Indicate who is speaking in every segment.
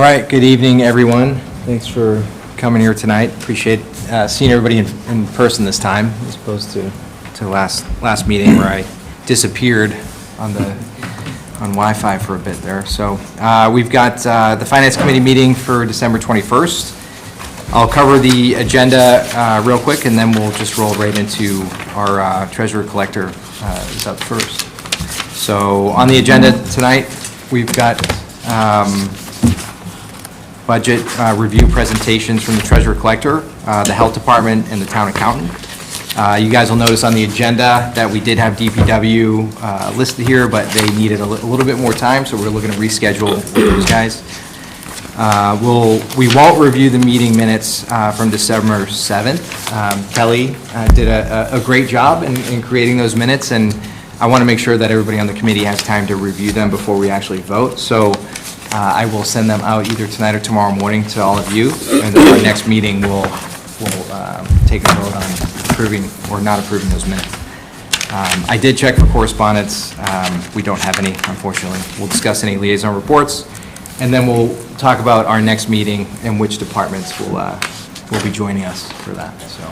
Speaker 1: right, good evening, everyone. Thanks for coming here tonight. Appreciate seeing everybody in person this time, as opposed to last meeting where I disappeared on Wi-Fi for a bit there. So we've got the Finance Committee meeting for December 21st. I'll cover the agenda real quick, and then we'll just roll right into our Treasurer Collector is up first. So on the agenda tonight, we've got budget review presentations from the Treasurer Collector, the Health Department, and the Town Accountant. You guys will notice on the agenda that we did have DPW listed here, but they needed a little bit more time, so we're looking to reschedule with those guys. We won't review the meeting minutes from December 7th. Kelly did a great job in creating those minutes, and I want to make sure that everybody on the committee has time to review them before we actually vote. So I will send them out either tonight or tomorrow morning to all of you, and then our next meeting we'll take a vote on approving or not approving those minutes. I did check for correspondence. We don't have any, unfortunately. We'll discuss any liaison reports, and then we'll talk about our next meeting and which departments will be joining us for that. So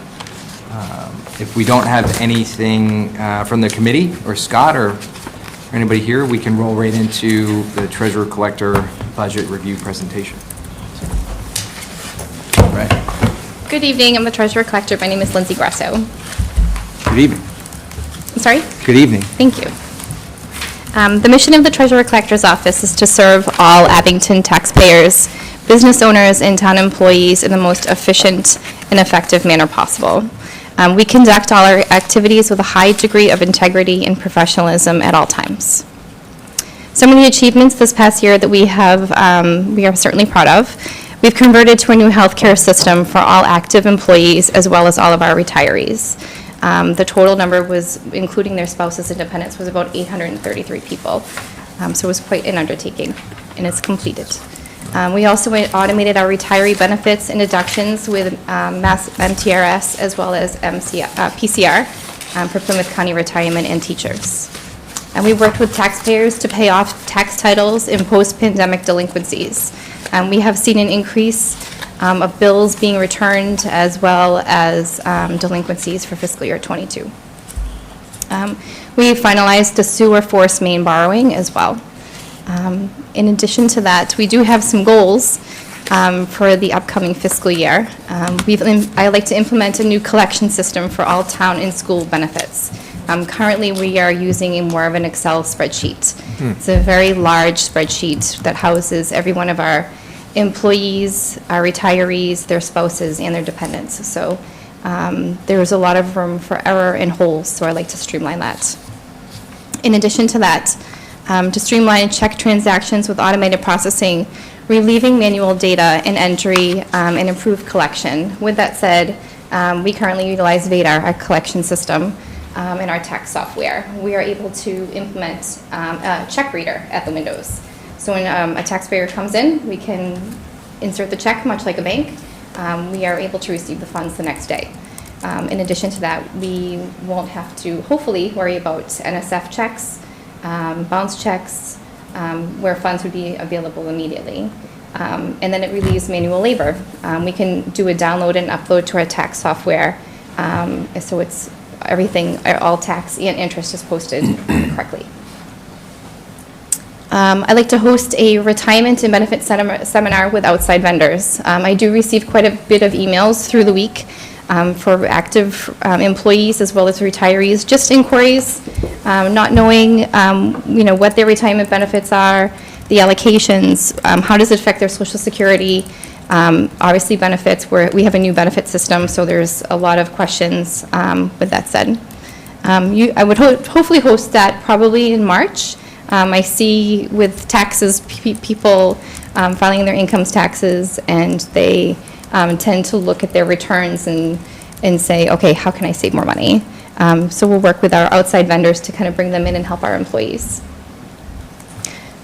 Speaker 1: if we don't have anything from the committee or Scott or anybody here, we can roll right into the Treasurer Collector budget review presentation. So, all right.
Speaker 2: Good evening. I'm the Treasurer Collector. My name is Lindsay Grasso.
Speaker 1: Good evening.
Speaker 2: I'm sorry?
Speaker 1: Good evening.
Speaker 2: Thank you. The mission of the Treasurer Collector's Office is to serve all Abington taxpayers, business owners, and town employees in the most efficient and effective manner possible. We conduct all our activities with a high degree of integrity and professionalism at all times. Some of the achievements this past year that we are certainly proud of. We've converted to a new healthcare system for all active employees as well as all of our retirees. The total number was, including their spouses and dependents, was about 833 people. So it was quite an undertaking, and it's completed. We also automated our retiree benefits and deductions with Mass MTRS as well as PCR for Plymouth County Retirement and teachers. And we worked with taxpayers to pay off tax titles and post-pandemic delinquencies. We have seen an increase of bills being returned as well as delinquencies for fiscal year 22. We finalized the sewer force main borrowing as well. In addition to that, we do have some goals for the upcoming fiscal year. I like to implement a new collection system for all town and school benefits. Currently, we are using more of an Excel spreadsheet. It's a very large spreadsheet that houses every one of our employees, our retirees, their spouses, and their dependents. So there's a lot of room for error and holes, so I like to streamline that. In addition to that, to streamline check transactions with automated processing, relieving manual data and entry, and improve collection. With that said, we currently utilize VADAR, our collection system, in our tax software. We are able to implement a check reader at the windows. So when a taxpayer comes in, we can insert the check, much like a bank. We are able to receive the funds the next day. In addition to that, we won't have to, hopefully, worry about NSF checks, bounce checks, where funds would be available immediately. And then it relieves manual labor. We can do a download and upload to our tax software, so it's everything, all tax and interest is posted correctly. I like to host a retirement and benefit seminar with outside vendors. I do receive quite a bit of emails through the week for active employees as well as retirees, just inquiries, not knowing what their retirement benefits are, the allocations, how does it affect their Social Security, obviously benefits, we have a new benefit system, so there's a lot of questions. With that said, I would hopefully host that probably in March. I see with taxes, people filing their income taxes, and they tend to look at their returns and say, okay, how can I save more money? So we'll work with our outside vendors to kind of bring them in and help our employees.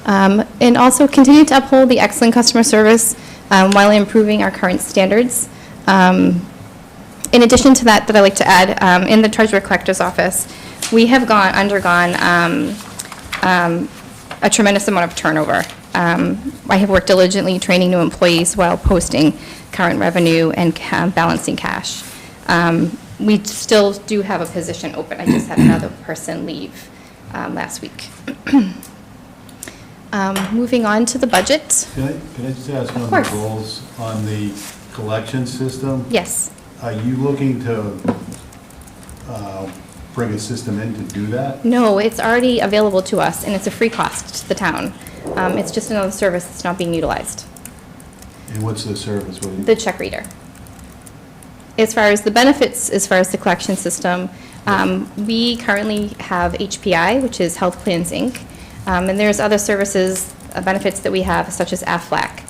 Speaker 2: And also continue to uphold the excellent customer service while improving our current standards. In addition to that, I like to add, in the Treasurer Collector's Office, we have undergone a tremendous amount of turnover. I have worked diligently training new employees while posting current revenue and balancing cash. We still do have a position open. I just had another person leave last week. Moving on to the budget.
Speaker 3: Can I just ask one of
Speaker 2: course.
Speaker 3: the goals on the collection system?
Speaker 2: Yes.
Speaker 3: Are you looking to bring a system in to do that?
Speaker 2: No, it's already available to us, and it's a free cost to the town. It's just another service that's not being utilized,
Speaker 3: And what's the service? What do you-
Speaker 2: the check reader. As far as the benefits, as far as the collection system, we currently have HPI, which is Health Plans, Inc., and there's other services, benefits that we have, such as AFLAC,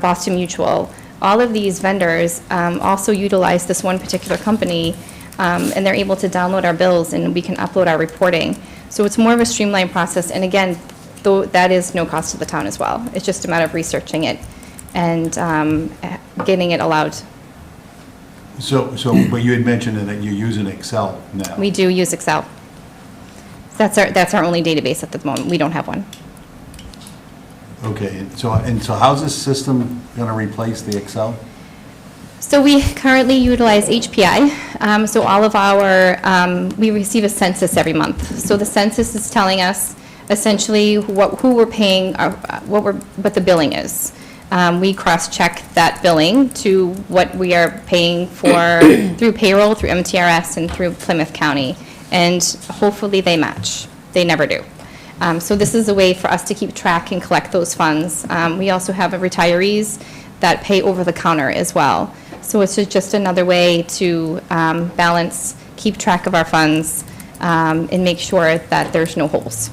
Speaker 2: Boston Mutual. All of these vendors also utilize this one particular company, and they're able to download our bills, and we can upload our reporting. So it's more of a streamlined process, and again, though that is no cost to the town as well. It's just a matter of researching it and getting it allowed.
Speaker 3: So, but you had mentioned that you're using Excel now.
Speaker 2: We do use Excel. That's our only database at the moment. We don't have one.
Speaker 3: Okay, and so how's this system gonna replace the Excel?
Speaker 2: So we currently utilize HPI. So all of our, we receive a census every month. So the census is telling us essentially who we're paying, what the billing is. We cross-check that billing to what we are paying for through payroll, through MTRS, and through Plymouth County. And hopefully they match. They never do. So this is a way for us to keep track and collect those funds. We also have retirees that pay over the counter as well. So it's just another way to balance, keep track of our funds, and make sure that there's no holes.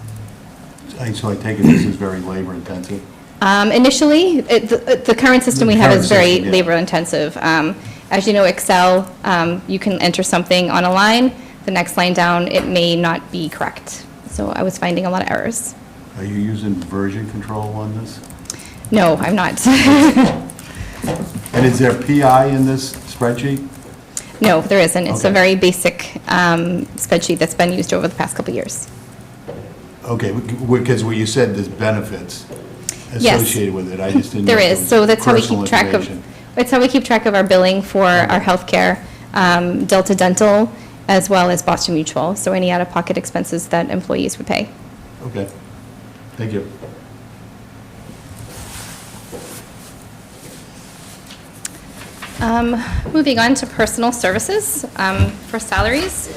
Speaker 3: So I take it this is very labor intensive?
Speaker 2: Initially, the current system we have is very labor intensive. As you know, Excel, you can enter something on a line, the next line down, it may not be correct. So I was finding a lot of errors.
Speaker 3: Are you using version control on this?
Speaker 2: No, I'm not.
Speaker 3: And is there PI in this spreadsheet?
Speaker 2: No, there isn't. It's a
Speaker 3: Okay.
Speaker 2: very basic spreadsheet that's been used over the past couple of years.
Speaker 3: Okay, because what you said, there's benefits
Speaker 2: Yes.
Speaker 3: associated with it. I just didn't know.
Speaker 2: There
Speaker 3: if it
Speaker 2: is,
Speaker 3: was
Speaker 2: so that's how we
Speaker 3: personal
Speaker 2: keep track of,
Speaker 3: information.
Speaker 2: that's how we keep track of our billing for our healthcare, Delta Dental, as well as Boston Mutual, so any out-of-pocket expenses that employees would pay.
Speaker 3: Okay, thank you.
Speaker 2: Moving on to personal services for salaries.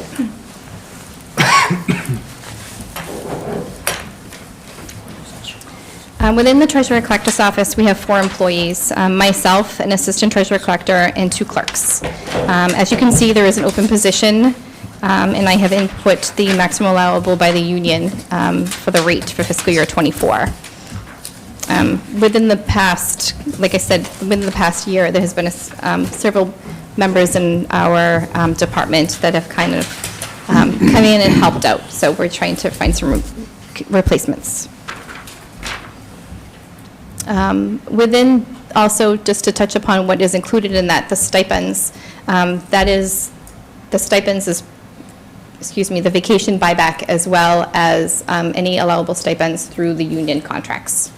Speaker 2: Within the treasurer collector's office, we have 4 employees, myself, an assistant treasurer collector, and 2 clerks. As you can see, there is an open position, and I have input the maximum allowable by the union for the rate for fiscal year '24. Within the past, like I said, within the past year, there has been several members in our department that have kind of come in and helped out, so we're trying to find some replacements. Within, also, just to touch upon what is included in that, the stipends, the stipends is, excuse me, the vacation buyback, as well as any allowable stipends through the union contracts.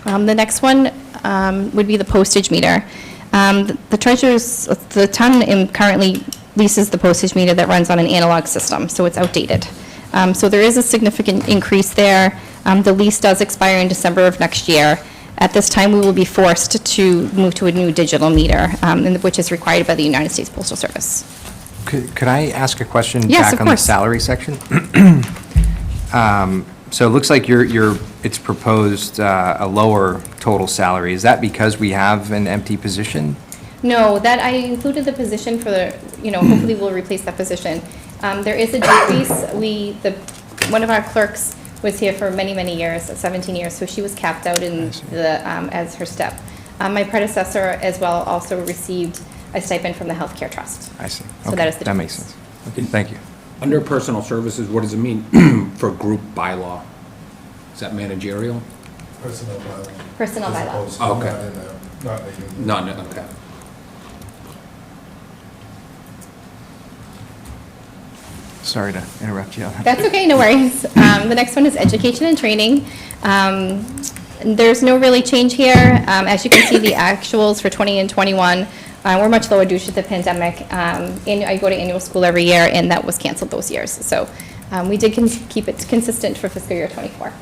Speaker 2: The next one would be the postage meter. The town currently leases the postage meter that runs on an analog system, so it's outdated. So there is a significant increase there. The lease does expire in December of next year. At this time, we will be forced to move to a new digital meter, which is required by the United States Postal Service.
Speaker 1: Could I ask a question?
Speaker 2: Yes,
Speaker 1: back
Speaker 2: of
Speaker 1: on the
Speaker 2: course.
Speaker 1: salary section? So it looks like it's proposed a lower total salary. Is that because we have an empty position?
Speaker 2: No, that I included the position for the, hopefully we'll replace that position. There is a decrease. One of our clerks was here for many, many years, 17 years, so she was capped out in as her step. My predecessor as well also received a stipend from the Healthcare Trust.
Speaker 1: I see.
Speaker 2: So
Speaker 1: Okay,
Speaker 2: that is the
Speaker 1: that makes
Speaker 2: difference.
Speaker 1: sense. Okay, thank you.
Speaker 4: Under personal services, what does it mean for group bylaw? Is that managerial?
Speaker 5: Personnel bylaw.
Speaker 2: Personnel
Speaker 5: As
Speaker 2: bylaw.
Speaker 5: opposed to
Speaker 4: Okay.
Speaker 5: Not in the union.
Speaker 4: No, okay.
Speaker 1: sorry to interrupt you.
Speaker 2: That's okay, no worries. The next one is education and training. There's no really change here. As you can see, the actuals for 20 and 21 were much lower due to the pandemic. And I go to annual school every year, and that was canceled those years. So we did keep it consistent for fiscal year '24.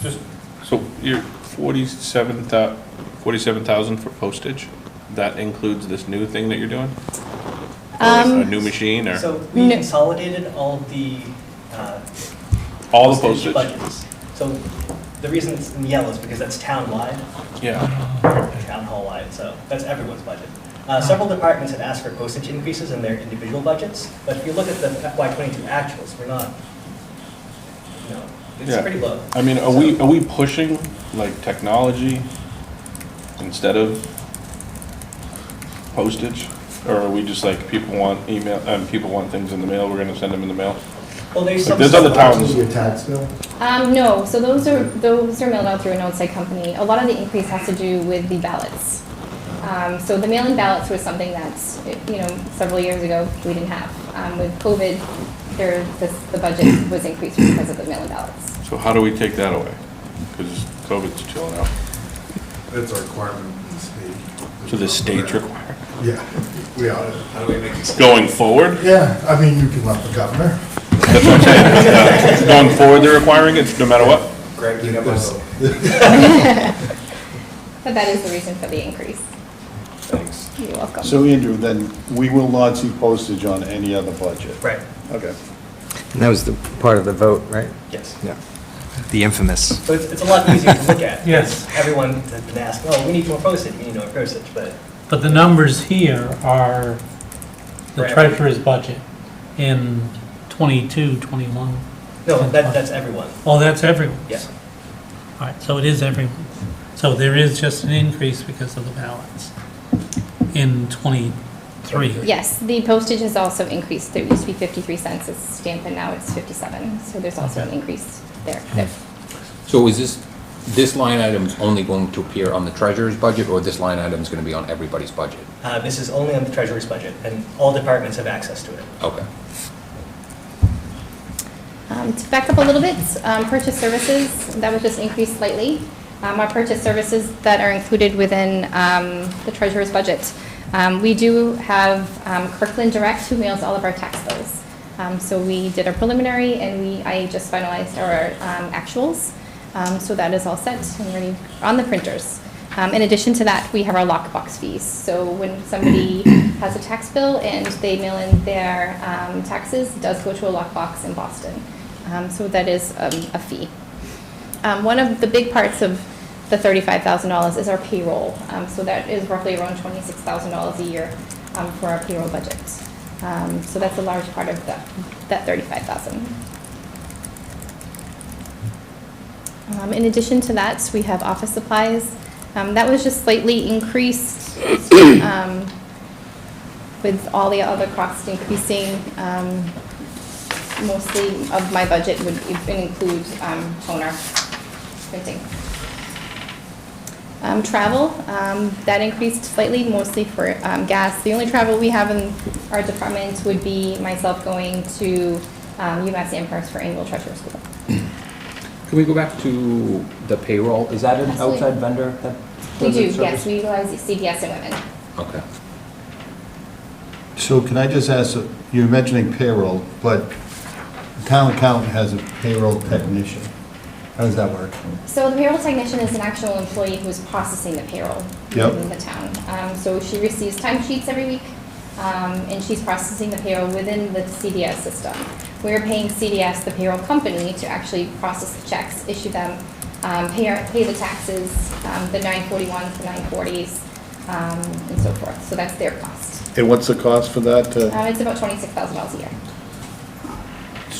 Speaker 6: Just, so you're 47,000 for postage? That includes this new thing that you're doing? Or a new machine, or
Speaker 7: So we consolidated all of the
Speaker 6: all the postage?
Speaker 7: budgets. So the reason it's in yellow is because that's town-wide,
Speaker 6: Yeah.
Speaker 7: town hall-wide, so that's everyone's budget. Several departments had asked for postage increases in their individual budgets, but if you look at the FY '22 actuals, we're not, it's
Speaker 6: Yeah.
Speaker 7: pretty low.
Speaker 6: I mean, are we pushing like technology instead of postage? Or are we just like, people want email, people want things in the mail, we're gonna send them in the mail?
Speaker 7: Well, there's some.
Speaker 6: There's other towns.
Speaker 5: Your tax bill?
Speaker 2: No, so those are mailed out through an outside company. A lot of the increase has to do with the ballots. So the mail-in ballots was something that, several years ago, we didn't have. With COVID, the budget was increased because of the mail-in ballots.
Speaker 6: So how do we take that away? Because COVID's chilling out.
Speaker 5: It's a requirement in the state.
Speaker 6: So the state's required.
Speaker 5: Yeah, we are. How do we make it?
Speaker 6: Going forward?
Speaker 5: Yeah, I mean, you can let the governor.
Speaker 6: That's what I'm saying. Going forward, they're requiring it no matter what?
Speaker 5: Greg, you got my vote.
Speaker 2: But that is the reason for the increase.
Speaker 5: Thanks.
Speaker 2: You're welcome.
Speaker 8: So Andrew, then we will not see postage on any other budget?
Speaker 7: Right,
Speaker 8: Okay.
Speaker 1: And that was the part of the vote, right?
Speaker 7: yes.
Speaker 1: Yeah. The infamous.
Speaker 7: So it's a lot easier to look at.
Speaker 9: Yes.
Speaker 7: Everyone has been asking, oh, we need more postage, we need more postage, but
Speaker 9: But the numbers here are the
Speaker 7: Right.
Speaker 9: treasurer's budget in 22, 21.
Speaker 7: no, that's everyone,
Speaker 9: Oh, that's everyone?
Speaker 7: yes.
Speaker 9: All right, so it is everyone. So there is just an increase because of the balance in 23.
Speaker 2: Yes, the postage has also increased. There used to be 53 cents as a stamp, and now it's 57. So there's also an
Speaker 9: Okay.
Speaker 2: increase there.
Speaker 4: So is this line item only going to appear on the treasurer's budget, or this line item is going to be on everybody's budget?
Speaker 7: This is only on the treasurer's budget, and all departments have access to it.
Speaker 4: Okay.
Speaker 2: To back up a little bit, purchase services, that was just increased slightly. Our purchase services that are included within the treasurer's budget. We do have Kirkland Direct, who mails all of our tax bills. So we did our preliminary, and I just finalized our actuals. So that is all set and ready on the printers. In addition to that, we have our lockbox fees. So when somebody has a tax bill and they mail in their taxes, it does go to a lockbox in Boston. So that is a fee. One of the big parts of the $35,000 is our payroll. So that is roughly around $26,000 a year for our payroll budget. So that's a large part of that $35,000. In addition to that, we have office supplies. That was just slightly increased with all the other costs increasing. Mostly of my budget would include toner, printing. Travel, that increased slightly, mostly for gas. The only travel we have in our department would be myself going to UMass Amherst for annual treasurer school.
Speaker 4: Can we go back to the payroll? Is that an
Speaker 2: Absolutely.
Speaker 4: outside vendor that
Speaker 2: We
Speaker 4: does
Speaker 2: do,
Speaker 4: that service?
Speaker 2: yes, we utilize CDS and Women.
Speaker 4: Okay.
Speaker 3: So can I just ask, you're mentioning payroll, but the town accountant has a payroll technician. How does that work?
Speaker 2: So the payroll technician is an actual employee who is processing the payroll
Speaker 3: Yep.
Speaker 2: within the town. So she receives timesheets every week, and she's processing the payroll within the CDS system. We're paying CDS, the payroll company, to actually process the checks, issue them, pay the taxes, the 941s, the 940s, and so forth. So that's their cost.
Speaker 8: And what's the cost for that?
Speaker 2: It's about $26,000 a year.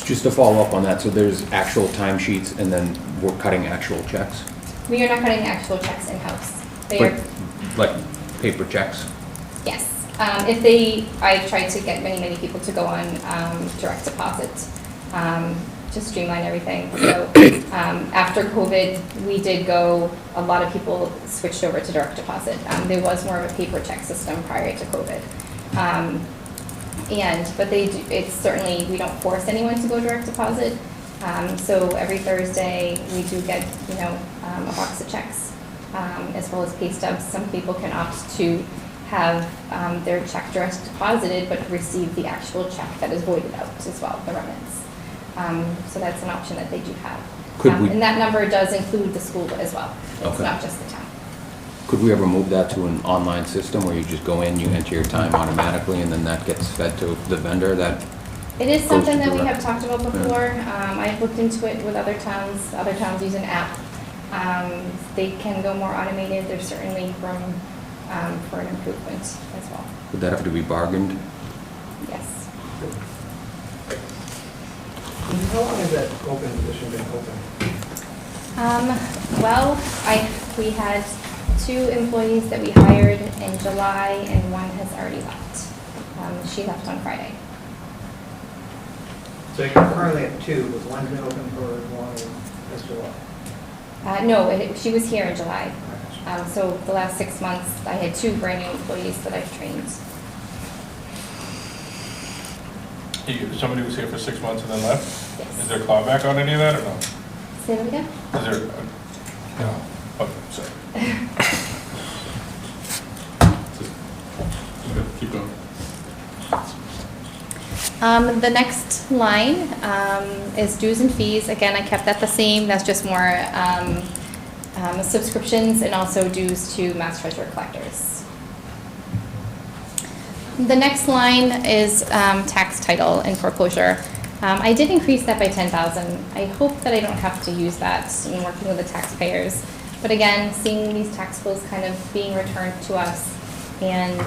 Speaker 4: Just to follow up on that, so there's actual timesheets and then we're cutting actual checks?
Speaker 2: We are not cutting actual checks in-house. They are,
Speaker 4: Like paper checks?
Speaker 2: yes. I've tried to get many people to go on direct deposit, to streamline everything. So after COVID, a lot of people switched over to direct deposit. There was more of a paper check system prior to COVID. But they do, it's certainly, we don't force anyone to go direct deposit. So every Thursday, we do get, a box of checks, as well as pay stubs. Some people can opt to have their check direct deposited, but receive the actual check that is voided out as well, the remittance. So that's an option that they do have.
Speaker 4: Could we-
Speaker 2: And that number does include the school as well. It's
Speaker 4: Okay.
Speaker 2: not just the town.
Speaker 4: Could we ever move that to an online system where you just go in, you enter your time automatically, and then that gets fed to the vendor that?
Speaker 2: It is
Speaker 4: Goes
Speaker 2: something
Speaker 4: to
Speaker 2: that we
Speaker 4: direct.
Speaker 2: have talked about before. I've looked into it with other towns use an app. They can go more automated, there's certainly room for an improvement as well,
Speaker 4: Would that have to be bargained?
Speaker 2: yes.
Speaker 5: How long has that open position been open?
Speaker 2: Well, we had 2 employees that we hired in July, and one has already left. She left on Friday.
Speaker 5: So you're currently at 2, but one's been open for as long as July.
Speaker 2: No, she was here in July. So the last 6 months, I had 2 brand-new employees that I've trained.
Speaker 6: Somebody was here for 6 months and then left?
Speaker 2: Yes.
Speaker 6: Is there clawback on any of that or no?
Speaker 2: Say that again?
Speaker 6: Is there, no, okay, sorry. Keep going.
Speaker 2: The next line is dues and fees. Again, I kept that the same. That's just more subscriptions and also dues to Mass Treasurer collectors. The next line is tax title and foreclosure. I did increase that by 10,000. I hope that I don't have to use that in working with the taxpayers. But again, seeing these tax bills kind of being returned to us and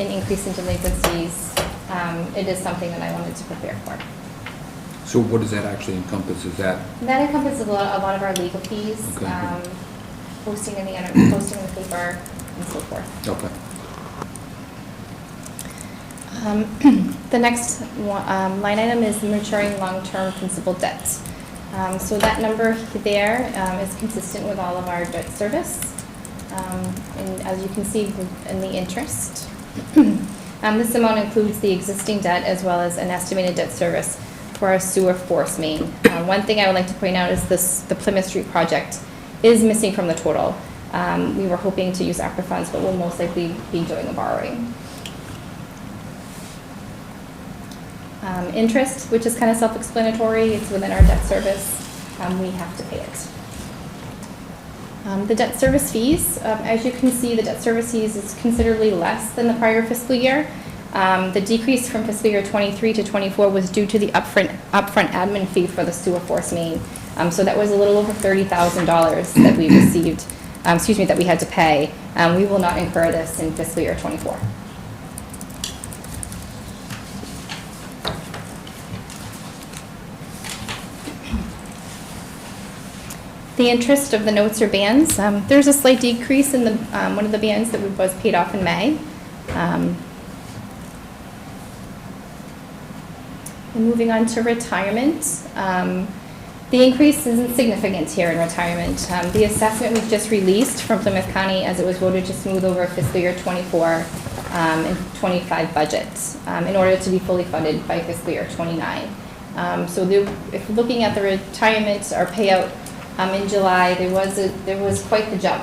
Speaker 2: an increase in delinquencies, it is something that I wanted to prepare for.
Speaker 4: So what does that actually encompass? Is that,
Speaker 2: That encompasses a lot of our legal fees,
Speaker 4: Okay.
Speaker 2: posting in the paper, and so forth.
Speaker 4: okay.
Speaker 2: The next line item is maturing long-term principal debt. So that number there is consistent with all of our debt service. And as you can see in the interest, this amount includes the existing debt as well as an estimated debt service for our sewer force main. One thing I would like to point out is the Plymouth Street project is missing from the total. We were hoping to use ARPA funds, but we'll most likely be doing a borrowing. Interest, which is kind of self-explanatory, it's within our debt service. We have to pay it. The debt service fees, as you can see, the debt service fees is considerably less than the prior fiscal year. The decrease from fiscal year 23 to 24 was due to the upfront admin fee for the sewer force main. So that was a little over $30,000 that we received, that we had to pay. We will not incur this in fiscal year 24. The interest of the notes or bands, there's a slight decrease in the one of the bands that was paid off in May. And moving on to retirement, the increase isn't significant here in retirement. The assessment was just released from Plymouth County as it was voted to smooth over fiscal year 24 and 25 budgets in order to be fully funded by fiscal year 29. So if looking at the retirement or payout, in July, there was quite the jump.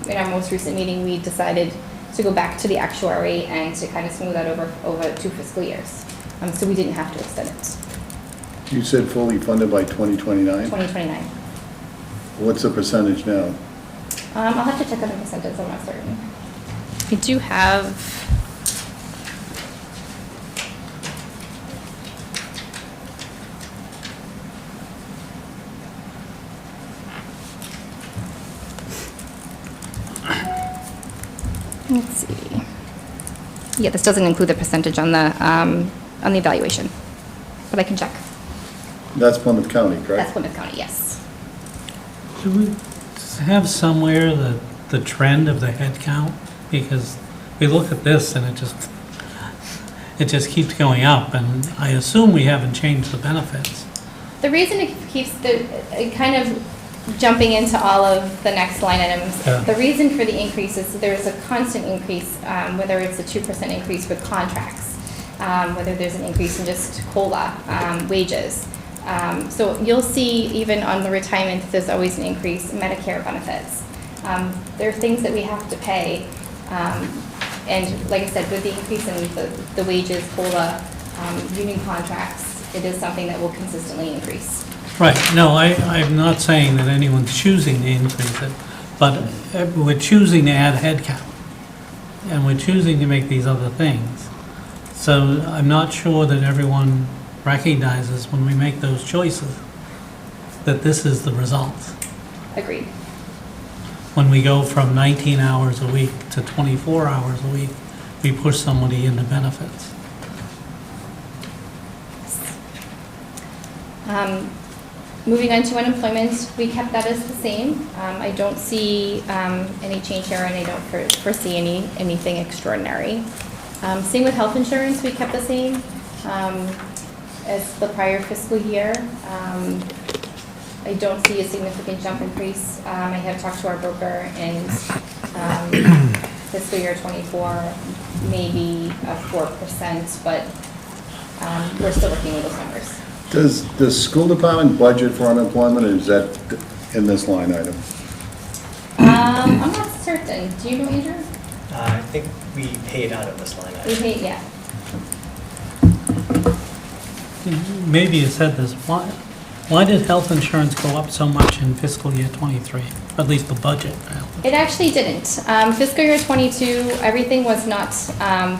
Speaker 2: In our most recent meeting, we decided to go back to the actuary and to kind of smooth that over 2 fiscal years. So we didn't have to extend it.
Speaker 8: You said fully funded by 2029?
Speaker 2: 2029.
Speaker 8: What's the percentage now?
Speaker 2: I'll have to check on the percentage, I'm not certain. We do have... Let's see. Yeah, this doesn't include the percentage on the evaluation, but I can check.
Speaker 8: That's Plymouth County,
Speaker 2: That's
Speaker 8: correct?
Speaker 2: Plymouth County, yes.
Speaker 9: Do we have somewhere the trend of the head count? Because we look at this and it just keeps going up, and I assume we haven't changed the benefits.
Speaker 2: The reason it keeps it kind of jumping into all of the next line items,
Speaker 9: Yeah.
Speaker 2: the reason for the increase is there's a constant increase, whether it's a 2% increase with contracts. whether there's an increase in just COLA, wages. So you'll see even on the retirement, there's always an increase in Medicare benefits. There are things that we have to pay. And like I said, with the increase in the wages, COLA, union contracts, it is something that will consistently increase.
Speaker 9: Right, no, I'm not saying that anyone's choosing to increase it, but we're choosing to add headcount, and we're choosing to make these other things. So I'm not sure that everyone recognizes when we make those choices that this is the result.
Speaker 2: Agreed.
Speaker 9: When we go from 19 hours a week to 24 hours a week, we push somebody into benefits.
Speaker 2: Moving on to unemployment, we kept that as the same. I don't see any change here, and I don't foresee anything extraordinary. Same with health insurance, we kept the same as the prior fiscal year. I don't see a significant jump increase. I have talked to our broker, and fiscal year '24, maybe a 4%, but we're still working with those numbers.
Speaker 8: Does the school department budget for unemployment, or is that in this line item?
Speaker 2: I'm not certain. Do you know, Andrew?
Speaker 7: I think we paid out of this line
Speaker 2: We
Speaker 7: item.
Speaker 2: paid, yeah.
Speaker 9: Maybe you said this, why did health insurance go up so much in fiscal year '23? At least the budget.
Speaker 2: It actually didn't. Fiscal year '22, everything was not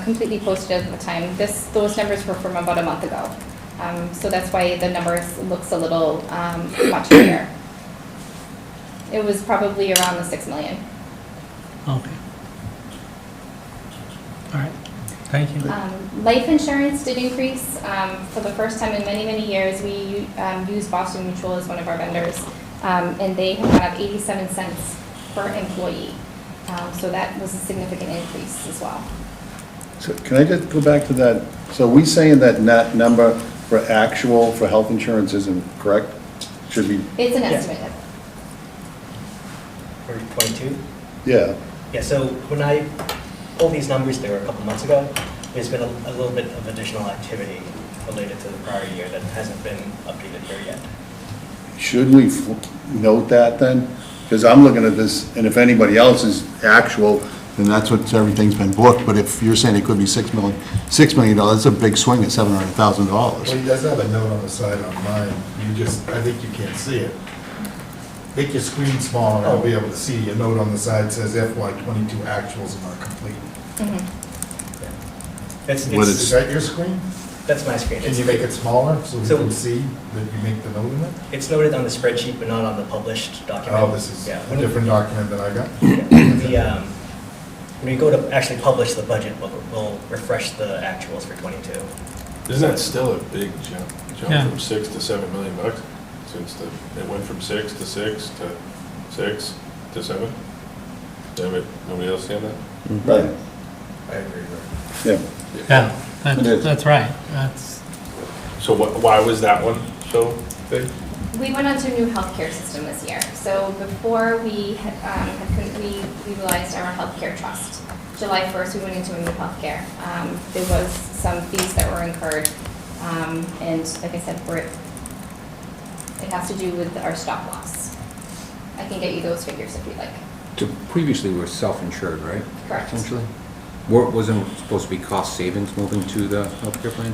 Speaker 2: completely posted at the time. Those numbers were from about a month ago. So that's why the numbers looks a little much higher. It was probably around the 6 million.
Speaker 9: Okay. All right, thank you.
Speaker 2: Life insurance did increase. For the first time in many, many years, we used Boston Mutual as one of our vendors, and they have gone up 87 cents per employee. So that was a significant increase as well.
Speaker 8: So can I just go back to that? So we saying that net number for actual for health insurance isn't correct? Should be,
Speaker 2: It's an
Speaker 7: Yeah.
Speaker 2: estimate.
Speaker 7: For 22?
Speaker 8: yeah.
Speaker 7: Yeah, so when I pulled these numbers, they were a couple months ago, there's been a little bit of additional activity related to the prior year that hasn't been updated here yet.
Speaker 8: Should we note that then? Because I'm looking at this, and if anybody else is actual, then that's what, everything's been booked. But if you're saying it could be $6 million, that's a big swing at $700,000.
Speaker 10: Well, he does have a note on the side on mine. I think you can't see it. Make your screen smaller, and I'll be able to see. Your note on the side says FY '22 actuals are not complete.
Speaker 8: What
Speaker 10: Is that your screen?
Speaker 7: That's my screen.
Speaker 10: Can you make it smaller so we
Speaker 7: So-
Speaker 10: can see that you make the note in it?
Speaker 7: It's noted on the spreadsheet, but not on the published document.
Speaker 10: Oh, this is
Speaker 7: Yeah.
Speaker 10: a different document than I got?
Speaker 7: When we go to actually publish the budget, we'll refresh the actuals for 22.
Speaker 6: Isn't that still a big jump
Speaker 9: Yeah.
Speaker 6: from 6 to 7 million bucks? Since it went from 6 to 6 to 6 to 7? Nobody else saying that?
Speaker 8: Right,
Speaker 10: I agree with that.
Speaker 8: yeah.
Speaker 9: Yeah,
Speaker 8: It is.
Speaker 9: that's right. That's,
Speaker 6: So why was that one so big?
Speaker 2: We went onto a new healthcare system this year. So before we had we utilized our healthcare trust. July 1st, we went into a new healthcare. There was some fees that were incurred, and like I said, it has to do with our stop loss. I can get you those figures if you'd like.
Speaker 4: So previously, we were self-insured, right?
Speaker 2: Correct.
Speaker 4: Essentially? Wasn't it supposed to be cost savings moving to the healthcare plan?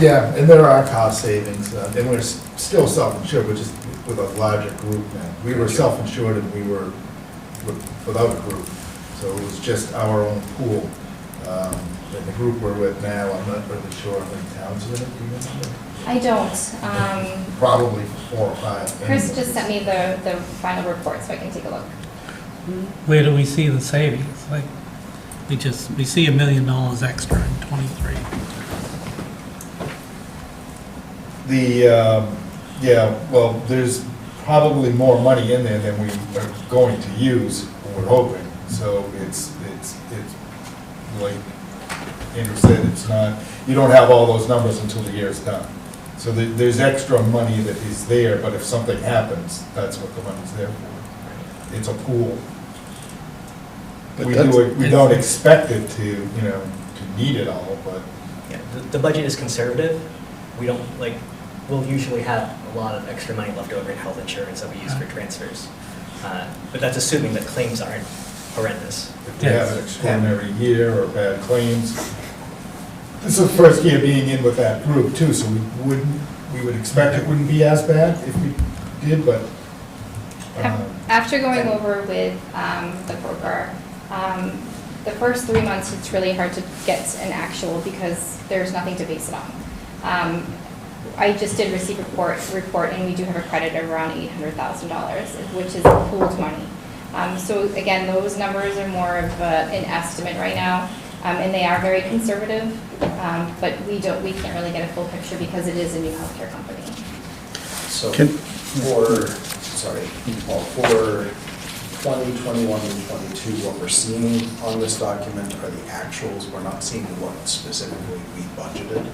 Speaker 10: Yeah, and there are cost savings, and we're still self-insured, but just with a larger group now. We were self-insured and we were without a group, so it was just our own pool. And the group we're with now, I'm not really sure how many towns are in it, do you remember?
Speaker 2: I don't.
Speaker 10: Probably 4 or 5.
Speaker 2: Chris just sent me the final report, so I can take a look.
Speaker 9: where do we see the savings? Like, we see $1 million extra in '23.
Speaker 10: Yeah, well, there's probably more money in there than we are going to use, we're hoping. So it's like Andrew said, it's not, you don't have all those numbers until the year's done. So there's extra money that is there, but if something happens, that's what the money's there for. It's a pool.
Speaker 8: But
Speaker 10: We
Speaker 8: that's-
Speaker 10: don't expect it to need it all, but
Speaker 7: Yeah, the budget is conservative. We don't, like, we'll usually have a lot of extra money left over in health insurance that we use for transfers. But that's assuming that claims aren't horrendous.
Speaker 10: If we have an extraordinary year or bad claims. This is the first year being in with that group too, so we would expect it wouldn't be as bad if we did, but.
Speaker 2: After going over with the broker, the first 3 months, it's really hard to get an actual because there's nothing to base it on. I just did receive a report, and we do have a credit of around $800,000, which is pooled money. So again, those numbers are more of an estimate right now, and they are very conservative, but we can't really get a full picture because it is a new healthcare company.
Speaker 11: So
Speaker 8: Can-
Speaker 11: for 2021 and 22, what we're seeing on this document are the actuals. We're not seeing what specifically we budgeted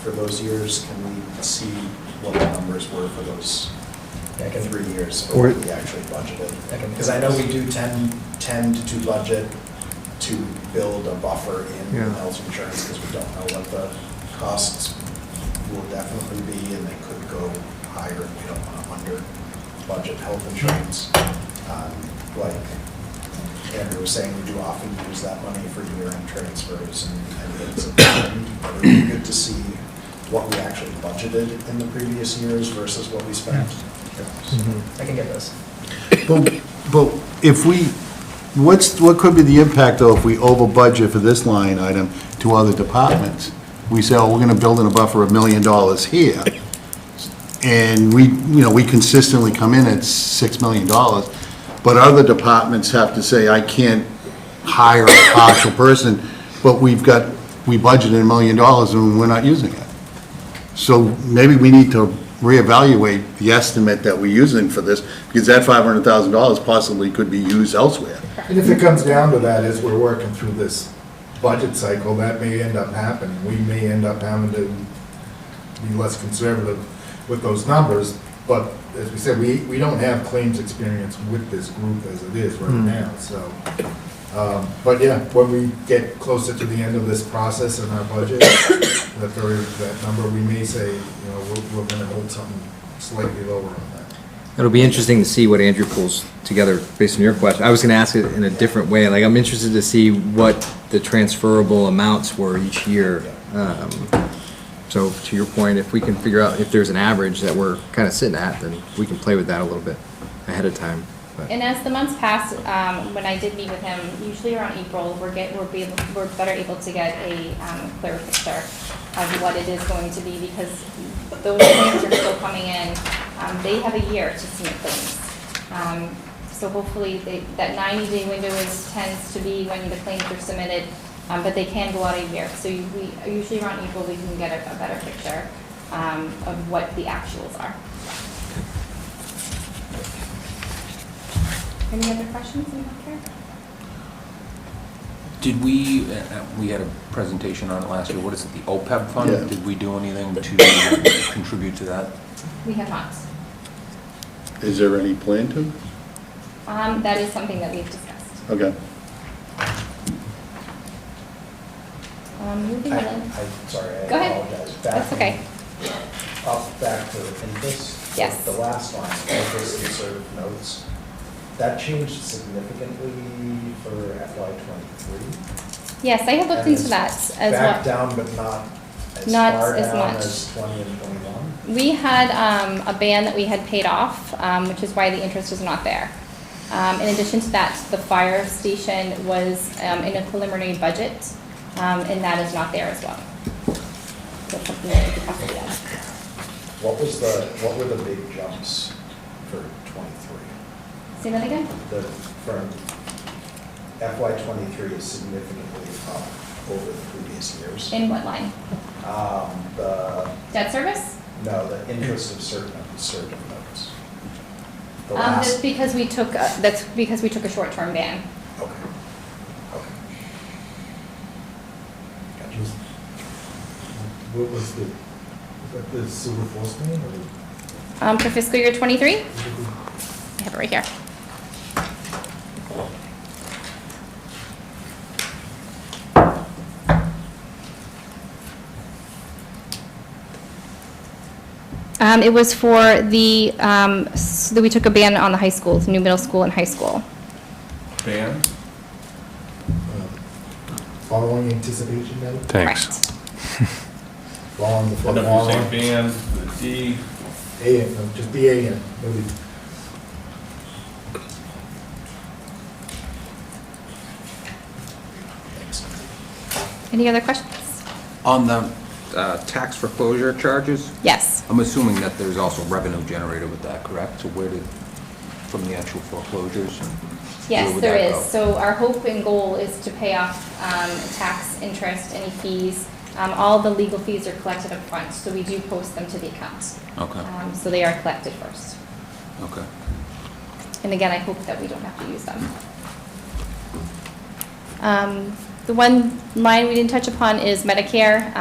Speaker 11: for those years. Can we see what the numbers were for those 3 years, or what we actually budgeted? Because I know we do tend to budget to build a buffer in health insurance because we don't know what the costs will definitely be, and they could go higher if we don't want to under budget health insurance. Like Andrew was saying, we do often use that money for year-end transfers and things like that. But it would be good to see what we actually budgeted in the previous years versus what we spent.
Speaker 7: I can get this.
Speaker 8: But if we, what could be the impact though if we over budget for this line item to other departments? We say, oh, we're gonna build in a buffer of $1 million here, and we consistently come in at $6 million, but other departments have to say, I can't hire a partial person, but we budgeted $1 million and we're not using it. So maybe we need to reevaluate the estimate that we're using for this, because that $500,000 possibly could be used elsewhere.
Speaker 10: And if it comes down to that, as we're working through this budget cycle, that may end up happening. We may end up having to be less conservative with those numbers, but as we said, we don't have claims experience with this group as it is right now, so. But yeah, when we get closer to the end of this process in our budget, that number, we may say, we're gonna hold something slightly lower on that.
Speaker 1: It'll be interesting to see what Andrew pulls together based on your question. I was going to ask it in a different way. Like, I'm interested to see what the transferable amounts were each year. So to your point, if we can figure out if there's an average that we're kind of sitting at, then we can play with that a little bit ahead of time. But
Speaker 2: And as the months pass, when I did meet with him, usually around April, we're better able to get a clearer picture of what it is going to be, because those claims are still coming in. They have a year to submit claims. So hopefully that 90-day window tends to be when the claims are submitted, but they can go out a year. So usually around April, we can get a better picture of what the actuals are. Any other questions in healthcare?
Speaker 4: Did we had a presentation on it last year, what is it, the OPEB fund?
Speaker 8: Yeah.
Speaker 4: Did we do anything to contribute to that?
Speaker 2: We have not.
Speaker 8: Is there any plan to?
Speaker 2: That is something that we've discussed.
Speaker 8: Okay.
Speaker 2: Moving on.
Speaker 11: Sorry, I
Speaker 2: Go ahead.
Speaker 11: apologize.
Speaker 2: That's okay.
Speaker 11: Back to interest.
Speaker 2: Yes.
Speaker 11: The last line, interest and served notes, that changed significantly for FY '23.
Speaker 2: Yes, I have looked into that as
Speaker 11: Back
Speaker 2: well.
Speaker 11: down, but not as
Speaker 2: Not
Speaker 11: far
Speaker 2: as
Speaker 11: down
Speaker 2: much.
Speaker 11: as 20 and 21.
Speaker 2: We had a ban that we had paid off, which is why the interest is not there. In addition to that, the fire station was in a preliminary budget, and that is not there as well. That's something that we could possibly add.
Speaker 11: What were the big jumps for '23?
Speaker 2: Say that again?
Speaker 11: From FY '23 is significantly up over the previous years.
Speaker 2: In what line?
Speaker 11: The
Speaker 2: Debt service?
Speaker 11: No, the interest of certain notes. The
Speaker 2: That's
Speaker 11: last,
Speaker 2: because we took a short-term ban.
Speaker 11: okay. Gotcha.
Speaker 10: What was that the sewer force main or?
Speaker 2: For fiscal year '23? I have it right here. It was for so that we took a ban on the high schools, new middle school and high school.
Speaker 6: Ban?
Speaker 11: Following anticipation then?
Speaker 6: Thanks.
Speaker 2: Correct.
Speaker 11: Following the
Speaker 6: And
Speaker 11: foot
Speaker 6: then
Speaker 11: law.
Speaker 6: you say ban, the D,
Speaker 11: A, no, just the A in, maybe. Thanks.
Speaker 2: Any other questions?
Speaker 4: On the tax foreclosure charges,
Speaker 2: Yes.
Speaker 4: I'm assuming that there's also revenue generated with that, correct? So where did, from the actual foreclosures?
Speaker 2: Yes,
Speaker 4: where would
Speaker 2: there
Speaker 4: that
Speaker 2: is.
Speaker 4: go?
Speaker 2: So our hope and goal is to pay off tax, interest, any fees. All the legal fees are collected up front, so we do post them to the account.
Speaker 4: Okay,
Speaker 2: So they are collected first.
Speaker 4: okay.
Speaker 2: And again, I hope that we don't have to use them. The one line we didn't touch upon is Medicare.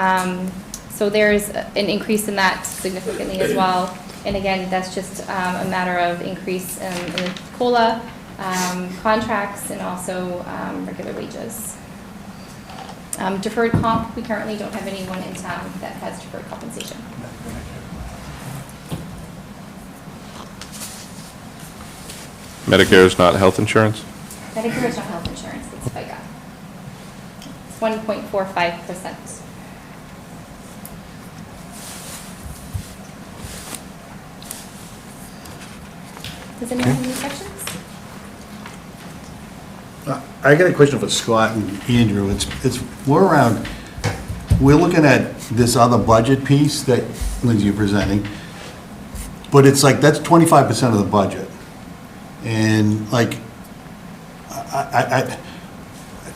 Speaker 2: So there's an increase in that significantly as well. And again, that's just a matter of increase in the COLA, contracts, and also regular wages. Deferred comp, we currently don't have anyone in town that has deferred compensation.
Speaker 6: Medicare is not health insurance?
Speaker 2: Medicare is not health insurance, it's FICA. It's 1.45%. Does anyone have any questions?
Speaker 8: I got a question for Scott and Andrew. We're looking at this other budget piece that, Lindsay, you're presenting, but it's like, that's 25% of the budget. And like,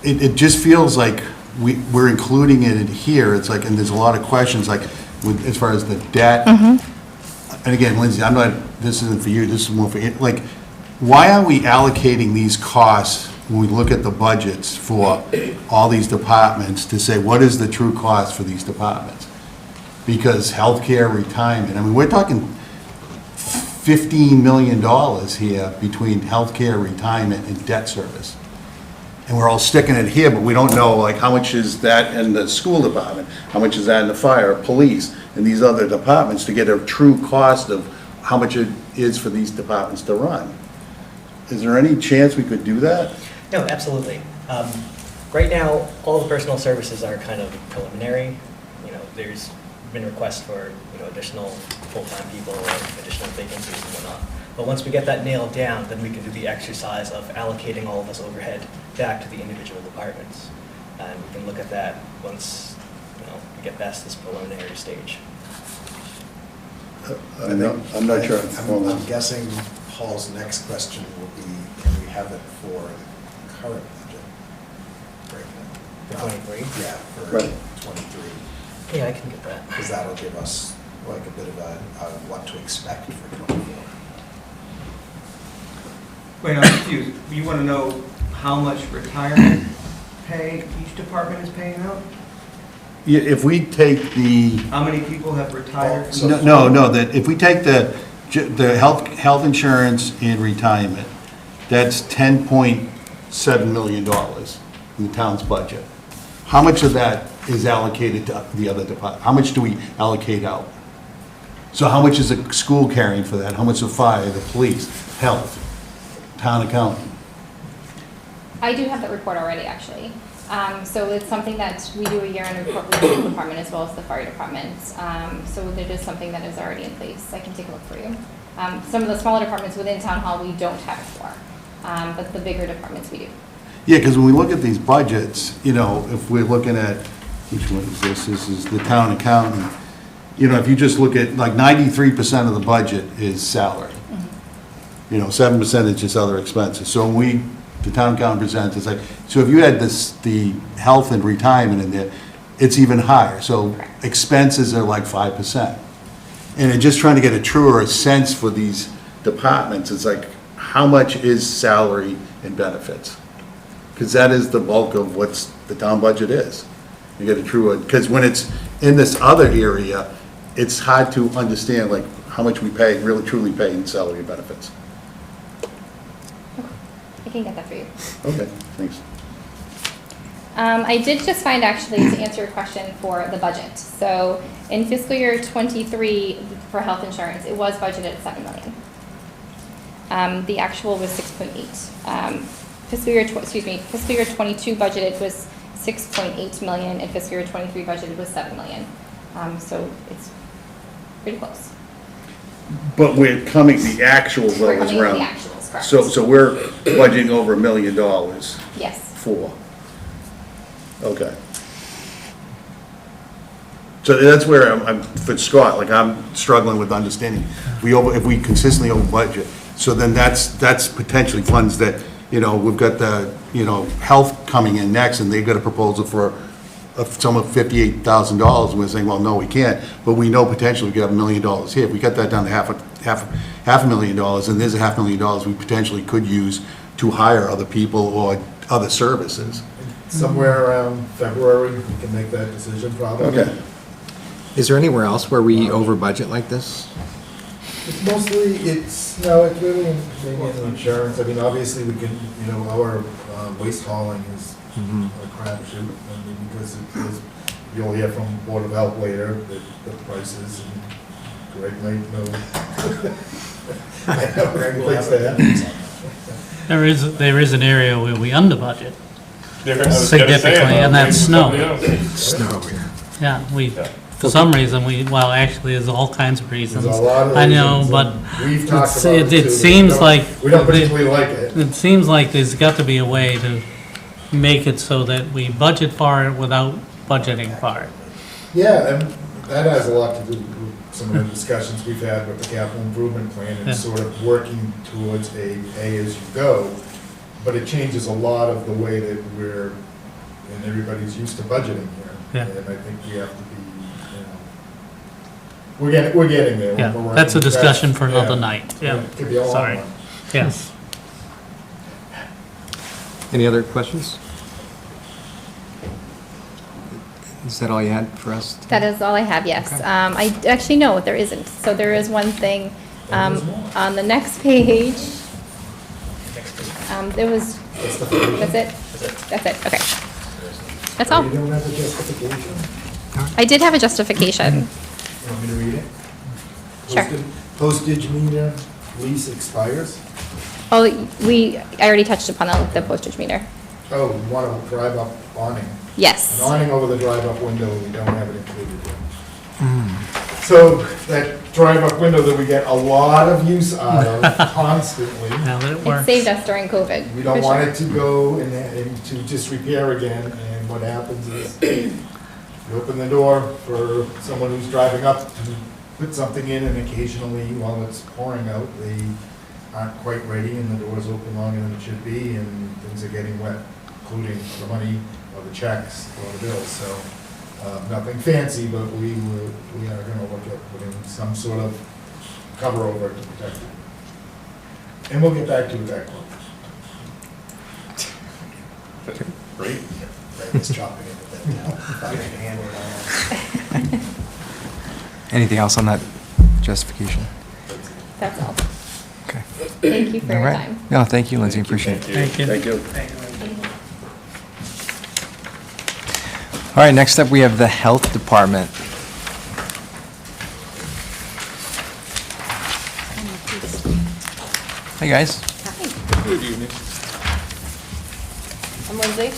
Speaker 8: it just feels like we're including it in here. It's like, and there's a lot of questions, like, as far as the debt. And again, Lindsay, this isn't for you, this is more for, like, why are we allocating these costs when we look at the budgets for all these departments to say, what is the true cost for these departments? Because healthcare, retirement, I mean, we're talking $15 million here between healthcare, retirement, and debt service. And we're all sticking it here, but we don't know, like, how much is that in the school department? How much is that in the fire, police, and these other departments to get a true cost of how much it is for these departments to run? Is there any chance we could do that?
Speaker 7: No, absolutely. Right now, all the personal services are kind of preliminary. You know, there's been requests for, additional full-time people or additional vacancies and whatnot. But once we get that nailed down, then we can do the exercise of allocating all of this overhead back to the individual departments. And we can look at that once, we get past this preliminary stage.
Speaker 8: I'm not sure.
Speaker 11: I'm guessing Paul's next question will be, can we have it for the current budget?
Speaker 7: For 23?
Speaker 11: Yeah, for
Speaker 8: Right.
Speaker 11: 23,
Speaker 7: Yeah, I can get that.
Speaker 11: because that'll give us like a bit of a what to expect for 24.
Speaker 5: Wait, I'm confused. You want to know how much retirement pay each department is paying out?
Speaker 8: Yeah, if we take the,
Speaker 5: How many people have retired?
Speaker 11: So-
Speaker 8: no, that if we take the health insurance and retirement, that's $10.7 million in the town's budget. How much of that is allocated to the other department? How much do we allocate out? So how much is the school carrying for that? How much the fire, the police, health, town accountant?
Speaker 2: I do have that report already, actually. So it's something that we do a year-end report with the school department as well as the fire department. So it is something that is already in place. I can take a look for you. Some of the smaller departments within town hall, we don't have it for, but the bigger departments, we do.
Speaker 8: Yeah, because when we look at these budgets, if we're looking at, which one is this? This is the town accountant. If you just look at, like, 93% of the budget is salary. 7% is just other expenses. So when the town accountant presents, it's like, so if you had the health and retirement in there, it's even higher. So expenses are like 5%. And just trying to get a truer sense for these departments, it's like, how much is salary and benefits? Because that is the bulk of what's the town budget is. You get a true, because when it's in this other area, it's hard to understand, like, how much we pay, really truly pay in salary and benefits.
Speaker 2: I can get that for you.
Speaker 8: Okay, thanks.
Speaker 2: I did just find, actually, to answer your question for the budget. So in fiscal year '23, for health insurance. It was budgeted at 7 million. The actual was 6.8. Fiscal year 22 budgeted was 6.8 million, and fiscal year 23 budgeted was 7 million. So it's pretty close.
Speaker 8: But we're coming, the actual though
Speaker 2: We're
Speaker 8: is
Speaker 2: coming with
Speaker 8: around.
Speaker 2: the actuals, correct.
Speaker 8: So we're budgeting over $1 million
Speaker 2: Yes.
Speaker 8: for. Okay. So that's where I'm, for Scott, like I'm struggling with understanding. If we consistently over budget, so then that's potentially funds that, we've got the, health coming in next, and they've got a proposal for some of $58,000, and we're saying, well, no, we can't, but we know potentially we could have $1 million here. If we cut that down to half a million dollars, and there's a $500,000 we potentially could use to hire other people or other services.
Speaker 10: Somewhere around February, we can make that decision probably.
Speaker 8: Okay.
Speaker 1: Is there anywhere else where we over budget like this?
Speaker 10: It's mostly, it's really maybe in the insurance. I mean, obviously, we can, our waste hauling is a crapshoot. I mean, because you'll hear from Board of Health later that the prices, and Greg might know. I know Greg likes that.
Speaker 9: There is an area where we under budget
Speaker 6: I was gonna say,
Speaker 9: significantly, and that's snow.
Speaker 1: Snow.
Speaker 9: Yeah, for some reason, actually, there's all kinds of reasons.
Speaker 10: There's a lot of
Speaker 9: I know,
Speaker 10: reasons,
Speaker 9: but
Speaker 10: and we've talked about it
Speaker 9: it
Speaker 10: too.
Speaker 9: seems like.
Speaker 10: We don't particularly like it.
Speaker 9: It seems like there's got to be a way to make it so that we budget for it without budgeting for it.
Speaker 10: Yeah, and that has a lot to do with some of the discussions we've had with the capital improvement plan and
Speaker 9: Yeah.
Speaker 10: sort of working towards a pay-as-you-go. But it changes a lot of the way that and everybody's used to budgeting here.
Speaker 9: Yeah.
Speaker 10: And I think we have to be, we're getting there.
Speaker 9: Yeah,
Speaker 10: We're
Speaker 9: that's a
Speaker 10: working
Speaker 9: discussion
Speaker 10: fast.
Speaker 9: for another
Speaker 10: Yeah.
Speaker 9: night, yeah.
Speaker 10: It could be a long
Speaker 9: Sorry.
Speaker 10: one.
Speaker 9: Yes.
Speaker 1: Any other questions? Is that all you had for us?
Speaker 2: That is all I have, yes.
Speaker 1: Okay.
Speaker 2: I actually, no, there isn't. So there is one thing, on the next page, there was, that's it? That's it, okay. That's all.
Speaker 10: You don't have the justification?
Speaker 2: I did have a justification.
Speaker 10: You want me to read it?
Speaker 2: Sure.
Speaker 10: Postage meter lease expires?
Speaker 2: Oh, I already touched upon the postage meter.
Speaker 10: Oh, you want a drive-up awning?
Speaker 2: Yes.
Speaker 10: An awning over the drive-up window, we don't have it included in. So that drive-up window that we get a lot of use out of constantly,
Speaker 9: Now that it
Speaker 2: It
Speaker 9: works.
Speaker 2: saved us during COVID.
Speaker 10: we don't
Speaker 2: for
Speaker 10: want
Speaker 2: sure.
Speaker 10: it to go into disrepair again, and what happens is you open the door for someone who's driving up to put something in, and occasionally, while it's pouring out, they aren't quite ready, and the door's open longer than it should be, and things are getting wet, including the money or the checks or the bills, so, nothing fancy, but we are gonna look at putting some sort of cover over it to protect it. And we'll get back to it that quick. Great. Right, just chopping it with that now. I can handle it all.
Speaker 1: Anything else on that justification?
Speaker 2: That's all.
Speaker 1: Okay.
Speaker 2: Thank you for
Speaker 1: All
Speaker 2: your
Speaker 1: right.
Speaker 2: time.
Speaker 1: No, thank you, Lindsay, appreciate it.
Speaker 9: Thank you.
Speaker 8: Thank you.
Speaker 1: All right, next up, we have the Health Department. Hey, guys.
Speaker 2: Hi.
Speaker 6: Good evening.
Speaker 2: I'm Lindsay.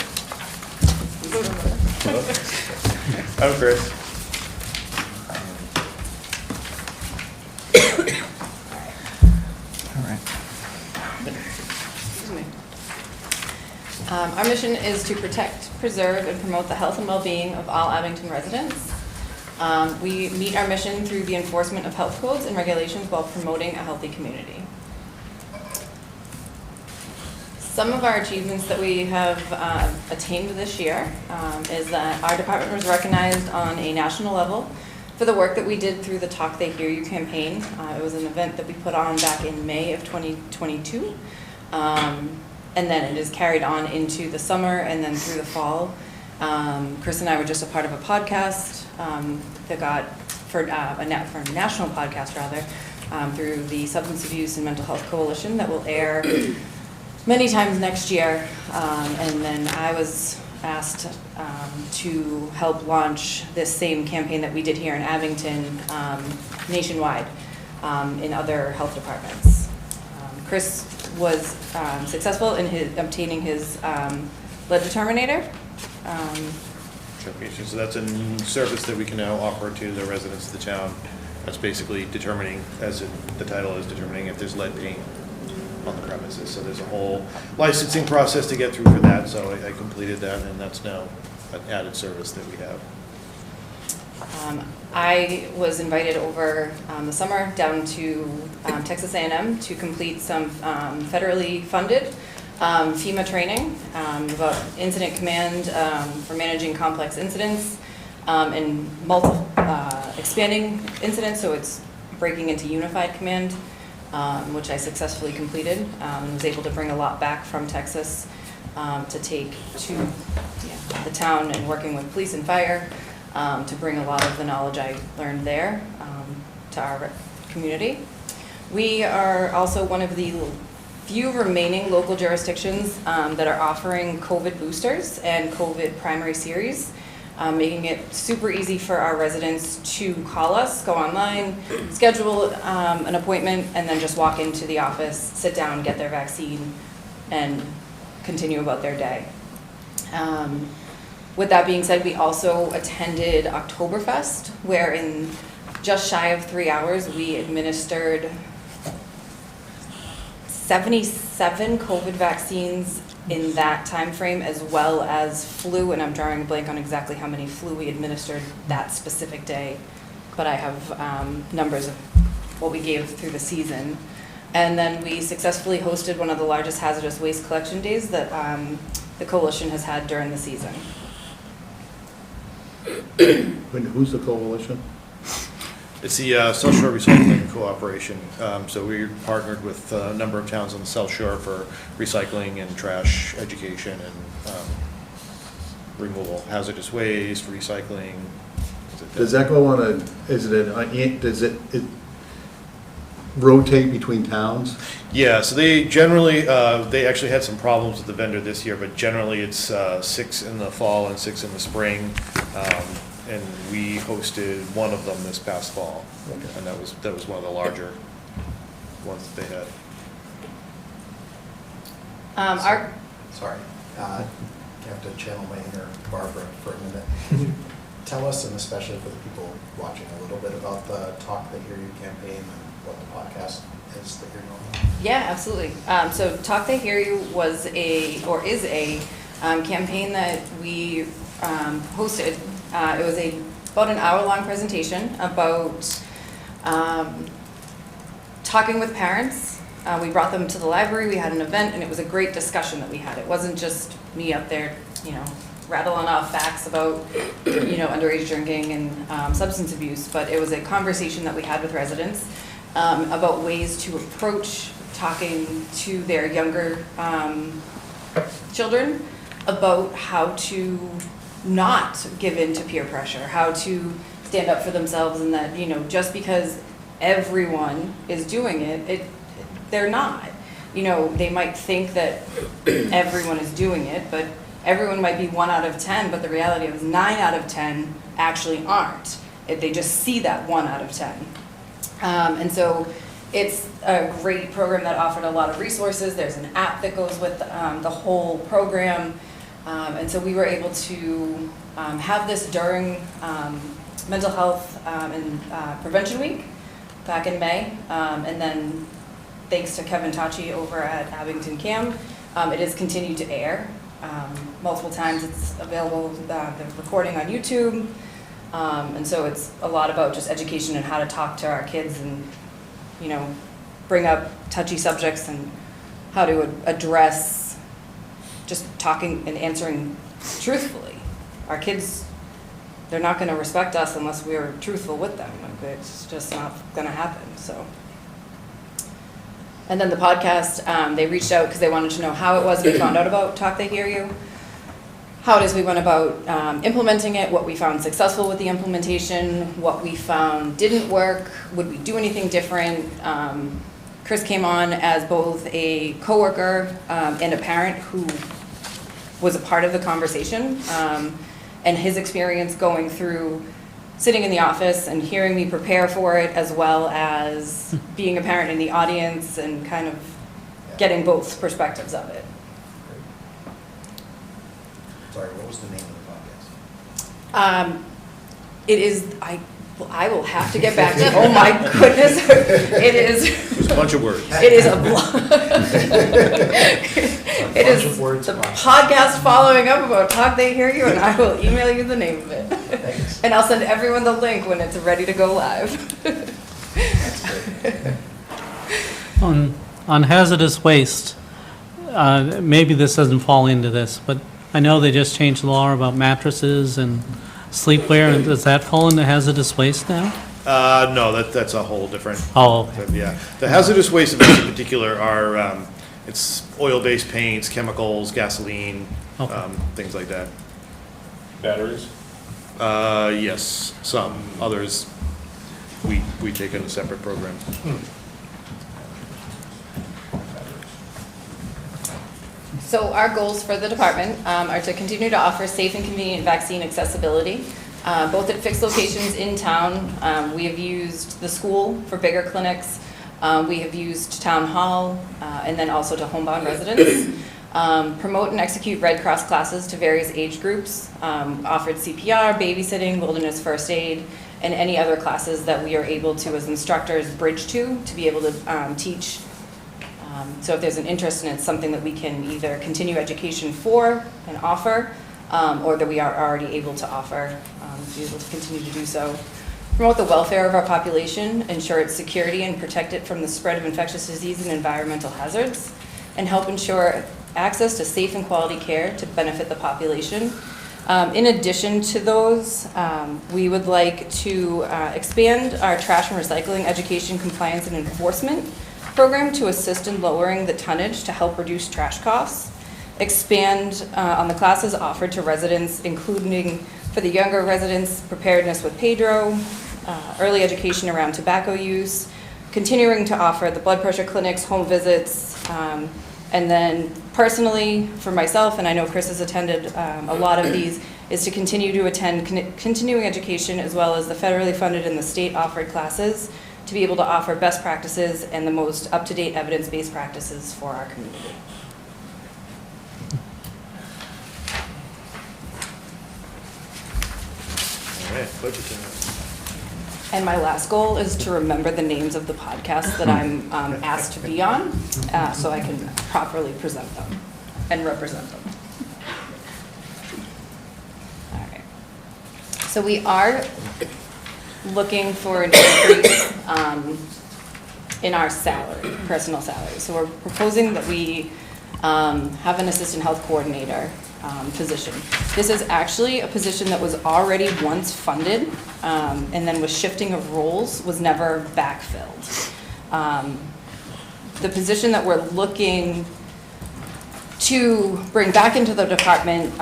Speaker 6: I'm Chris.
Speaker 1: All right.
Speaker 12: Excuse me. Our mission is to protect, preserve, and promote the health and well-being of all Abington residents. We meet our mission through the enforcement of health codes and regulations while promoting a healthy community. Some of our achievements that we have attained this year is that our department was recognized on a national level for the work that we did through the Talk They Hear You campaign. It was an event that we put on back in May of 2022. And then it is carried on into the summer and then through the fall. Chris and I were just a part of a podcast that got, for a national podcast rather, through the Substance Abuse and Mental Health Coalition that will air many times next year. And then I was asked to help launch this same campaign that we did here in Abington nationwide in other health departments. Chris was successful in obtaining his lead determinator.
Speaker 13: So that's a new service that we can now offer to the residents of the town. That's basically determining, as the title is, determining if there's lead paint on the premises. So there's a whole licensing process to get through for that, so I completed that, and that's now an added service that we have.
Speaker 12: I was invited over the summer down to Texas A&M to complete some federally funded FEMA training about incident command for managing complex incidents and expanding incidents, so it's breaking into unified command, which I successfully completed and was able to bring a lot back from Texas to take to the town and working with police and fire to bring a lot of the knowledge I learned there to our community. We are also one of the few remaining local jurisdictions that are offering COVID boosters and COVID primary series, making it super easy for our residents to call us, go online, schedule an appointment, and then just walk into the office, sit down, get their vaccine, and continue about their day. With that being said, we also attended Oktoberfest, where in just shy of 3 hours, we administered 77 COVID vaccines in that time frame, as well as flu, and I'm drawing a blank on exactly how many flu we administered that specific day, but I have numbers of what we gave through the season. And then we successfully hosted one of the largest hazardous waste collection days that the coalition has had during the season.
Speaker 8: Who's the coalition?
Speaker 13: It's the South Shore Recycling Cooperation. So we partnered with a number of towns on the South Shore for recycling and trash education and removal of hazardous waste, recycling.
Speaker 8: Does that go on does it rotate between towns?
Speaker 13: Yeah, so they generally, they actually had some problems with the vendor this year, but generally it's 6 in the fall and 6 in the spring. And we hosted one of them this past fall, and that was one of the larger ones that they had.
Speaker 11: Sorry, I have to channel my inner Barbara for a minute. Can you tell us, and especially for the people watching, a little bit about the Talk They Hear You campaign and what the podcast is that you're doing?
Speaker 12: Yeah, absolutely. So Talk They Hear You is a campaign that we hosted. It was about an hour-long presentation about talking with parents. We brought them to the library, we had an event, and it was a great discussion that we had. It wasn't just me up there, rattling off facts about, underage drinking and substance abuse, but it was a conversation that we had with residents about ways to approach talking to their younger children about how to not give in to peer pressure, how to stand up for themselves, and that, just because everyone is doing it, they're not. They might think that everyone is doing it, but everyone might be 1 out of 10, but the reality is 9 out of 10 actually aren't. They just see that 1 out of 10. And so it's a great program that offered a lot of resources. There's an app that goes with the whole program. And so we were able to have this during Mental Health and Prevention Week back in May. And then thanks to Kevin Tachi over at Abington CAM, it has continued to air. Multiple times it's available, the recording on YouTube. And so it's a lot about just education and how to talk to our kids and, bring up touchy subjects and how to address just talking and answering truthfully. Our kids, they're not going to respect us unless we're truthful with them. It's just not going to happen. So, and then the podcast, they reached out because they wanted to know how it was we found out about Talk They Hear You, how it is we went about implementing it, what we found successful with the implementation, what we found didn't work, would we do anything different. Chris came on as both a coworker and a parent who was a part of the conversation, and his experience going through, sitting in the office and hearing me prepare for it, as well as being a parent in the audience and kind of getting both perspectives of it.
Speaker 11: Sorry, what was the name of the podcast?
Speaker 12: It is, I will have to get back to, oh my goodness, it is.
Speaker 13: There's a bunch of words.
Speaker 12: It is a it
Speaker 11: bunch
Speaker 12: is
Speaker 11: of words
Speaker 12: the
Speaker 11: podcast.
Speaker 12: podcast following up about Talk They Hear You, and I will email you the name of it.
Speaker 11: Thanks.
Speaker 12: And I'll send everyone the link when it's ready to go live.
Speaker 9: On hazardous waste, maybe this doesn't fall into this, but I know they just changed the law about mattresses and sleepwear, and does that fall into hazardous waste now?
Speaker 13: No, that's a whole different.
Speaker 9: Oh, okay.
Speaker 13: Yeah, the hazardous waste events in particular are, it's oil-based paints, chemicals, gasoline,
Speaker 9: Okay.
Speaker 13: things like that.
Speaker 6: Batteries?
Speaker 13: Yes, some, others, we take in a separate program.
Speaker 12: So our goals for the department are to continue to offer safe and convenient vaccine accessibility, both at fixed locations in town. We have used the school for bigger clinics. We have used town hall, and then also to homebound residents. Promote and execute Red Cross classes to various age groups, offered CPR, babysitting, wilderness first aid, and any other classes that we are able to, as instructors, bridge to be able to teach. So if there's an interest in it, it's something that we can either continue education for and offer, or that we are already able to offer, be able to continue to do so. Promote the welfare of our population, ensure its security and protect it from the spread of infectious disease and environmental hazards, and help ensure access to safe and quality care to benefit the population. In addition to those, we would like to expand our trash and recycling education, compliance, and enforcement program to assist in lowering the tonnage to help reduce trash costs. Expand on the classes offered to residents, including for the younger residents, preparedness with Pedro, early education around tobacco use, continuing to offer the blood pressure clinics, home visits, and then personally, for myself, and I know Chris has attended a lot of these, is to continue to attend continuing education as well as the federally funded and the state offered classes to be able to offer best practices and the most up-to-date evidence-based practices for our community.
Speaker 13: All right, budget time.
Speaker 12: And my last goal is to remember the names of the podcasts that I'm asked to be on, so I can properly present them and represent them. All right. So we are looking for an increase in our salary, personal salary. So we're proposing that we have an assistant health coordinator position. This is actually a position that was already once funded, and then with shifting of roles was never backfilled. The position that we're looking to bring back into the department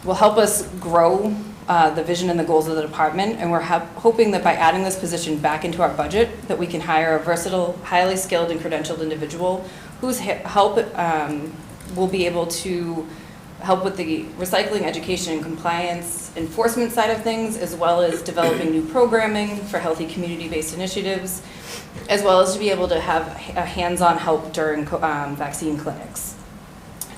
Speaker 12: will help us grow the vision and the goals of the department, and we're hoping that by adding this position back into our budget, that we can hire a versatile, highly skilled and credentialed individual whose help will be able to help with the recycling, education, and compliance enforcement side of things, as well as developing new programming for healthy community-based initiatives, as well as to be able to have a hands-on help during vaccine clinics.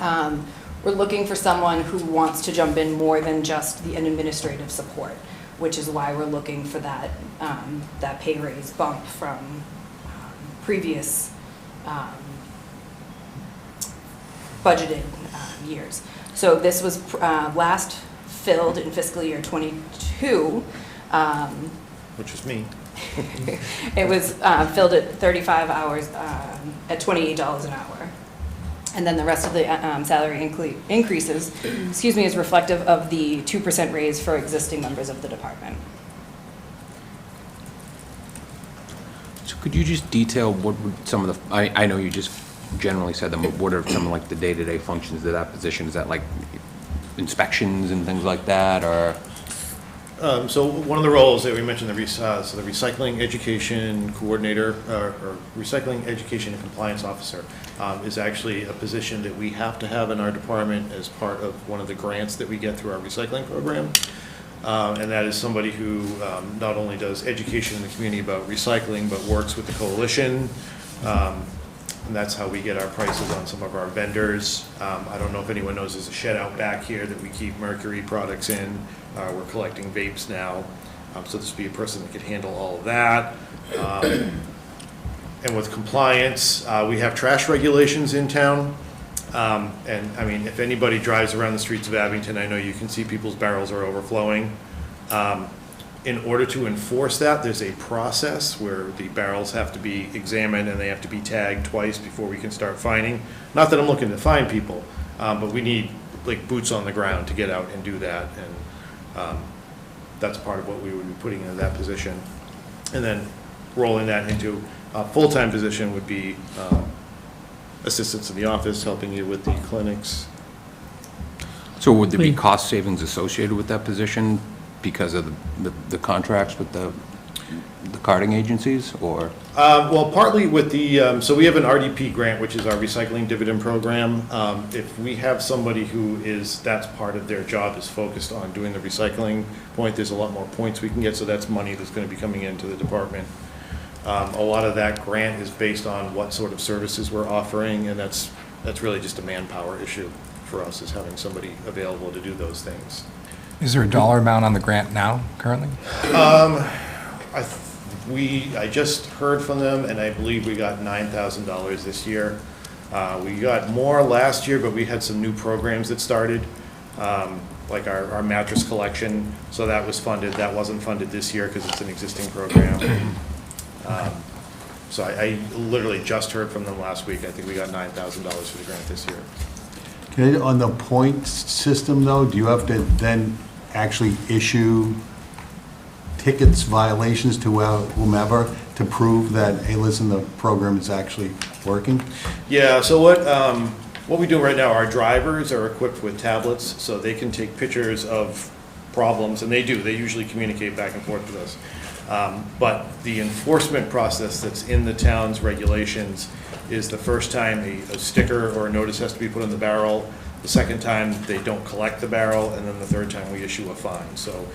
Speaker 12: We're looking for someone who wants to jump in more than just an administrative support, which is why we're looking for that, that pay raise bump from previous budgeted years. So this was last filled in fiscal year '22.
Speaker 13: Which is me.
Speaker 12: It was filled at 35 hours at $28 an hour. And then the rest of the salary increases, is reflective of the 2% raise for existing members of the department.
Speaker 4: So could you just detail what would some of the, I know you just generally said them, but what are some of like the day-to-day functions of that position? Is that like inspections and things like that, or?
Speaker 13: So one of the roles that we mentioned, the recycling education coordinator, or recycling education and compliance officer. is actually a position that we have to have in our department as part of one of the grants that we get through our recycling program. And that is somebody who not only does education in the community about recycling, but works with the coalition. And that's how we get our prices on some of our vendors. I don't know if anyone knows, there's a shed out back here that we keep Mercury products in. We're collecting vapes now. So this would be a person that could handle all of that. And with compliance, we have trash regulations in town. And I mean, if anybody drives around the streets of Abington, I know you can see people's barrels are overflowing. In order to enforce that, there's a process where the barrels have to be examined and they have to be tagged twice before we can start fining. Not that I'm looking to fine people, but we need like boots on the ground to get out and do that. And that's part of what we would be putting into that position. And then rolling that into a full-time position would be assistants in the office, helping you with the clinics.
Speaker 4: So would there be cost savings associated with that position because of the contracts with the carding agencies, or?
Speaker 13: Well, partly with the, so we have an RDP grant, which is our recycling dividend program. If we have somebody who is, that's part of their job, is focused on doing the recycling point, there's a lot more points we can get, so that's money that's going to be coming into the department. A lot of that grant is based on what sort of services we're offering, and that's really just a manpower issue for us, is having somebody available to do those things.
Speaker 1: Is there a dollar amount on the grant now, currently?
Speaker 13: I just heard from them, and I believe we got $9,000 this year. We got more last year, but we had some new programs that started, like our mattress collection, so that was funded. That wasn't funded this year because it's an existing program. So I literally just heard from them last week. I think we got $9,000 for the grant this year.
Speaker 8: Okay, on the point system though, do you have to then actually issue tickets, violations to whomever to prove that, hey, listen, the program is actually working?
Speaker 13: Yeah, so what we do right now, our drivers are equipped with tablets, so they can take pictures of problems, and they usually communicate back and forth with us. But the enforcement process that's in the town's regulations is the first time a sticker or a notice has to be put on the barrel, the second time they don't collect the barrel, and then the third time we issue a fine. So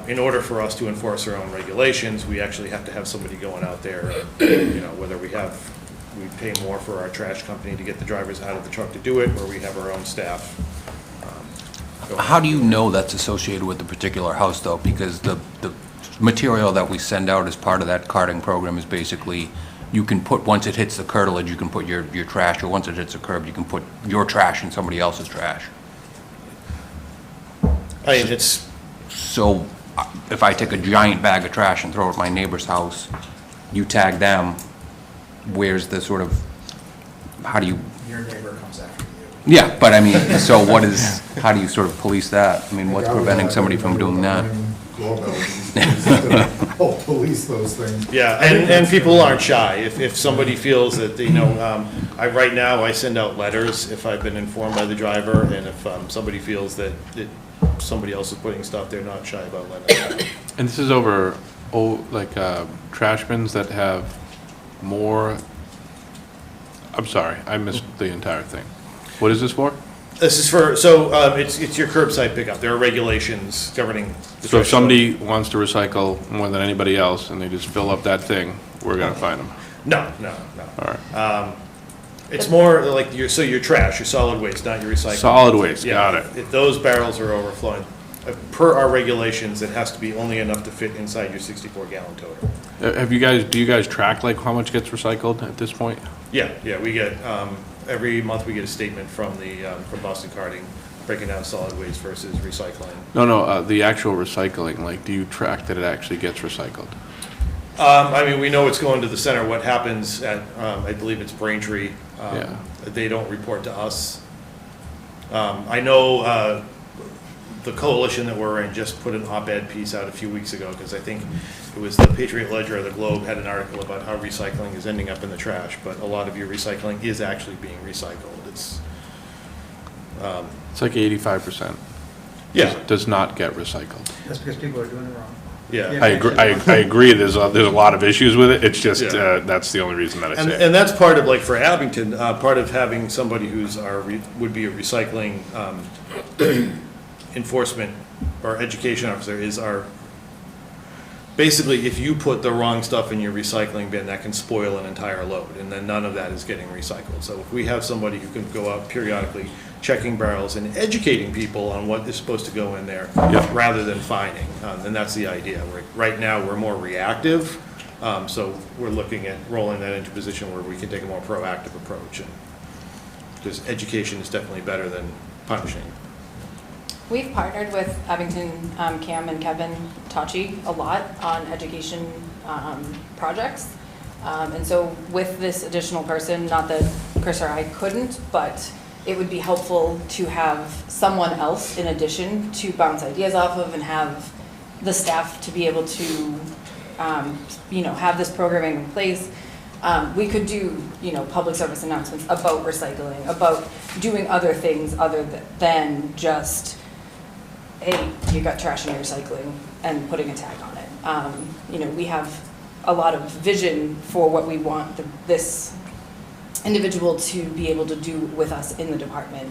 Speaker 13: in order for us to enforce our own regulations, we actually have to have somebody going out there, you know, whether we pay more for our trash company to get the drivers out of the truck to do it, or we have our own staff.
Speaker 4: How do you know that's associated with the particular house, though? Because the material that we send out as part of that carding program is basically, you can put, once it hits the curtilage, you can put your trash, or once it hits the curb, you can put your trash in somebody else's trash.
Speaker 13: I mean, it's...
Speaker 4: So if I take a giant bag of trash and throw it at my neighbor's house, you tag them, where's the sort of, how do you?
Speaker 11: Your neighbor comes after you.
Speaker 4: Yeah, but I mean, so how do you sort of police that? I mean, what's preventing somebody from doing that?
Speaker 10: Police those things.
Speaker 13: Yeah, and people aren't shy. If somebody feels that, you know, right now I send out letters if I've been informed by the driver, and if somebody feels that somebody else is putting stuff, they're not shy about letting it out.
Speaker 6: And this is over, trash bins that have more, I'm sorry, I missed the entire thing. What is this for?
Speaker 13: This is for, so it's your curbside pickup. There are regulations governing the
Speaker 6: So if
Speaker 13: trash.
Speaker 6: somebody wants to recycle more than anybody else and they just fill up that thing, we're gonna fine them?
Speaker 13: No.
Speaker 6: All right.
Speaker 13: It's more like your trash, your solid waste, not your recycling.
Speaker 6: Solid waste,
Speaker 13: Yeah,
Speaker 6: got it.
Speaker 13: If those barrels are overflowing, per our regulations, it has to be only enough to fit inside your 64-gallon toter.
Speaker 6: Do you guys track like how much gets recycled at this point?
Speaker 13: Yeah, we get, every month we get a statement from from Boston Carding, breaking down solid waste versus recycling.
Speaker 6: No, the actual recycling, like, do you track that it actually gets recycled?
Speaker 13: I mean, we know it's going to the center. What happens at, I believe it's Braintree,
Speaker 6: Yeah.
Speaker 13: they don't report to us. I know the coalition that we're in just put an op-ed piece out a few weeks ago, because I think it was the Patriot Ledger or the Globe had an article about how recycling is ending up in the trash, but a lot of your recycling is actually being recycled. It's
Speaker 6: It's like 85%.
Speaker 13: Yeah.
Speaker 6: Does not get recycled.
Speaker 5: That's because people are doing it wrong.
Speaker 13: Yeah.
Speaker 6: I agree, there's a lot of issues with it, it's just,
Speaker 13: Yeah.
Speaker 6: that's the only reason that I
Speaker 13: And,
Speaker 6: say it.
Speaker 13: and that's part of, like, for Abington, part of having somebody who's would be a recycling enforcement or education officer is basically, if you put the wrong stuff in your recycling bin, that can spoil an entire load, and then none of that is getting recycled. So if we have somebody who can go out periodically checking barrels and educating people on what is supposed to go in there,
Speaker 6: Yeah.
Speaker 13: rather than fining, then that's the idea. Right now, we're more reactive, so we're looking at rolling that into a position where we can take a more proactive approach. Because education is definitely better than punishing.
Speaker 12: We've partnered with Abington, Cam and Kevin Tachi a lot on education projects. And so with this additional person, not that Chris or I couldn't, but it would be helpful to have someone else in addition to bounce ideas off of and have the staff to be able to, have this programming in place. We could do, public service announcements about recycling, about doing other things other than just, hey, you got trash in your recycling and putting a tag on it. We have a lot of vision for what we want this individual to be able to do with us in the department.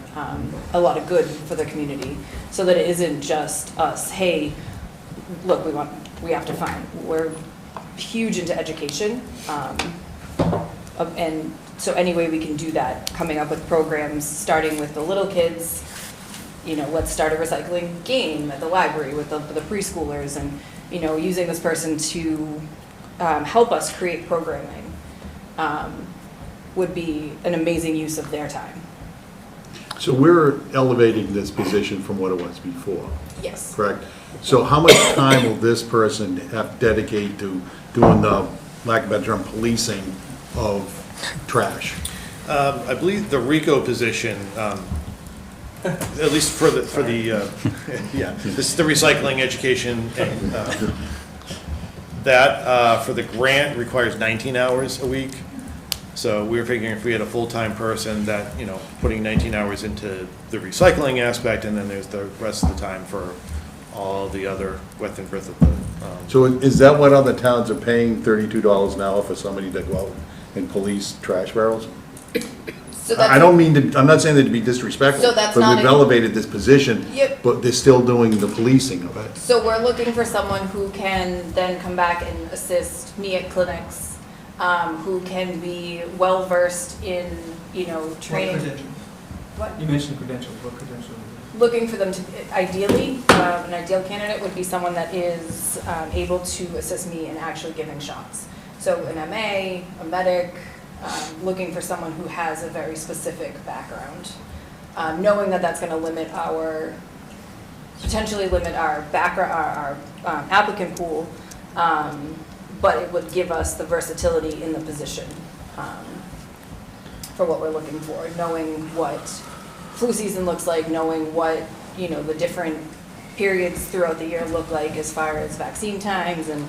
Speaker 12: A lot of good for the community, so that it isn't just us, hey, look, we have to find. We're huge into education. And so any way we can do that, coming up with programs, starting with the little kids, let's start a recycling game at the library with the preschoolers, and, using this person to help us create programming would be an amazing use of their time.
Speaker 8: So we're elevating this position from what it was before,
Speaker 12: Yes.
Speaker 8: correct? So how much time will this person have to dedicate to doing the, lack of a better term, policing of trash?
Speaker 13: I believe the RICO position, at least for the this is the recycling education, and that for the grant requires 19 hours a week. So we were figuring if we had a full-time person that, putting 19 hours into the recycling aspect, and then there's the rest of the time for all the other width and breadth of the.
Speaker 8: So is that what other towns are paying, $32 an hour for somebody to go out and police trash barrels?
Speaker 12: So that's,
Speaker 8: I don't mean to, I'm not saying that to be disrespectful.
Speaker 12: So that's
Speaker 8: but
Speaker 12: not
Speaker 8: we've
Speaker 12: a-
Speaker 8: elevated this position.
Speaker 12: Yep.
Speaker 8: But they're still doing the policing of it.
Speaker 12: So we're looking for someone who can then come back and assist me at clinics, who can be well-versed in, training.
Speaker 5: What credentials?
Speaker 12: What?
Speaker 5: You mentioned credentials, what credentials?
Speaker 12: Looking for them to, ideally, an ideal candidate would be someone that is able to assist me in actually giving shots. So an MA, a medic, looking for someone who has a very specific background. Knowing that that's going to potentially limit our background, our applicant pool, but it would give us the versatility in the position for what we're looking for, knowing what flu season looks like, knowing what, the different periods throughout the year look like as far as vaccine times, and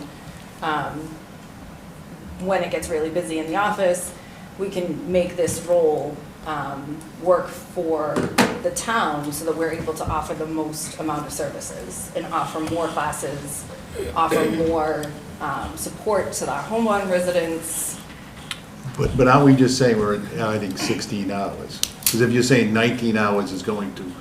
Speaker 12: when it gets really busy in the office, we can make this role work for the town so that we're able to offer the most amount of services and offer more classes, offer more support to our homeowner residents.
Speaker 8: But aren't we just saying we're adding 16 hours? Because if you're saying 19 hours is going to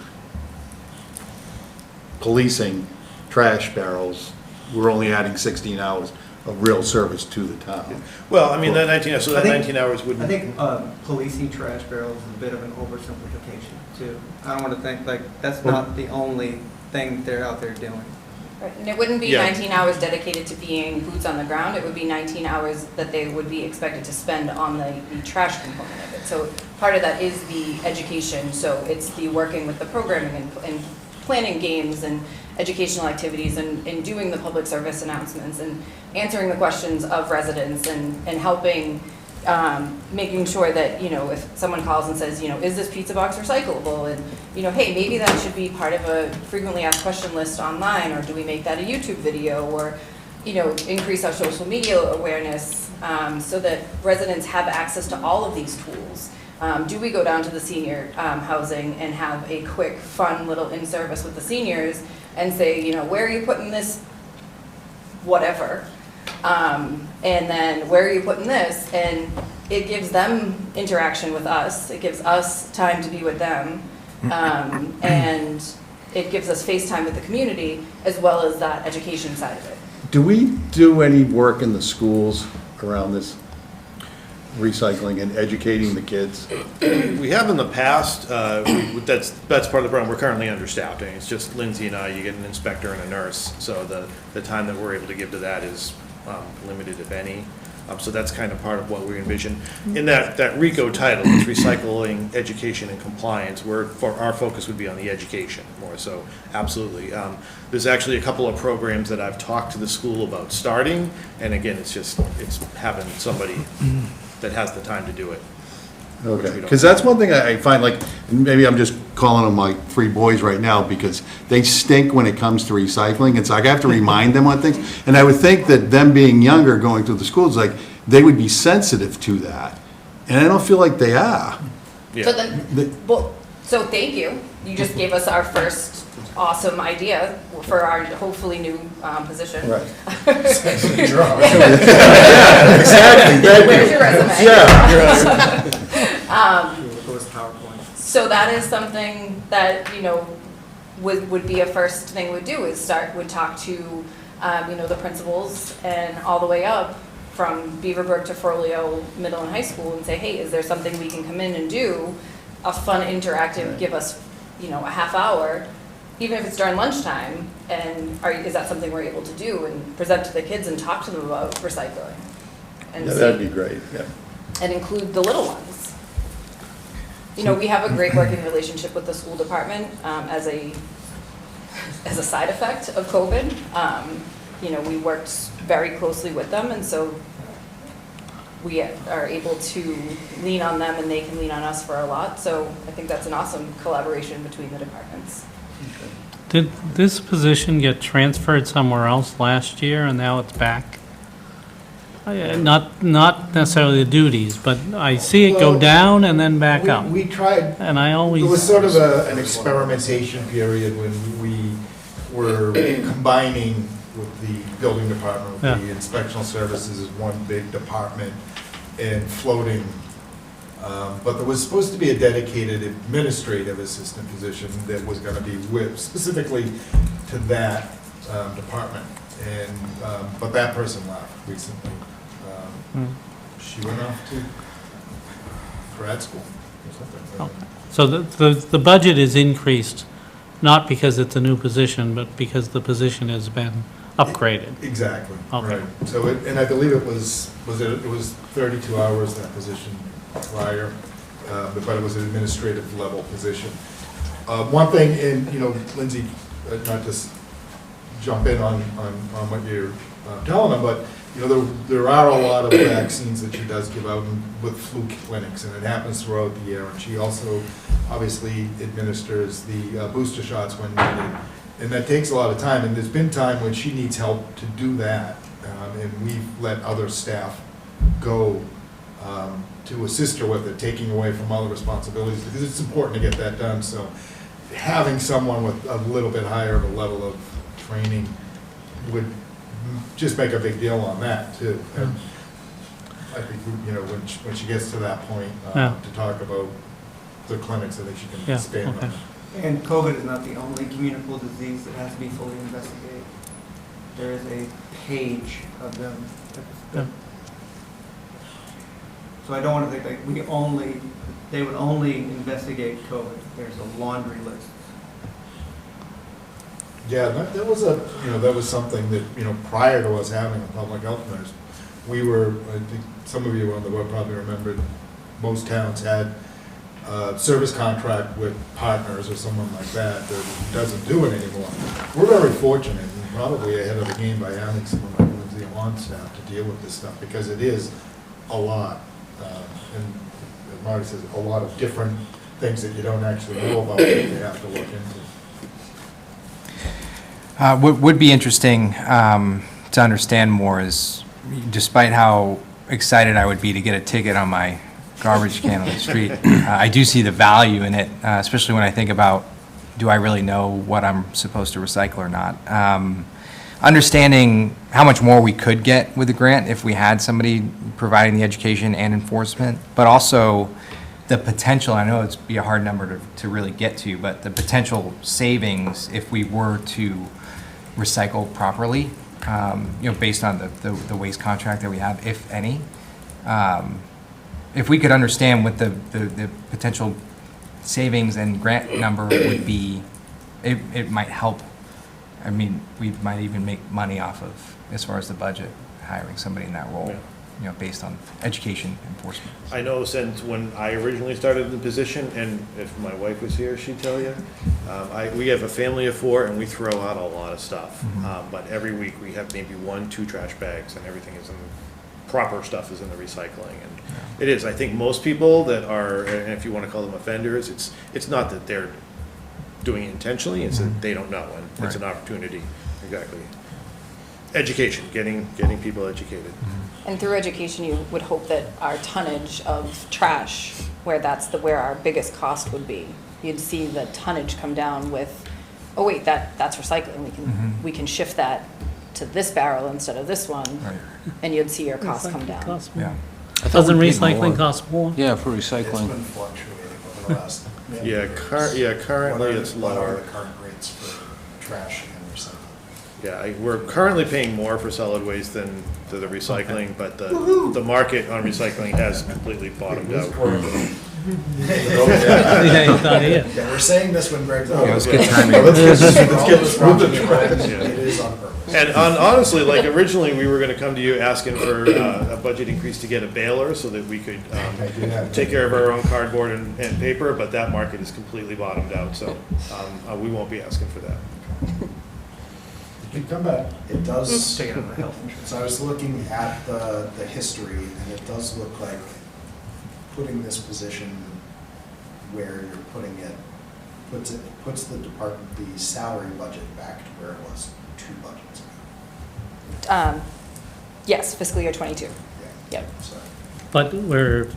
Speaker 8: policing trash barrels, we're only adding 16 hours of real service to the town.
Speaker 13: Well, I mean, that 19 hours, so that
Speaker 5: I think-
Speaker 13: 19 hours wouldn't.
Speaker 5: I think policing trash barrels is a bit of an oversimplification, too. I don't want to think, that's not the only thing they're out there doing.
Speaker 12: Right, and it wouldn't be
Speaker 13: Yeah.
Speaker 12: 19 hours dedicated to being boots on the ground, it would be 19 hours that they would be expected to spend on the trash component of it. So part of that is the education, so it's the working with the programming and planning games and educational activities and doing the public service announcements and answering the questions of residents and helping, making sure that, if someone calls and says, is this pizza box recyclable? And, hey, maybe that should be part of a frequently asked question list online, or do we make that a YouTube video, or, increase our social media awareness so that residents have access to all of these tools. Do we go down to the senior housing and have a quick, fun little in-service with the seniors and say, where are you putting this whatever. And then where are you putting this? And it gives them interaction with us. It gives us time to be with them. And it gives us face time with the community as well as that education side of it.
Speaker 8: Do we do any work in the schools around this recycling and educating the kids?
Speaker 13: We have in the past, that's part of the problem, we're currently understaffed. I mean, it's just Lindsay and I, you get an inspector and a nurse, so the time that we're able to give to that is limited, if any. So that's kind of part of what we envision. In that RICO title, it's recycling, education, and compliance, where our focus would be on the education more so, absolutely. There's actually a couple of programs that I've talked to the school about starting, and again, it's having somebody that has the time to do it.
Speaker 8: Okay, because that's one thing I find, like, maybe I'm just calling them my three boys right now, because they stink when it comes to recycling. It's like I have to remind them on things. And I would think that them being younger, going through the schools, like, they would be sensitive to that. And I don't feel like they are.
Speaker 12: So then, well, so thank you. You just gave us our first awesome idea for our hopefully new position.
Speaker 8: Right.
Speaker 10: Exactly.
Speaker 12: Where's your resume?
Speaker 8: Yeah.
Speaker 12: So that is something that, would be a first thing we'd do, is would talk to, the principals and all the way up from Beaverbrook to Frollo Middle and High School and say, hey, is there something we can come in and do? A fun, interactive, give us, a half hour, even if it's during lunchtime, and is that something we're able to do and present to the kids and talk to them about recycling? And
Speaker 8: Yeah, that'd be great, yeah.
Speaker 12: and include the little ones. We have a great working relationship with the school department as a side effect of COVID. We worked very closely with them, and so we are able to lean on them and they can lean on us for a lot. So I think that's an awesome collaboration between the departments.
Speaker 9: Did this position get transferred somewhere else last year and now it's back? Not necessarily the duties, but I see it go
Speaker 10: Well,
Speaker 9: down and then back up.
Speaker 10: We tried,
Speaker 9: And I always.
Speaker 10: it was sort of an experimentation period when we were combining with the building department, with the inspectional services as one big department and floating. But there was supposed to be a dedicated administrative assistant position that was going to be specifically to that department. And, but that person left recently. She went off to grad school or something.
Speaker 9: Okay. So the budget is increased, not because it's a new position, but because the position has been upgraded.
Speaker 10: Exactly,
Speaker 9: Okay.
Speaker 10: right. So, and I believe it was 32 hours, that position prior, but it was an administrative level position. One thing, and, Lindsay, not to jump in on what you're telling them, but, there are a lot of vaccines that she does give out with flu clinics, and it happens throughout the year. And she also obviously administers the booster shots when needed. And that takes a lot of time, and there's been time when she needs help to do that, and we've let other staff go to assist her with it, taking away from other responsibilities, because it's important to get that done. So having someone with a little bit higher of a level of training would just make a big deal on that, too. And I think, when she gets to that point, to talk about the clinics, I think she can expand on it.
Speaker 5: And COVID is not the only communicable disease that has to be fully investigated. There is a page of them. So I don't want to think like they would only investigate COVID. There's a laundry list.
Speaker 10: Yeah, that was something that, prior to us having a public health nurse, we were, I think some of you on the web probably remembered, most towns had a service contract with partners or someone like that doesn't do it anymore. We're very fortunate and probably ahead of the game by having someone like Lindsay on staff to deal with this stuff, because it is a lot. And as Marty says, a lot of different things that you don't actually know about that you have to look into.
Speaker 1: Would be interesting to understand more is, despite how excited I would be to get a ticket on my garbage can on the street, I do see the value in it, especially when I think about, do I really know what I'm supposed to recycle or not? understanding how much more we could get with the grant if we had somebody providing the education and enforcement, but also the potential, I know it'd be a hard number to really get to, but the potential savings if we were to recycle properly, based on the waste contract that we have, if any. If we could understand what the potential savings and grant number would be, it might help. I mean, we might even make money off of, as far as the budget, hiring somebody in that role, based on education enforcement.
Speaker 13: I know since when I originally started in the position, and if my wife was here, she'd tell you, we have a family of 4 and we throw out a lot of stuff. But every week we have maybe 1-2 trash bags and everything is proper stuff is in the recycling. And it is, I think most people that are, and if you want to call them offenders, it's not that they're doing it intentionally, it's that they don't know, and it's an opportunity. Exactly. Education, getting people educated.
Speaker 12: And through education, you would hope that our tonnage of trash, where where our biggest cost would be, you'd see the tonnage come down with, oh wait, that's recycling. We can shift that to this barrel instead of this one, and you'd see your costs come down.
Speaker 1: Yeah.
Speaker 9: Doesn't recycling cost more?
Speaker 4: Yeah, for
Speaker 11: It's
Speaker 4: recycling.
Speaker 11: been fluctuating over the last.
Speaker 13: Currently it's
Speaker 11: What are
Speaker 13: lower.
Speaker 11: the current rates for trash and recycling?
Speaker 13: Yeah, we're currently paying more for solid waste than the recycling, but the market on recycling has completely bottomed out.
Speaker 9: Yeah, he's not here.
Speaker 11: Yeah, we're saying this when Greg's out.
Speaker 1: Yeah, it was good timing.
Speaker 11: It is on purpose.
Speaker 13: And honestly, like originally, we were gonna come to you asking for a budget increase to get a baler so that we could take care of our own cardboard and paper, but that market is completely bottomed out, so we won't be asking for that.
Speaker 10: You can come back.
Speaker 11: It does.
Speaker 5: Take it on the health insurance.
Speaker 11: So I was looking at the history, and it does look like putting this position where you're putting it, puts the department, the salary budget back to where it was 2 budgets ago.
Speaker 12: Yes, fiscal year '22.
Speaker 11: Yeah.
Speaker 12: Yep.
Speaker 11: So,
Speaker 9: But where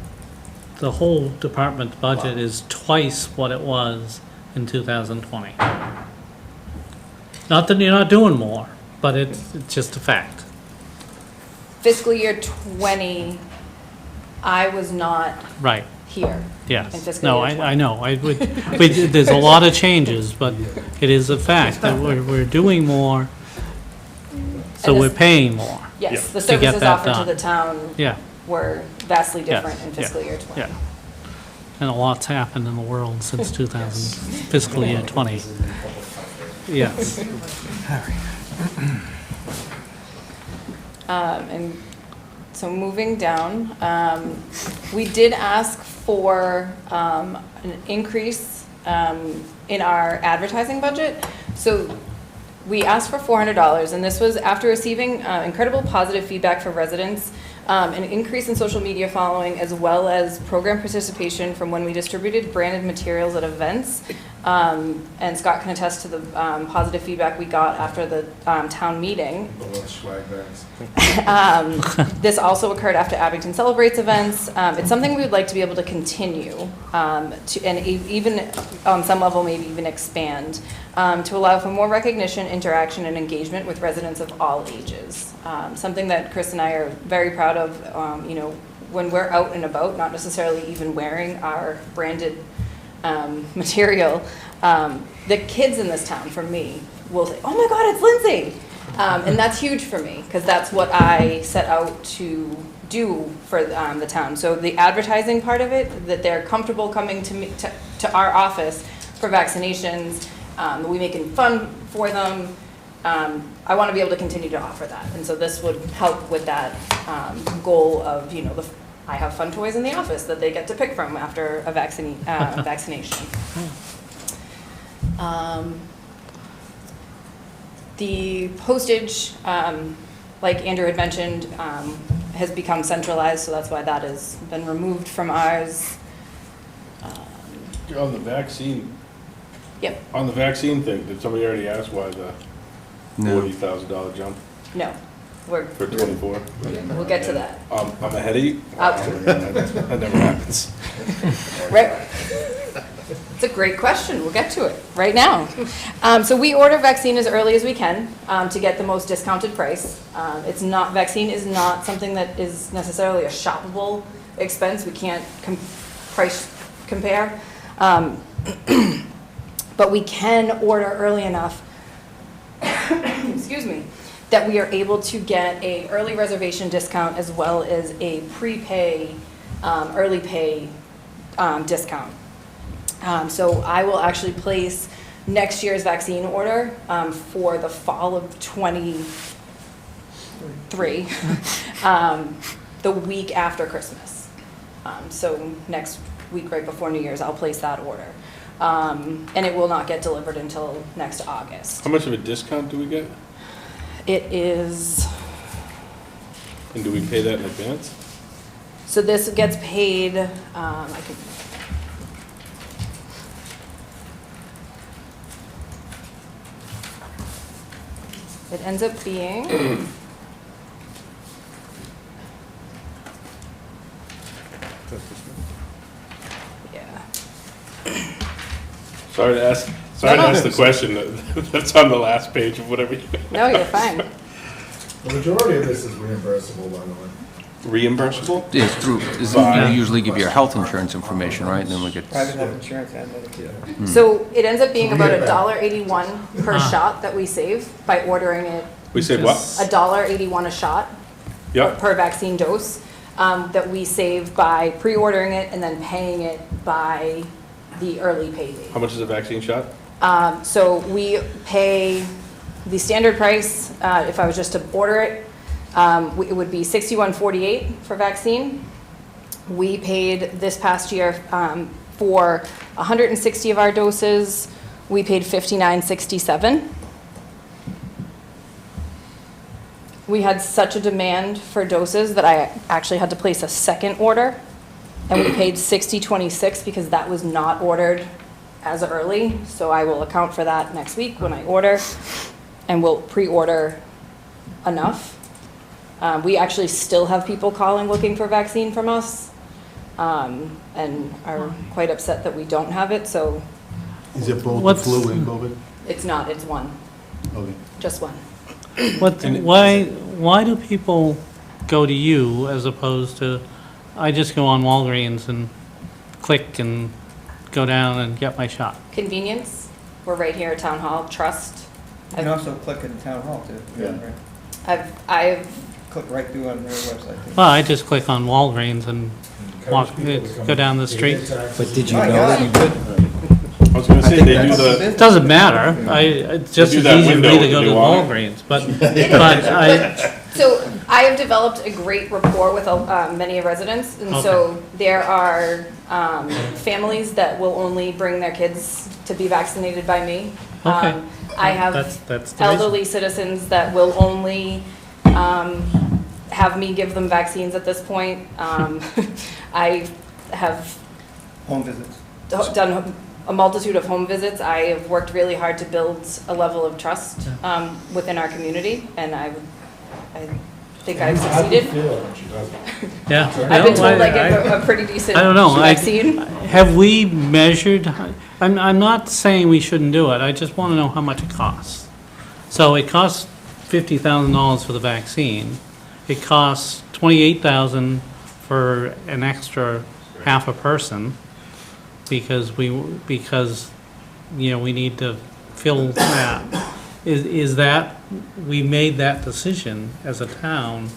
Speaker 9: the whole department budget is twice what it was in 2020. Not that you're not doing more, but it's just a fact.
Speaker 12: Fiscal year '20, I was not
Speaker 9: Right,
Speaker 12: here.
Speaker 9: yes.
Speaker 12: In fiscal
Speaker 9: No,
Speaker 12: year 20.
Speaker 9: I know. There's a lot of changes, but it is a fact that we're doing more, so
Speaker 12: And
Speaker 9: we're
Speaker 12: this-
Speaker 9: paying more.
Speaker 12: Yes, the
Speaker 9: To get
Speaker 12: services
Speaker 9: that
Speaker 12: offered to
Speaker 9: done.
Speaker 12: the town
Speaker 9: Yeah,
Speaker 12: were vastly
Speaker 9: Yes,
Speaker 12: different in
Speaker 9: yeah,
Speaker 12: fiscal year '20.
Speaker 9: yeah. And a lot's happened in the world since 2000, fiscal year 20. Yes.
Speaker 12: And so moving down, we did ask for an increase in our advertising budget. So we asked for $400, and this was after receiving incredible positive feedback from residents, an increase in social media following, as well as program participation from when we distributed branded materials at events. And Scott can attest to the positive feedback we got after the town meeting.
Speaker 10: Swag bags.
Speaker 12: This also occurred after Abington Celebrates events. It's something we would like to be able to continue, and even on some level, maybe even expand, to allow for more recognition, interaction, and engagement with residents of all ages. Something that Chris and I are very proud of, when we're out and about, not necessarily even wearing our branded material, the kids in this town, for me, will say, "Oh my God, it's Lindsay!" And that's huge for me, because that's what I set out to do for the town. So the advertising part of it, that they're comfortable coming to our office for vaccinations, we making fun for them. I want to be able to continue to offer that, and so this would help with that goal of, I have fun toys in the office that they get to pick from after a vaccination. The postage, like Andrew had mentioned, has become centralized, so that's why that has been removed from ours.
Speaker 6: On the vaccine,
Speaker 12: Yep,
Speaker 6: on the vaccine thing, did somebody already ask why the
Speaker 1: No.
Speaker 6: $40,000 jump
Speaker 12: no, we're,
Speaker 6: for 24?
Speaker 12: we'll get to that.
Speaker 6: I'm ahead of you?
Speaker 12: Out.
Speaker 6: That never happens.
Speaker 12: Right. It's a great question. We'll get to it right now. So we order vaccine as early as we can to get the most discounted price. Vaccine is not something that is necessarily a shoppable expense. We can't price compare. But we can order early enough, excuse me, that we are able to get a early reservation discount as well as a prepay, early pay discount. So I will actually place next year's vaccine order for the fall of '23, the week after Christmas. So next week, right before New Year's, I'll place that order. And it will not get delivered until next August.
Speaker 6: How much of a discount do we get?
Speaker 12: It is,
Speaker 6: And do we pay that in advance?
Speaker 12: so this gets paid, it ends up being, yeah.
Speaker 6: Sorry to ask
Speaker 12: No, no.
Speaker 6: the question that's on the last page of whatever you.
Speaker 12: No, you're fine.
Speaker 10: The majority of this is reimbursable, by the way.
Speaker 6: Reimbursable?
Speaker 4: It's through, you usually give your health insurance information, right? And then we get.
Speaker 5: Private health insurance and Medicare.
Speaker 12: So it ends up being
Speaker 10: So we
Speaker 12: about
Speaker 10: get that.
Speaker 12: $1.81 per shot that we save by ordering it,
Speaker 6: We say what?
Speaker 12: $1.81 a shot
Speaker 6: Yep.
Speaker 12: per vaccine dose, that we save by pre-ordering it and then paying it by the early pay date.
Speaker 6: How much is a vaccine shot?
Speaker 12: So we pay the standard price, if I was just to order it, it would be $61.48 for vaccine. We paid this past year for 160 of our doses, we paid $59.67. We had such a demand for doses that I actually had to place a second order, and we paid $60.26 because that was not ordered as early. So I will account for that next week when I order, and we'll pre-order enough. We actually still have people calling looking for vaccine from us, and are quite upset that we don't have it, so
Speaker 3: Is it both the
Speaker 9: What's-
Speaker 3: flu and COVID?
Speaker 12: it's not, it's one,
Speaker 3: Okay.
Speaker 12: just one.
Speaker 9: Why do people go to you as opposed to, I just go on Walgreens and click and go down and get my shot?
Speaker 12: Convenience, we're right here at Town Hall, trust.
Speaker 5: You can also click in Town Hall too.
Speaker 3: Yeah.
Speaker 12: I've
Speaker 5: Click right through on their website too.
Speaker 9: Well, I just click on Walgreens and walk, go down the street.
Speaker 1: But did you
Speaker 5: My
Speaker 1: know
Speaker 5: God.
Speaker 1: that you could?
Speaker 6: I was gonna say,
Speaker 1: think
Speaker 6: they do
Speaker 1: that's-
Speaker 6: the,
Speaker 9: It doesn't matter, it's just
Speaker 6: do
Speaker 9: as
Speaker 6: that
Speaker 9: easy for me
Speaker 6: window
Speaker 9: to go
Speaker 6: when
Speaker 9: to
Speaker 6: you want it.
Speaker 9: Walgreens, but I,
Speaker 12: So I have developed a great rapport with many residents, and so there are families that will only bring their kids to be vaccinated by me.
Speaker 9: Okay.
Speaker 12: I have
Speaker 9: that's the reason.
Speaker 12: elderly citizens that will only have me give them vaccines at this point. I have
Speaker 5: Home visits.
Speaker 12: done a multitude of home visits. I have worked really hard to build a level of trust within our community, and I think I've
Speaker 10: How do you
Speaker 12: succeeded.
Speaker 10: feel when she does it?
Speaker 9: Yeah.
Speaker 12: I've been
Speaker 9: No,
Speaker 12: told I give a pretty decent
Speaker 9: I don't know,
Speaker 12: vaccine.
Speaker 9: have we measured, I'm not saying we shouldn't do it, I just want to know how much it costs. So it costs $50,000 for the vaccine, it costs $28,000 for an extra half a person, because we need to fill that. Is that, we made that decision as a town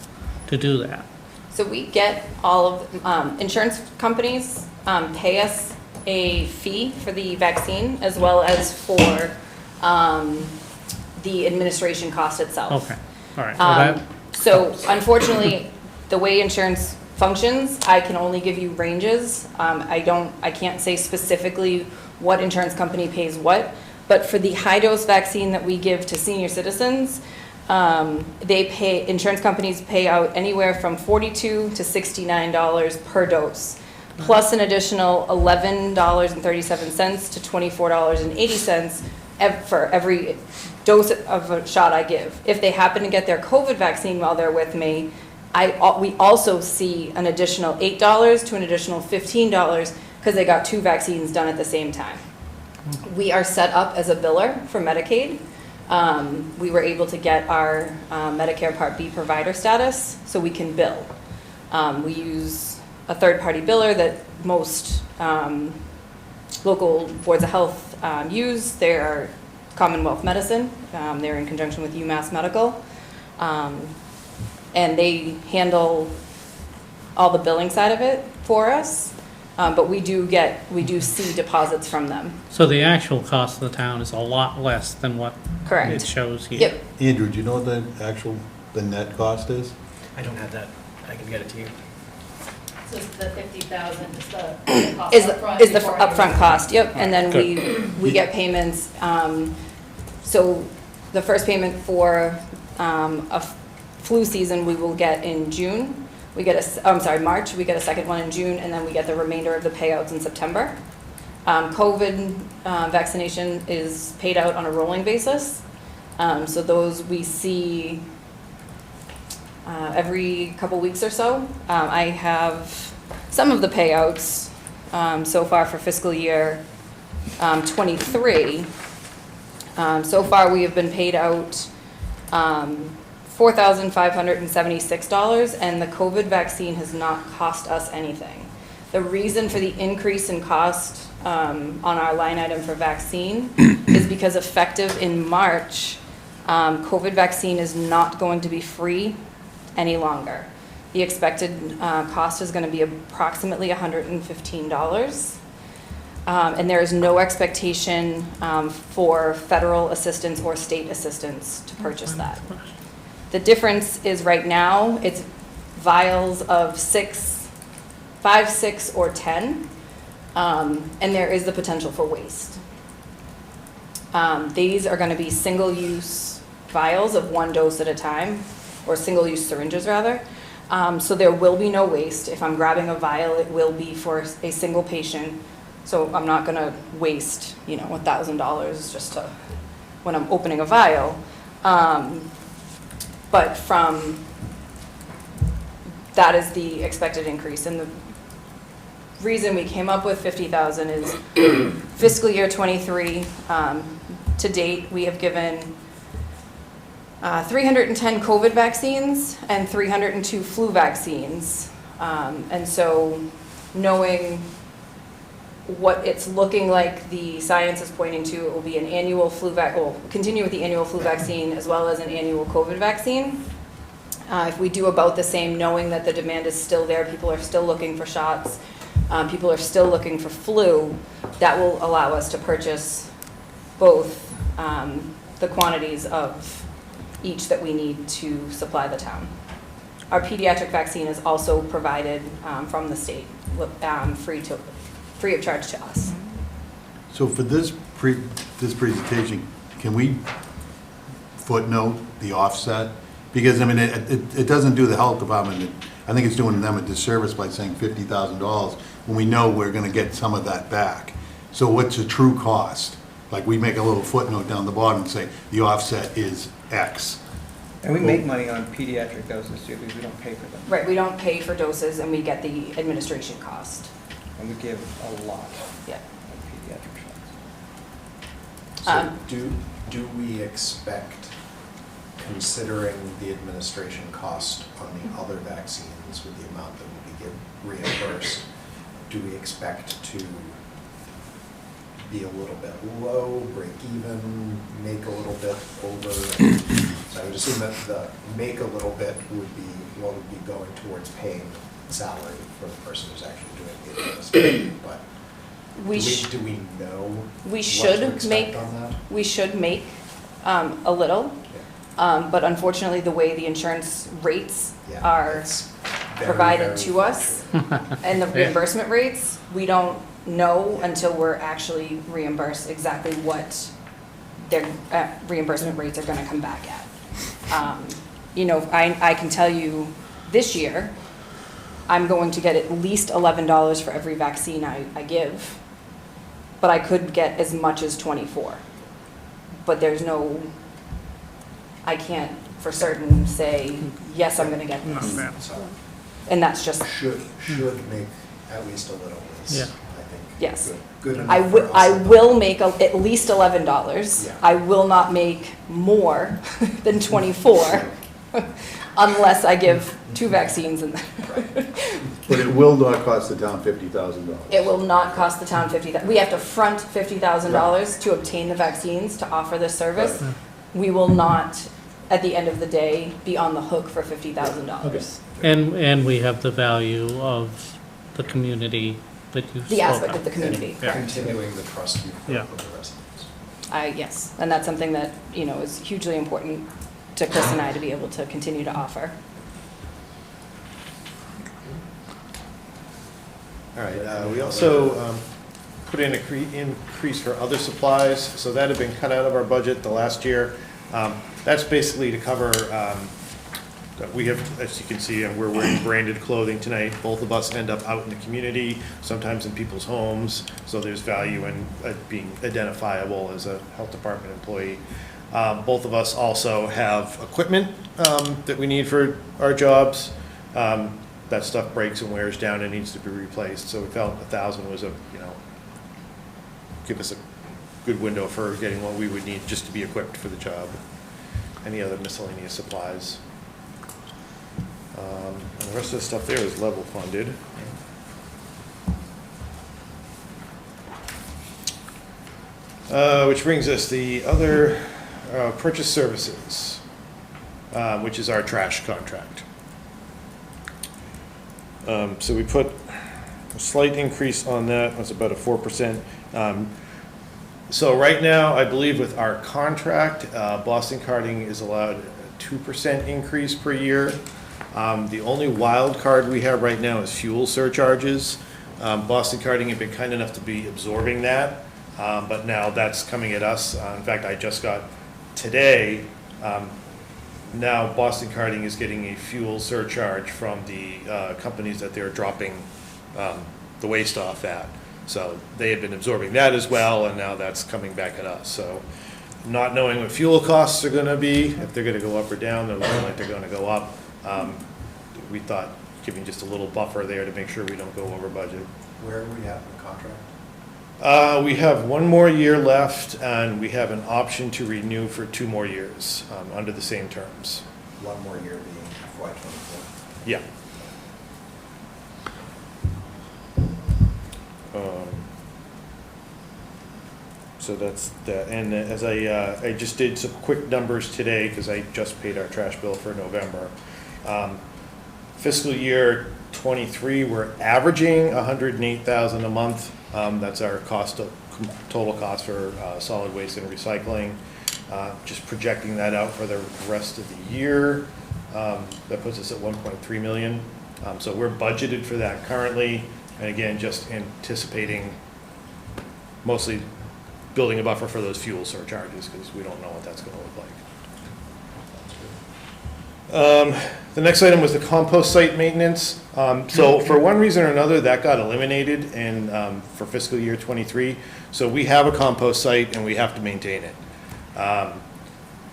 Speaker 9: to do that?
Speaker 12: So we get all of, insurance companies pay us a fee for the vaccine as well as for the administration cost itself.
Speaker 9: Okay, all right. Well, that-
Speaker 12: So unfortunately, the way insurance functions, I can only give you ranges. I can't say specifically what insurance company pays what, but for the high-dose vaccine that we give to senior citizens, insurance companies pay out anywhere from $42 to $69 per dose, plus an additional $11.37 to $24.80 for every dose of a shot I give. If they happen to get their COVID vaccine while they're with me, we also see an additional $8 to an additional $15 because they got two vaccines done at the same time. We are set up as a biller for Medicaid. We were able to get our Medicare Part B provider status, so we can bill. We use a third-party biller that most local boards of health use. They are Commonwealth Medicine. They're in conjunction with UMass Medical. And they handle all the billing side of it for us. But we do see deposits from them.
Speaker 9: So the actual cost of the town is a lot less than what
Speaker 12: Correct.
Speaker 9: it shows here.
Speaker 12: Yep.
Speaker 3: Andrew, do you know what the net cost is?
Speaker 7: I don't have that. I can get it to you.
Speaker 14: So it's the 50,000 is the cost
Speaker 12: Is
Speaker 14: upfront
Speaker 12: the
Speaker 14: before
Speaker 12: upfront
Speaker 14: anything.
Speaker 12: cost, yep, and then
Speaker 9: Good.
Speaker 12: we get payments. So the first payment for flu season, we will get in June. March, we get a second one in June, and then we get the remainder of the payouts in September. COVID vaccination is paid out on a rolling basis. So those we see every couple weeks or so. I have some of the payouts so far for fiscal year '23. So far, we have been paid out $4,576, and the COVID vaccine has not cost us anything. The reason for the increase in cost on our line item for vaccine is because effective in March, COVID vaccine is not going to be free any longer. The expected cost is going to be approximately $115. And there is no expectation for federal assistance or state assistance to purchase that. The difference is right now, it's vials of 5, 6, or 10, and there is the potential for waste. These are going to be single-use vials of 1 dose at a time, or single-use syringes rather. So there will be no waste. If I'm grabbing a vial, it will be for a single patient. So I'm not going to waste, $1,000 just to when I'm opening a vial. But that is the expected increase. And the reason we came up with 50,000 is fiscal year '23, to date, we have given 310 COVID vaccines and 302 flu vaccines. And so knowing what it's looking like, the science is pointing to, it will be an annual we'll continue with the annual flu vaccine as well as an annual COVID vaccine. If we do about the same, knowing that the demand is still there, people are still looking for shots, people are still looking for flu, that will allow us to purchase both the quantities of each that we need to supply the town. Our pediatric vaccine is also provided from the state, free of charge to us.
Speaker 3: So for this presentation, can we footnote the offset? Because, it doesn't do the health department, I think it's doing them a disservice by saying $50,000 when we know we're gonna get some of that back. So what's the true cost? Like, we make a little footnote down the bottom and say, the offset is X.
Speaker 5: And we make money on pediatric doses too, because we don't pay for them.
Speaker 12: Right, we don't pay for doses and we get the administration cost.
Speaker 5: And we give a lot
Speaker 12: Yeah.
Speaker 5: of pediatric shots.
Speaker 11: So do we expect, considering the administration cost on the other vaccines with the amount that will be reimbursed, do we expect to be a little bit low, break even, make a little bit over? So I would assume that the make a little bit would be what would be going towards paying salary for the person who's actually doing the administration, but do we know
Speaker 12: We
Speaker 11: what to
Speaker 12: should
Speaker 11: expect
Speaker 12: make,
Speaker 11: on that?
Speaker 12: we should make a little, but unfortunately, the way the insurance rates
Speaker 11: Yeah,
Speaker 12: are
Speaker 11: it's very,
Speaker 12: provided
Speaker 11: very
Speaker 12: to us and the reimbursement rates, we don't know until we're actually reimbursed exactly what their reimbursement rates are gonna come back at. I can tell you this year, I'm going to get at least $11 for every vaccine I give, but I could get as much as 24. But I can't for certain say, yes, I'm gonna get this.
Speaker 11: So
Speaker 12: And that's just,
Speaker 11: should make at least a little is,
Speaker 9: Yeah.
Speaker 11: I think.
Speaker 12: Yes.
Speaker 11: Good enough
Speaker 12: I
Speaker 11: for
Speaker 12: will,
Speaker 11: us.
Speaker 12: I will make at least $11.
Speaker 11: Yeah.
Speaker 12: I will not make more than 24 unless I give 2 vaccines and
Speaker 8: But it will not cost the town $50,000.
Speaker 12: it will not cost the town we have to front $50,000 to obtain the vaccines to offer this service.
Speaker 8: Right.
Speaker 12: We will not, at the end of the day, be on the hook for $50,000.
Speaker 9: And we have the value of the community that you spoke
Speaker 12: The aspect of the community,
Speaker 9: Yeah.
Speaker 12: correct.
Speaker 11: Continuing the trust you've
Speaker 9: Yeah.
Speaker 11: built with the residents.
Speaker 12: Yes, and that's something that, is hugely important to Chris and I to be able to continue to offer.
Speaker 13: All right, we also put in increase for other supplies, so that had been cut out of our budget the last year. That's basically to cover, we have, as you can see, we're wearing branded clothing tonight. Both of us end up out in the community, sometimes in people's homes, so there's value in being identifiable as a health department employee. Both of us also have equipment that we need for our jobs. That stuff breaks and wears down and needs to be replaced, so we felt 1,000 was give us a good window for getting what we would need just to be equipped for the job. Any other miscellaneous supplies? And the rest of the stuff there is level funded. Which brings us the other purchase services, which is our trash contract. So we put a slight increase on that, that's about a 4%. So right now, I believe with our contract, Boston Carting is allowed a 2% increase per year. The only wild card we have right now is fuel surcharges. Boston Carting have been kind enough to be absorbing that, but now that's coming at us. In fact, I just got today, now Boston Carting is getting a fuel surcharge from the companies that they're dropping the waste off at. So they have been absorbing that as well, and now that's coming back at us. So not knowing what fuel costs are gonna be, if they're gonna go up or down, they're looking like they're gonna go up. We thought giving just a little buffer there to make sure we don't go over budget.
Speaker 11: Where are we at in the contract?
Speaker 13: We have 1 more year left, and we have an option to renew for 2 more years under the same terms.
Speaker 11: 1 more year being FY '24.
Speaker 13: Yeah. So that's that, and as I just did some quick numbers today, because I just paid our trash bill for November. Fiscal year '23, we're averaging $108,000 a month. That's our total cost for solid waste and recycling. Just projecting that out for the rest of the year, that puts us at 1.3 million. So we're budgeted for that currently, and again, just anticipating mostly building a buffer for those fuel surcharges, because we don't know what that's going to look like. The next item was the compost site maintenance. So for one reason or another, that got eliminated for fiscal year '23. So we have a compost site and we have to maintain it.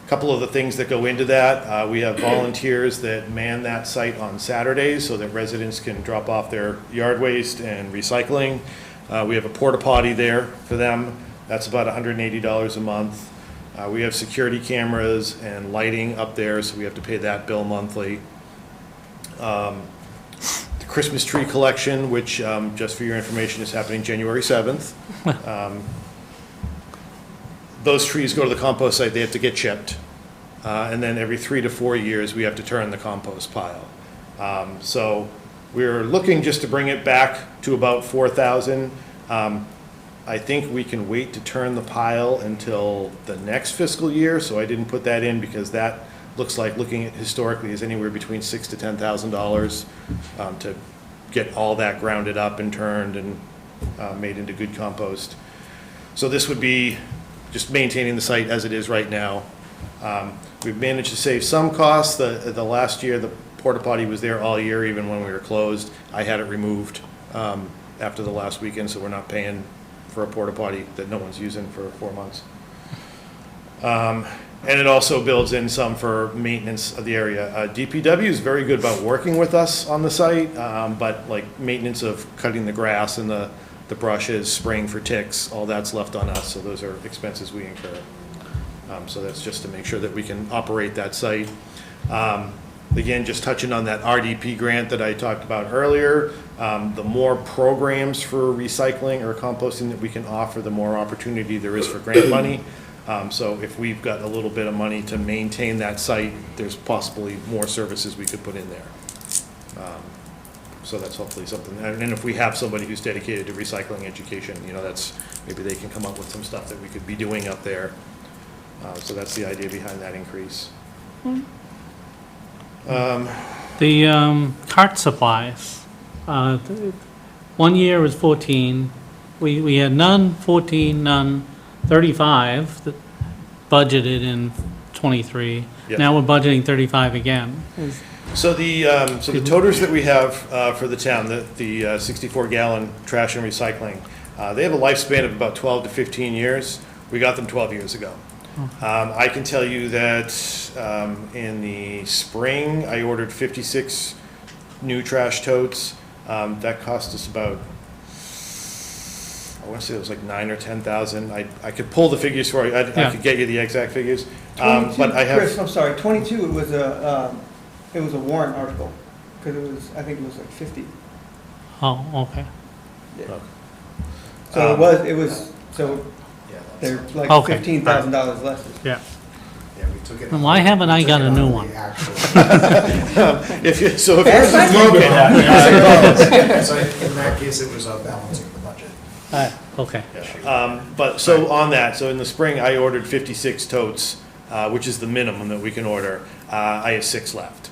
Speaker 13: Couple of the things that go into that, we have volunteers that man that site on Saturdays so that residents can drop off their yard waste and recycling. We have a porta potty there for them. That's about $180 a month. We have security cameras and lighting up there, so we have to pay that bill monthly. The Christmas tree collection, which, just for your information, is happening January 7th. Those trees go to the compost site, they have to get chipped. And then every 3 to 4 years, we have to turn the compost pile. So we're looking just to bring it back to about 4,000. I think we can wait to turn the pile until the next fiscal year, so I didn't put that in because that looks like, looking at historically, is anywhere between $6,000 to $10,000 to get all that grounded up and turned and made into good compost. So this would be just maintaining the site as it is right now. We've managed to save some costs. The last year, the porta potty was there all year, even when we were closed. I had it removed after the last weekend, so we're not paying for a porta potty that no one's using for 4 months. And it also builds in some for maintenance of the area. DPW is very good about working with us on the site, but like maintenance of cutting the grass and the the brushes, spraying for ticks, all that's left on us, so those are expenses we incur. So that's just to make sure that we can operate that site. Again, just touching on that RDP grant that I talked about earlier, the more programs for recycling or composting that we can offer, the more opportunity there is for grant money. So if we've got a little bit of money to maintain that site, there's possibly more services we could put in there. So that's hopefully something, and if we have somebody who's dedicated to recycling education, you know, that's, maybe they can come up with some stuff that we could be doing up there. So that's the idea behind that increase.
Speaker 9: The cart supplies, 1 year was 14, we had none 14, none 35 that budgeted in 23.
Speaker 13: Yep.
Speaker 9: Now we're budgeting 35 again.
Speaker 13: So the toters that we have for the town, the 64-gallon trash and recycling, they have a lifespan of about 12 to 15 years. We got them 12 years ago. I can tell you that in the spring, I ordered 56 new trash totes. That cost us about, I want to say it was like 9,000 or 10,000. I could pull the figures for you. I could get you the exact figures.
Speaker 5: 22,
Speaker 13: But I have.
Speaker 5: Chris, I'm sorry, 22, it was a warrant article, because it was, I think it was like 50.
Speaker 9: Oh, okay.
Speaker 5: Yeah. So so they're like
Speaker 9: Okay.
Speaker 5: $15,000 less.
Speaker 9: Yeah.
Speaker 11: Yeah, we took it.
Speaker 9: And why haven't I
Speaker 11: we took
Speaker 9: got
Speaker 11: it
Speaker 9: a
Speaker 11: out
Speaker 9: new
Speaker 11: of
Speaker 9: one?
Speaker 11: the actual-
Speaker 13: If yours is broken.
Speaker 11: So in that case, it was balancing the budget.
Speaker 9: Okay.
Speaker 13: But so on that, so in the spring, I ordered 56 totes, which is the minimum that we can order. I have 6 left.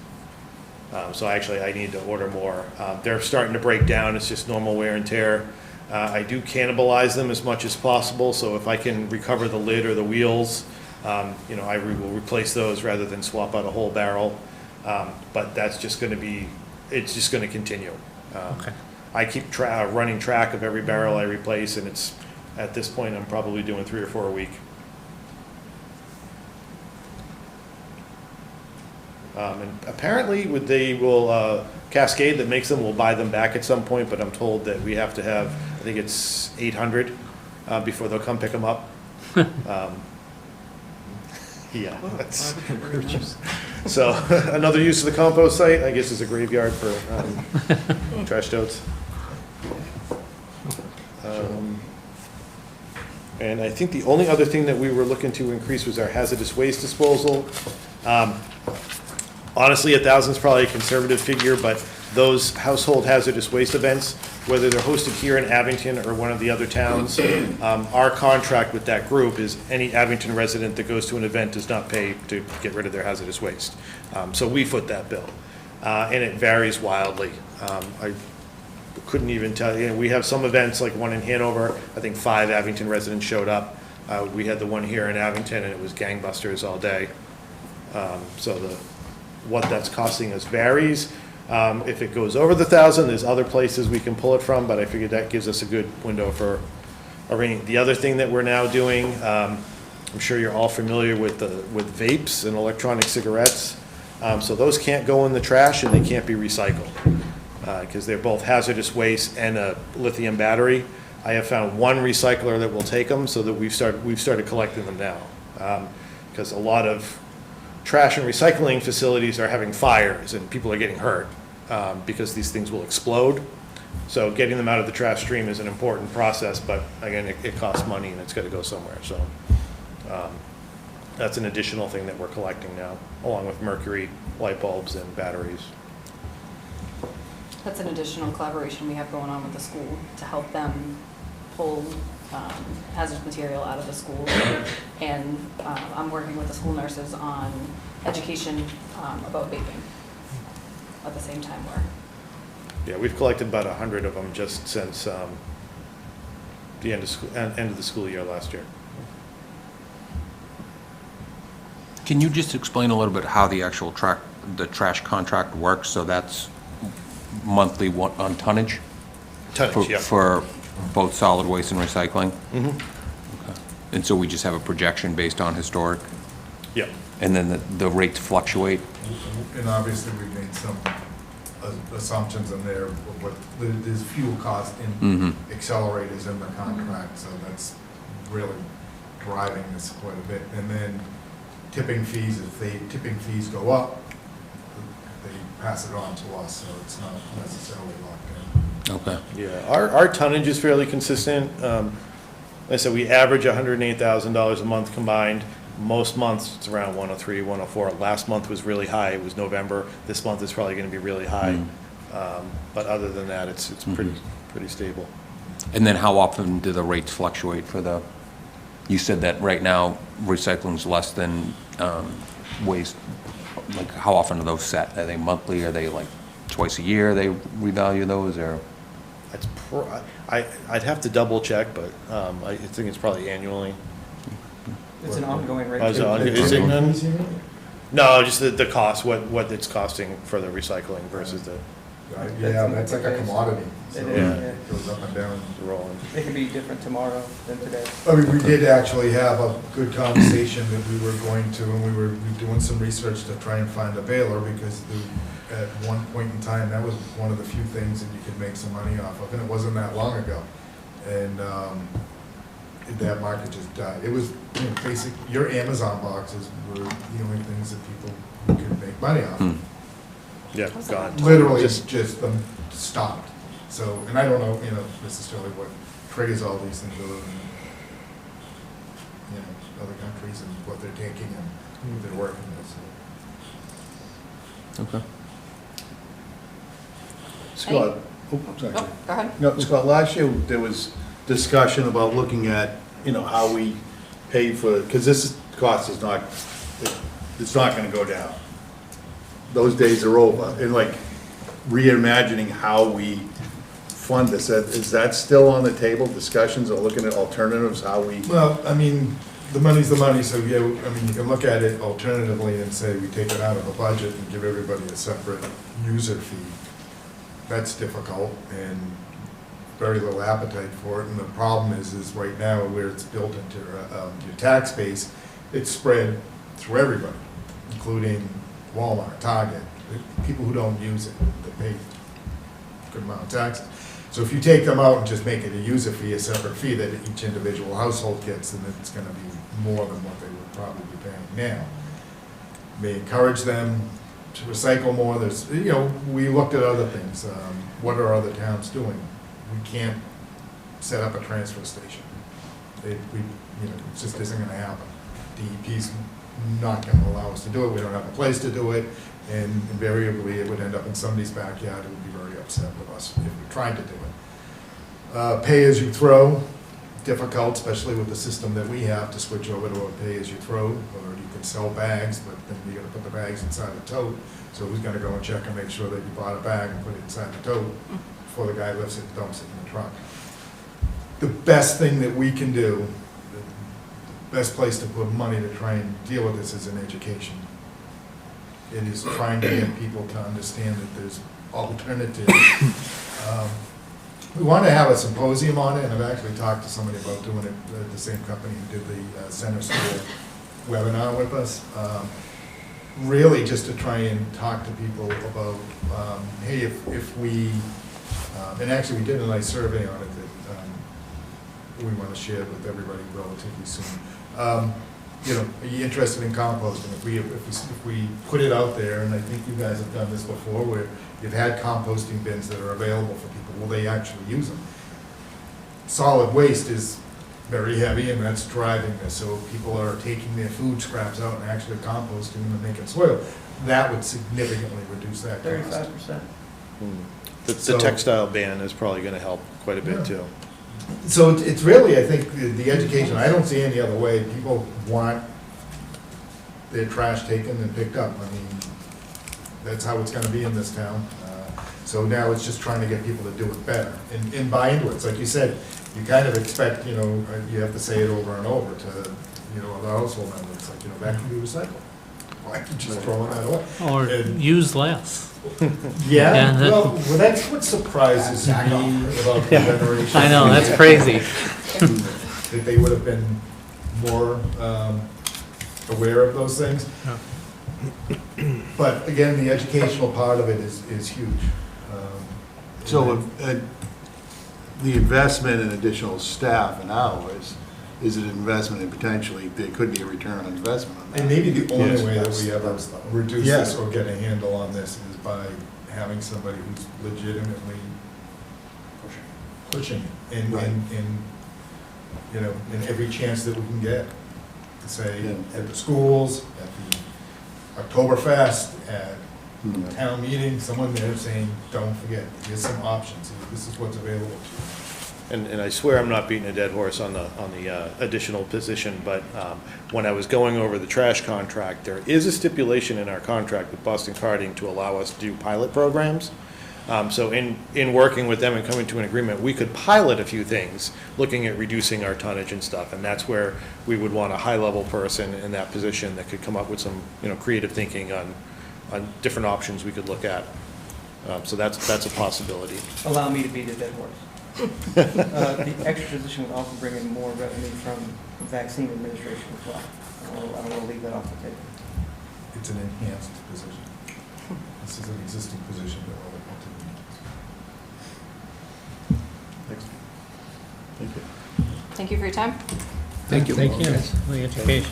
Speaker 13: So actually, I need to order more. They're starting to break down. It's just normal wear and tear. I do cannibalize them as much as possible, so if I can recover the lid or the wheels, you know, I will replace those rather than swap out a whole barrel. But that's just going to be, it's just going to continue.
Speaker 9: Okay.
Speaker 13: I keep running track of every barrel I replace, and it's, at this point, I'm probably doing 3 or 4 a week. And apparently, they will, Cascade that makes them will buy them back at some point, but I'm told that we have to have, I think it's 800 before they'll come pick them up. Yeah. That's, so another use of the compost site, I guess, is a graveyard for trash totes. And I think the only other thing that we were looking to increase was our hazardous waste disposal. Honestly, 1,000 is probably a conservative figure, but those household hazardous waste events, whether they're hosted here in Abington or one of the other towns, our contract with that group is any Abington resident that goes to an event does not pay to get rid of their hazardous waste. So we foot that bill, and it varies wildly. I couldn't even tell you. We have some events, like one in Hanover, I think 5 Abington residents showed up. We had the one here in Abington, and it was gangbusters all day. So what that's costing us varies. If it goes over the 1,000, there's other places we can pull it from, but I figured that gives us a good window for arranging. The other thing that we're now doing, I'm sure you're all familiar with vapes and electronic cigarettes. So those can't go in the trash and they can't be recycled because they're both hazardous waste and a lithium battery. I have found one recycler that will take them, so that we've started collecting them now, because a lot of trash and recycling facilities are having fires and people are getting hurt because these things will explode. So getting them out of the trash stream is an important process, but again, it costs money and it's got to go somewhere. So that's an additional thing that we're collecting now, along with mercury, light bulbs, and batteries.
Speaker 12: That's an additional collaboration we have going on with the school to help them pull hazardous material out of the school. And I'm working with the school nurses on education about vaping at the same time
Speaker 13: Yeah, we've collected about 100 of them just since the end of the school year last year.
Speaker 4: Can you just explain a little bit how the actual the trash contract works? So that's monthly on tonnage?
Speaker 13: Tonnage, yeah.
Speaker 4: For both solid waste and recycling?
Speaker 13: Mm-hmm.
Speaker 4: Okay. And so we just have a projection based on historic?
Speaker 13: Yeah.
Speaker 4: And then the rates fluctuate?
Speaker 10: And obviously, we made some assumptions in there, but there's fuel cost in
Speaker 4: Mm-hmm.
Speaker 10: accelerators in the contract, so that's really driving this quite a bit. And then tipping fees, if tipping fees go up, they pass it on to us, so it's not necessarily locked in.
Speaker 4: Okay.
Speaker 13: Yeah, our tonnage is fairly consistent. Like I said, we average $108,000 a month combined. Most months, it's around 103, 104. Last month was really high, it was November. This month is probably gonna be really high. But other than that, it's pretty stable.
Speaker 4: And then how often do the rates fluctuate for the, you said that right now recycling's less than waste. Like, how often are those set? Are they monthly? Are they like twice a year they revalue those, or?
Speaker 13: That's I'd have to double check, but I think it's probably annually.
Speaker 5: It's an ongoing rate.
Speaker 13: Oh, is it on- is it none? No, just the cost, what it's costing for the recycling versus the
Speaker 10: Yeah, that's like a commodity, so
Speaker 5: It
Speaker 13: is,
Speaker 10: it goes up and down.
Speaker 13: rolling.
Speaker 5: It could be different tomorrow than today.
Speaker 10: I mean, we did actually have a good conversation that we were going to, and we were doing some research to try and find a baler, because at one point in time, that was one of the few things that you could make some money off of, and it wasn't that long ago. And that market just died. It was, you know, basic, your Amazon boxes were the only things that people could make money off.
Speaker 13: Yeah, gone.
Speaker 10: Literally, just them stopped. So, and I don't know, you know, necessarily what triggers all these things other than, you know, other countries and what they're taking and who they're working with, so.
Speaker 4: Okay.
Speaker 8: Scott, oh, sorry.
Speaker 12: Oh, go ahead.
Speaker 8: No, Scott, last year, there was discussion about looking at, you know, how we pay for, because this cost is not, it's not gonna go down. Those days are over, and like reimagining how we fund this. Is that still on the table, discussions or looking at alternatives, how we?
Speaker 10: Well, I mean, the money's the money, so yeah, I mean, you can look at it alternatively and say we take it out of the budget and give everybody a separate user fee. That's difficult and very little appetite for it, and the problem is right now where it's built into your tax base, it's spread through everybody, including Walmart, Target, people who don't use it, they pay a good amount of taxes. So if you take them out and just make it a user fee, a separate fee that each individual household gets, then it's gonna be more than what they would probably be paying now. May encourage them to recycle more. There's, you know, we looked at other things. What are other towns doing? We can't set up a transfer station. You know, it just isn't gonna happen. DEP's not gonna allow us to do it. We don't have a place to do it, and invariably it would end up in somebody's backyard who would be very upset with us if we tried to do it. Pay as you throw, difficult, especially with the system that we have, to switch over to a pay as you throw, or you can sell bags, but then you gotta put the bags inside the tote. So who's gonna go and check and make sure that you bought a bag and put it inside the tote before the guy lifts it and dumps it in the truck? The best thing that we can do, the best place to put money to try and deal with this is in education. It is trying to get people to understand that there's alternatives. We want to have a symposium on it, and I've actually talked to somebody about doing it, the same company who did the center school webinar with us. Really just to try and talk to people about, hey, if we, and actually we did a nice survey on it that we want to share with everybody relatively soon. You know, are you interested in composting? If we put it out there, and I think you guys have done this before, where you've had composting bins that are available for people, will they actually use them? Solid waste is very heavy, and that's driving this. So if people are taking their food scraps out and actually composting them and making soil, that would significantly reduce that cost.
Speaker 5: 35%.
Speaker 13: The textile ban is probably gonna help quite a bit too.
Speaker 10: So it's really, I think, the education, I don't see any other way. People want their trash taken and picked up. I mean, that's how it's gonna be in this town. So now it's just trying to get people to do it better and buy into it. It's like you said, you kind of expect, you know, you have to say it over and over to, you know, other household members. It's like, you know, that can be recycled. Why aren't you just throwing that away?
Speaker 9: Or
Speaker 10: And-
Speaker 9: use less.
Speaker 10: Yeah,
Speaker 9: Yeah,
Speaker 10: well, that's what surprises me about the generation.
Speaker 9: I know, that's crazy.
Speaker 10: That they would have been more aware of those things. But again, the educational part of it is huge.
Speaker 3: So the investment in additional staff and hours is an investment in potentially, there could be a return on investment on that.
Speaker 10: And maybe the only
Speaker 3: Yes.
Speaker 10: way that we ever
Speaker 11: That's the-
Speaker 10: reduce
Speaker 3: Yeah.
Speaker 10: this or get a handle on this is by having somebody who's legitimately pushing it. And,
Speaker 3: Right.
Speaker 10: you know, in every chance that we can get. To say,
Speaker 3: Yeah.
Speaker 10: at the schools, at the Oktoberfest, at
Speaker 3: Mhm.
Speaker 10: town meeting, someone there saying, don't forget, here's some options, this is what's available to you.
Speaker 13: And I swear I'm not beating a dead horse on the additional position, but when I was going over the trash contract, there is a stipulation in our contract with Boston Carting to allow us to do pilot programs. So in working with them and coming to an agreement, we could pilot a few things, looking at reducing our tonnage and stuff, and that's where we would want a high-level person in that position that could come up with some, creative thinking on different options we could look at. So that's a possibility.
Speaker 5: Allow me to beat a dead horse. The extra position would also bring in more revenue from vaccine administration as well. I don't want to leave that off the table.
Speaker 10: It's an enhanced position. This is an existing position that we're looking to.
Speaker 3: Thank you.
Speaker 12: Thank you for your time.
Speaker 4: Thank you.
Speaker 9: Thank you for the education.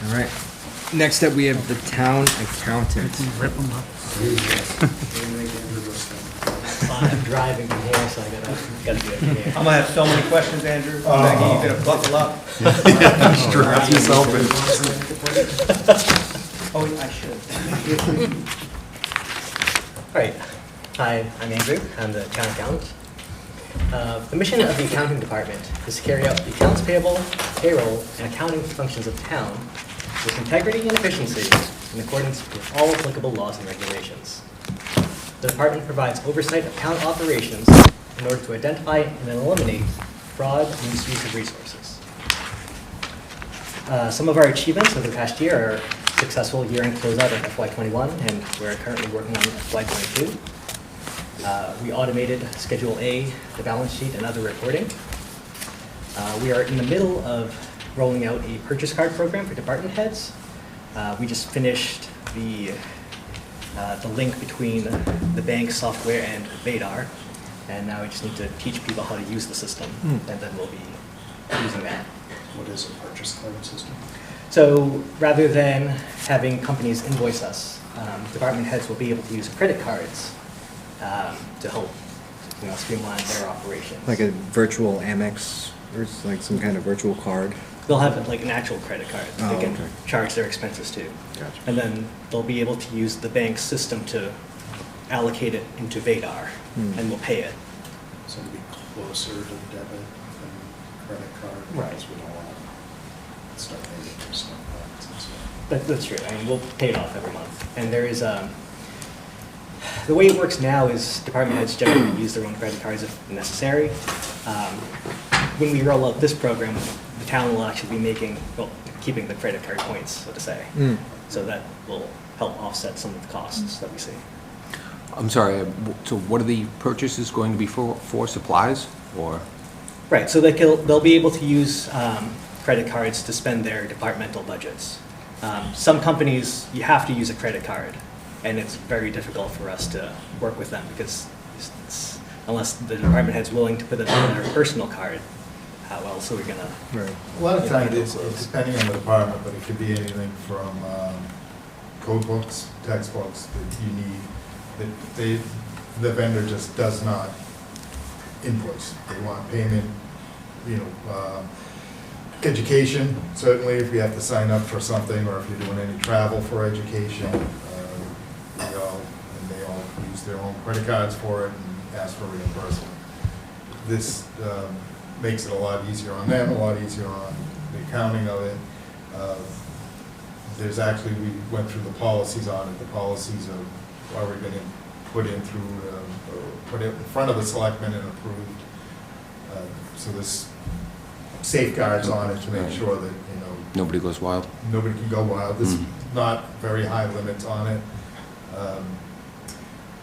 Speaker 1: All right. Next up, we have the town accountant.
Speaker 9: Rip them up.
Speaker 7: I'm driving from here, so I gotta do it from here.
Speaker 5: I'm gonna have so many questions, Andrew. Maggie, you better buckle up.
Speaker 3: Strap yourself in.
Speaker 5: Oh, I should.
Speaker 7: All right. Hi, I'm Andrew. I'm the town accountant. The mission of the accounting department is to carry out the accounts payable, payroll, and accounting functions of town with integrity and efficiency in accordance with all applicable laws and regulations. The department provides oversight of town operations in order to identify and eliminate fraud and misuse of resources. Some of our achievements over the past year are successful year-end closeout of FY21, and we're currently working on FY22. We automated Schedule A, the balance sheet, and other reporting. We are in the middle of rolling out a purchase card program for department heads. We just finished the link between the bank software and Vadar, and now we just need to teach people how to use the system, and then we'll be using that.
Speaker 11: What is a purchase card system?
Speaker 7: So rather than having companies invoice us, department heads will be able to use credit cards to help, streamline their operations.
Speaker 1: Like a virtual Amex or like some kind of virtual card.
Speaker 7: They'll have like an actual credit card that
Speaker 1: Oh,
Speaker 7: they can
Speaker 1: okay.
Speaker 7: charge their expenses to.
Speaker 1: Gotcha.
Speaker 7: And then they'll be able to use the bank's system to allocate it into Vadar, and we'll pay it.
Speaker 11: So it'd be closer to debit than credit card.
Speaker 7: Right.
Speaker 11: Because we don't want to start making personal cards and stuff.
Speaker 7: That's true. I mean, we'll pay it off every month. And there is, the way it works now is department heads generally use their own credit cards if necessary. When we roll out this program, the town will actually be keeping the credit card points, so to say. So that will help offset some of the costs that we see.
Speaker 4: I'm sorry, so what are the purchases going to be for supplies, or?
Speaker 7: Right, so they'll be able to use credit cards to spend their departmental budgets. Some companies, you have to use a credit card, and it's very difficult for us to work with them because unless the department head's willing to put it on their personal card, how else are we gonna?
Speaker 1: Right.
Speaker 10: A lot of times, it's depending on the department, but it could be anything from code books, textbooks that you need, that the vendor just does not invoice. They want payment, education, certainly if you have to sign up for something, or if you're doing any travel for education, they all use their own credit cards for it and ask for reimbursement. This makes it a lot easier on them, a lot easier on the accounting of it. There's actually, we went through the policies on it. The policies have already been put in put it in front of the selectmen and approved. So there's safeguards on it to make sure that,
Speaker 4: Nobody goes wild?
Speaker 10: nobody can go wild. There's not very high limits on it.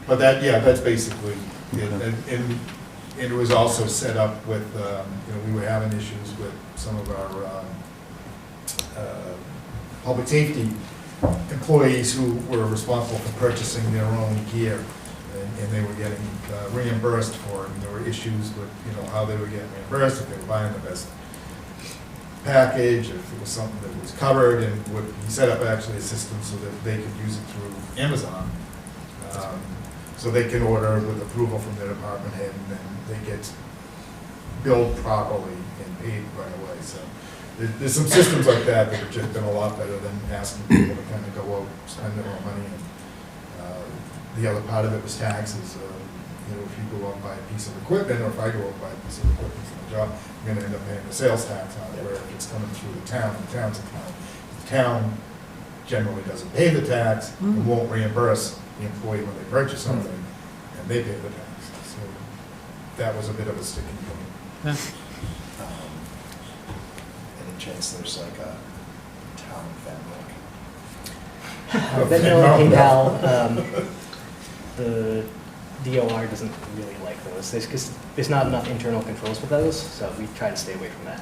Speaker 10: But that's basically it. And it was also set up with, we were having issues with some of our public safety employees who were responsible for purchasing their own gear, and they were getting reimbursed for it. And there were issues with, how they were getting reimbursed, if they were buying the best package, if it was something that was covered, and he set up actually a system so that they could use it through Amazon. So they can order with approval from their department head, and then they get billed properly and paid right away. So there's some systems like that that have just been a lot better than asking people to kind of go out, spend their own money. And the other part of it was taxes. If you go out and buy a piece of equipment, or if I go out and buy a piece of equipment for the job, I'm going to end up paying the sales tax on it, where if it's coming through the town's account. The town generally doesn't pay the tax and won't reimburse the employee when they purchase something, and they pay the tax. So that was a bit of a sticking point.
Speaker 11: Any chance there's like a town Venmo?
Speaker 7: Venmo, PayPal, the DOR doesn't really like those. There's not enough internal controls with those, so we try to stay away from that.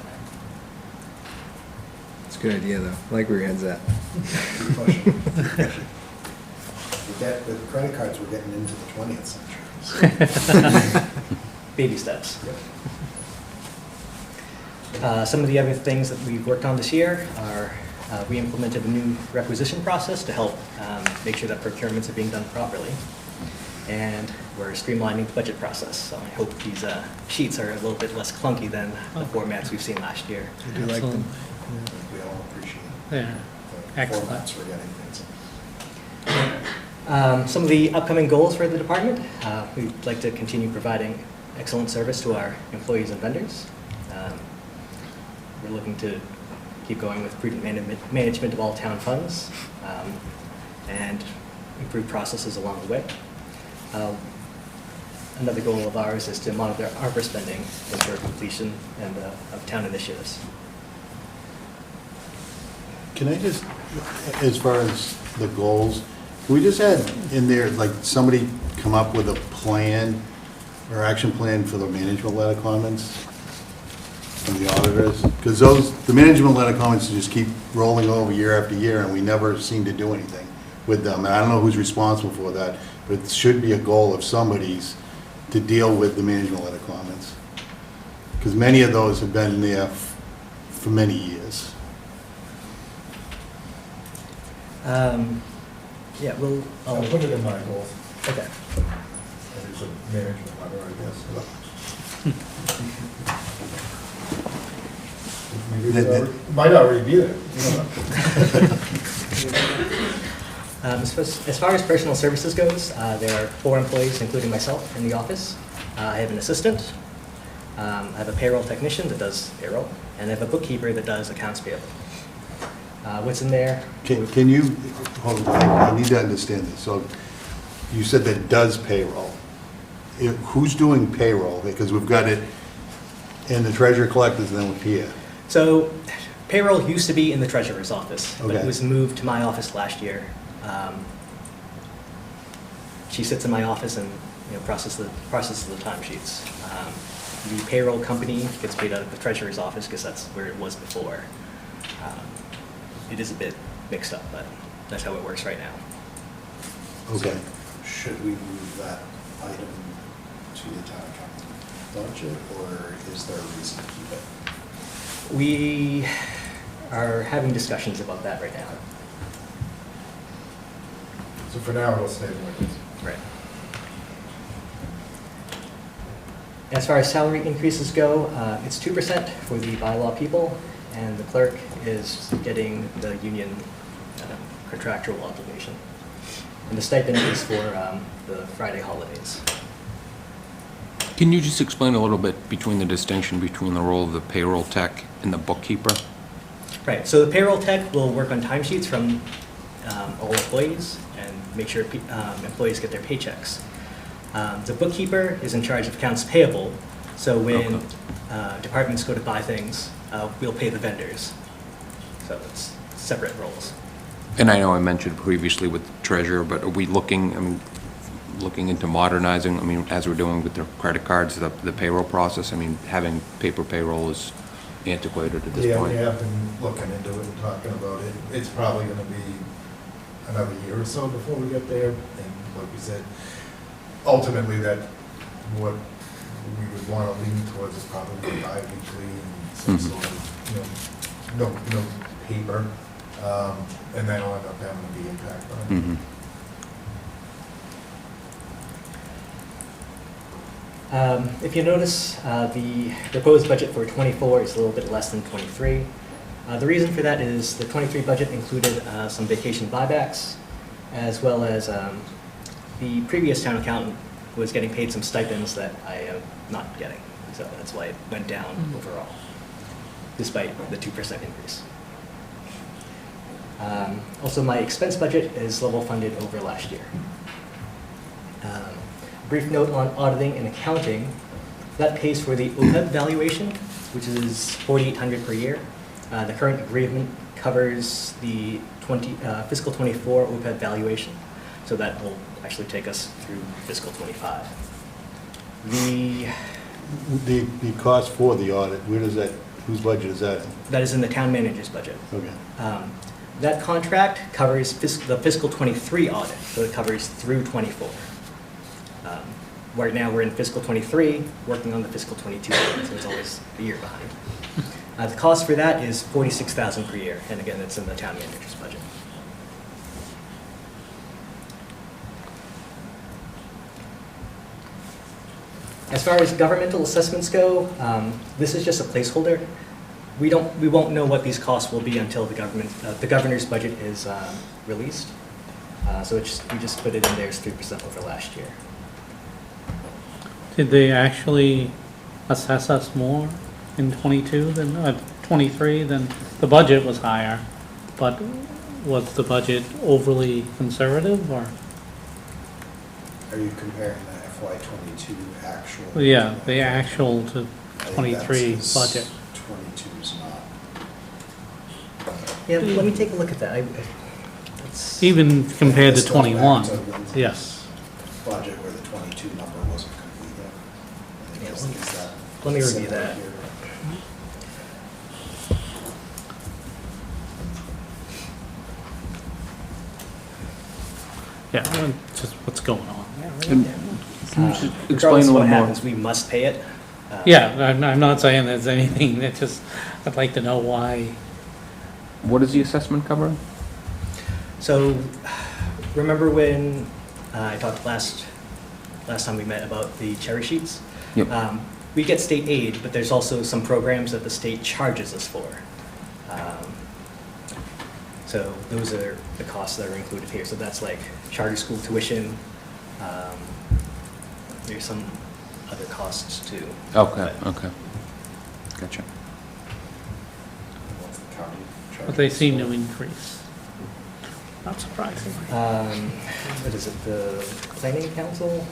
Speaker 1: It's a good idea, though. I like where your head's at.
Speaker 11: With credit cards, we're getting into the 20th century.
Speaker 7: Baby steps. Some of the other things that we've worked on this year are we implemented a new requisition process to help make sure that procurements are being done properly. And we're streamlining the budget process. So I hope these sheets are a little bit less clunky than the formats we've seen last year.
Speaker 9: I do like them.
Speaker 11: We all appreciate
Speaker 9: Yeah,
Speaker 11: the
Speaker 9: excellent.
Speaker 11: formats we're getting things.
Speaker 7: Some of the upcoming goals for the department, we'd like to continue providing excellent service to our employees and vendors. We're looking to keep going with prudent management of all town funds and improve processes along the way. Another goal of ours is to monitor ARPA spending, ensure completion and of town initiatives.
Speaker 3: Can I just, as far as the goals, can we just add in there, like, somebody come up with a plan or action plan for the management letter comments from the auditors? Because the management letter comments just keep rolling over year after year, and we never seem to do anything with them. And I don't know who's responsible for that, but it should be a goal of somebody's to deal with the management letter comments. Because many of those have been there for many years.
Speaker 7: Yeah,
Speaker 10: I'll put it in my goals.
Speaker 7: Okay.
Speaker 10: It's a management letter, I guess. Maybe it might already be there.
Speaker 7: As far as personal services goes, there are 4 employees, including myself, in the office. I have an assistant. I have a payroll technician that does payroll, and I have a bookkeeper that does accounts payable. What's in there?
Speaker 3: Can you, hold on, I need to understand this. So you said that does payroll. Who's doing payroll? Because we've got it in the treasurer collectors and then with Pia.
Speaker 7: So payroll used to be in the treasurer's office, but
Speaker 3: Okay.
Speaker 7: it was moved to my office last year. She sits in my office and processes the timesheets. The payroll company gets paid out of the treasurer's office because that's where it was before. It is a bit mixed up, but that's how it works right now.
Speaker 3: Okay.
Speaker 11: Should we move that item to the town accountant budget, or is there a reason to keep it?
Speaker 7: We are having discussions about that right now.
Speaker 10: So for now, it'll stay the way it is.
Speaker 7: Right. As far as salary increases go, it's 2% for the bylaw people, and the clerk is getting the union contractual obligation. And the stipend is for the Friday holidays.
Speaker 4: Can you just explain a little bit between the distinction between the role of the payroll tech and the bookkeeper?
Speaker 7: Right, so the payroll tech will work on timesheets from all employees and make sure employees get their paychecks. The bookkeeper is in charge of accounts payable, so when departments go to buy things, we'll pay the vendors. So it's separate roles.
Speaker 4: And I know I mentioned previously with the treasurer, but are we looking, looking into modernizing, I mean, as we're doing with the credit cards, the payroll process? I mean, having paper payroll is antiquated at this
Speaker 10: Yeah,
Speaker 4: point.
Speaker 10: we have been looking into it and talking about it. It's probably gonna be another year or so before we get there. And like we said, ultimately, that what we would wanna lean towards is probably bi-weekly and some
Speaker 4: Mhm.
Speaker 10: sort of, no paper. And that'll end up having a big impact on it.
Speaker 4: Mhm.
Speaker 7: If you notice, the proposed budget for '24 is a little bit less than '23. The reason for that is the '23 budget included some vacation buybacks, as well as the previous town accountant was getting paid some stipends that I am not getting. So that's why it went down overall, despite the 2% increase. Also, my expense budget is level funded over last year. Brief note on auditing and accounting, that pays for the OPEB valuation, which is $4,800 per year. The current agreement covers the fiscal '24 OPEB valuation, so that will actually take us through fiscal '25.
Speaker 3: The cost for the audit, where does that, whose budget is that?
Speaker 7: That is in the town manager's budget.
Speaker 3: Okay.
Speaker 7: That contract covers the fiscal '23 audit, so it covers through '24. Right now, we're in fiscal '23, working on the fiscal '22 audit, so it's always a year behind. The cost for that is $46,000 per year, and again, it's in the town manager's budget. As far as governmental assessments go, this is just a placeholder. We won't know what these costs will be until the governor's budget is released. So we just put it in there as 3% over last year.
Speaker 9: Did they actually assess us more in '22 than, '23 than, the budget was higher, but was the budget overly conservative, or?
Speaker 11: Are you comparing the FY '22 actual?
Speaker 9: Yeah, the actual to
Speaker 11: I think
Speaker 9: '23
Speaker 11: that's-
Speaker 9: budget.
Speaker 11: '22 is not.
Speaker 7: Yeah, let me take a look at that. It's-
Speaker 9: Even compared to
Speaker 11: This goes back
Speaker 9: '21,
Speaker 11: to Lindsay's
Speaker 9: yes.
Speaker 11: Budget where the '22 number wasn't complete yet. I think
Speaker 7: Yeah,
Speaker 11: is that
Speaker 7: let me review
Speaker 11: similar
Speaker 7: that.
Speaker 11: here?
Speaker 9: Yeah, just what's going on.
Speaker 4: Can you just
Speaker 7: Regardless
Speaker 4: explain a
Speaker 7: of what
Speaker 4: little more?
Speaker 7: happens, we must pay it.
Speaker 9: Yeah, I'm not saying there's anything, that just, I'd like to know why.
Speaker 4: What is the assessment covering?
Speaker 7: So, remember when I talked last time we met about the cherry sheets?
Speaker 4: Yep.
Speaker 7: We get state aid, but there's also some programs that the state charges us for. So those are the costs that are included here. So that's like charter school tuition. There's some other costs too.
Speaker 4: Okay, okay. Gotcha.
Speaker 11: What's the county charge?
Speaker 9: But they seem to increase. Not surprisingly.
Speaker 7: What is it, the planning council?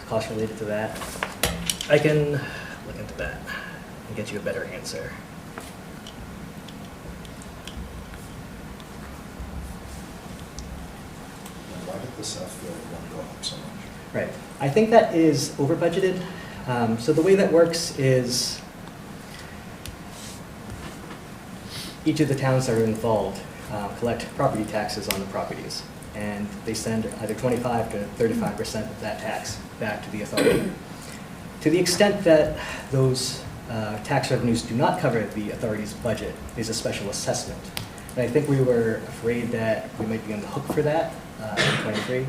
Speaker 7: Costs related to that? I can look into that and get you a better answer.
Speaker 11: Why did the Southfield one go up so much?
Speaker 7: Right. I think that is over budgeted. So the way that works is each of the towns that are involved collect property taxes on the properties. And they send either 25 to 35% of that tax back to the authority. To the extent that those tax revenues do not cover the authority's budget, there's a special assessment. And I think we were afraid that we might be on the hook for that in '23.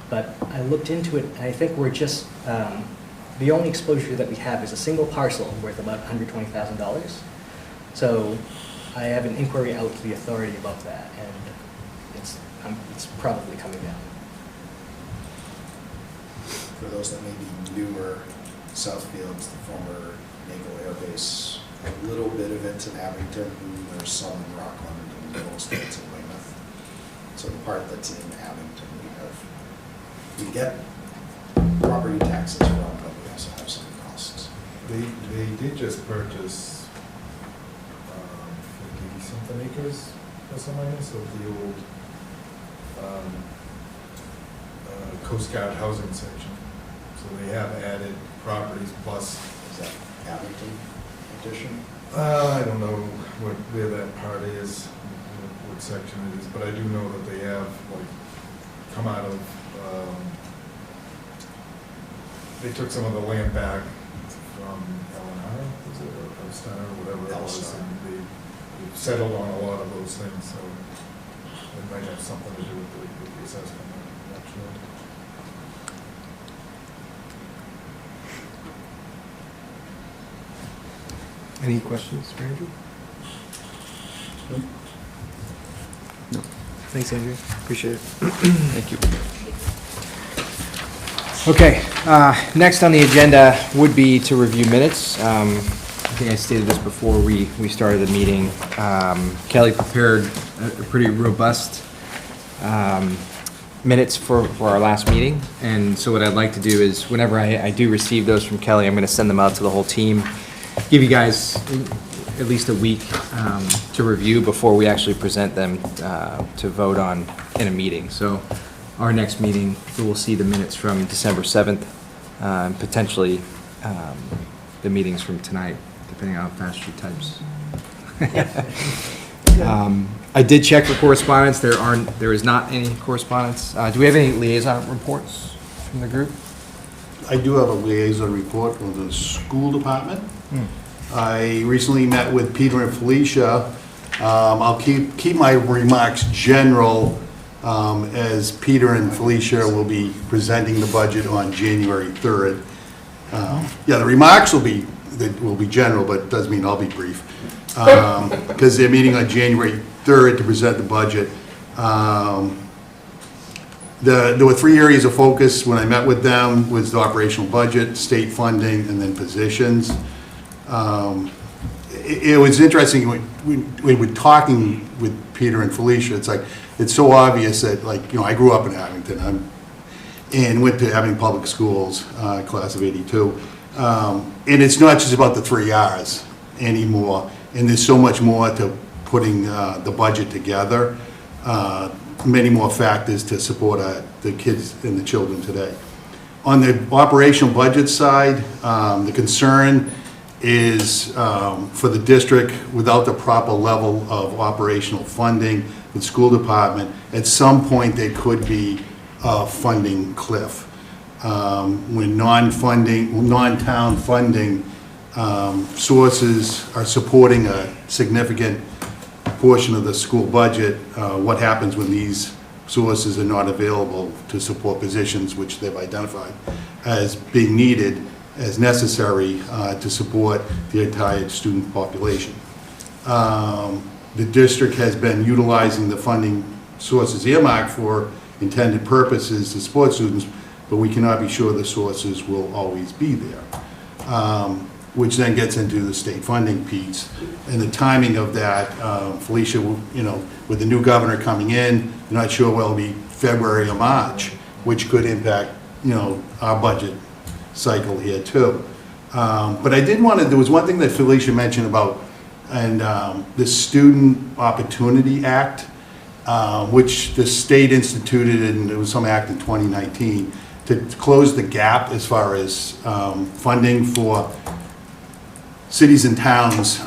Speaker 7: But I looked into it, and I think we're just, the only exposure that we have is a single parcel worth about $120,000. So I have an inquiry out to the authority about that, and it's probably coming down.
Speaker 11: For those that may be newer, Southfield's the former Naval Air Base. A little bit of it's in Abington, and there's some in Rockland and the middle states in Weymouth. So the part that's in Abington, we get property taxes from, but we also have some costs.
Speaker 10: They did just purchase 50-something acres or something like this of the old Coast Guard housing section. So they have added properties plus.
Speaker 11: Is that Abington addition?
Speaker 10: I don't know where that part is, what section it is, but I do know that they have, like, come out of, they took some of the land back from Eleanor, was it, or Elstiner, or whatever it was,
Speaker 11: Elstiner.
Speaker 10: and they've settled on a lot of those things, so it might have something to do with the assessment, actually.
Speaker 1: Any questions for Andrew? No. Thanks, Andrew. Appreciate it.
Speaker 4: Thank you.
Speaker 1: Okay, next on the agenda would be to review minutes. I think I stated this before we started the meeting. Kelly prepared a pretty robust minutes for our last meeting, and so what I'd like to do is, whenever I do receive those from Kelly, I'm going to send them out to the whole team, give you guys at least a week to review before we actually present them to vote on in a meeting. So our next meeting, we'll see the minutes from December 7th, and potentially the meetings from tonight, depending on how fast she types. I did check for correspondence. There is not any correspondence. Do we have any liaison reports from the group?
Speaker 3: I do have a liaison report from the school department. I recently met with Peter and Felicia. I'll keep my remarks general, as Peter and Felicia will be presenting the budget on January 3rd. Yeah, the remarks will be general, but it does mean I'll be brief. Because they're meeting on January 3rd to present the budget. There were 3 areas of focus when I met with them, was the operational budget, state funding, and then positions. It was interesting, when we were talking with Peter and Felicia, it's so obvious that, like, you know, I grew up in Abington, and went to Abington Public Schools, class of '82. And it's not just about the 3 Rs anymore, and there's so much more to putting the budget together. Many more factors to support the kids and the children today. On the operational budget side, the concern is for the district, without the proper level of operational funding, the school department, at some point there could be a funding cliff. When non-town funding sources are supporting a significant portion of the school budget, what happens when these sources are not available to support positions which they've identified as being needed, as necessary to support the entire student population. The district has been utilizing the funding sources earmarked for intended purposes to support students, but we cannot be sure the sources will always be there. Which then gets into the state funding piece. And the timing of that, Felicia, you know, with the new governor coming in, not sure whether it'll be February or March, which could impact, you know, our budget cycle here too. But I did want to, there was one thing that Felicia mentioned about, and the Student Opportunity Act, which the state instituted, and there was some act in 2019, to close the gap as far as funding for cities and towns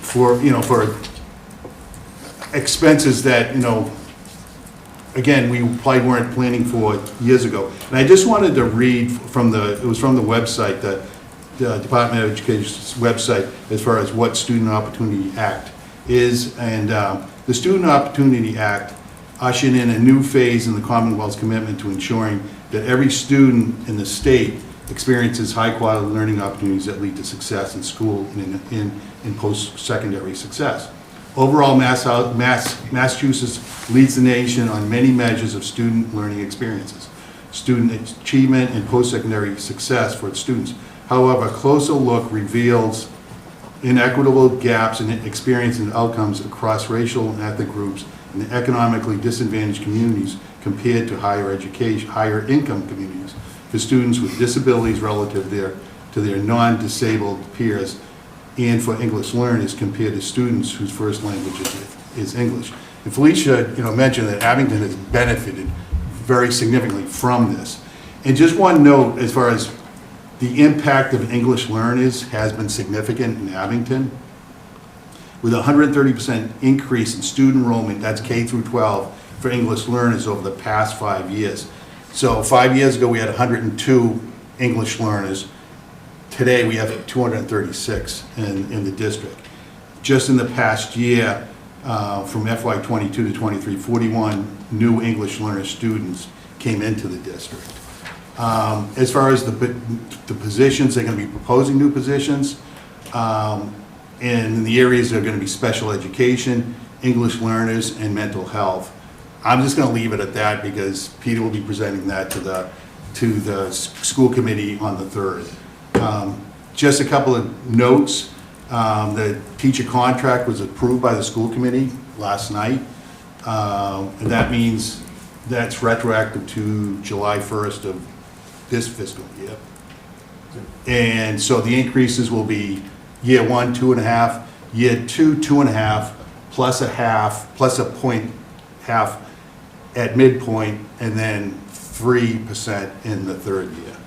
Speaker 3: for expenses that, you know, again, we probably weren't planning for years ago. And I just wanted to read from it was from the website, the Department of Education's website, as far as what Student Opportunity Act is. And the Student Opportunity Act ushered in a new phase in the Commonwealth's commitment to ensuring that every student in the state experiences high-quality learning opportunities that lead to success in school and in post-secondary success. Overall, Massachusetts leads the nation on many measures of student learning experiences, student achievement, and post-secondary success for its students. However, a closer look reveals inequitable gaps in experience and outcomes across racial and ethnic groups and economically disadvantaged communities compared to higher income communities for students with disabilities relative to their non-disabled peers, and for English learners compared to students whose first language is English. And Felicia, you know, mentioned that Abington has benefited very significantly from this. And just one note, as far as the impact of English learners has been significant in Abington. With a 130% increase in student enrollment, that's K through 12, for English learners over the past 5 years. So 5 years ago, we had 102 English learners. Today, we have 236 in the district. Just in the past year, from FY '22 to '23, 41 new English learner students came into the district. As far as the positions, they're going to be proposing new positions. And the areas are going to be special education, English learners, and mental health. I'm just going to leave it at that because Peter will be presenting that to the school committee on the 3rd. Just a couple of notes. The teacher contract was approved by the school committee last night. And that means that's retroactive to July 1st of this fiscal year. And so the increases will be year 1, 2.5, year 2, 2.5, plus a half, plus a point half at midpoint, and then 3% in the 3rd year.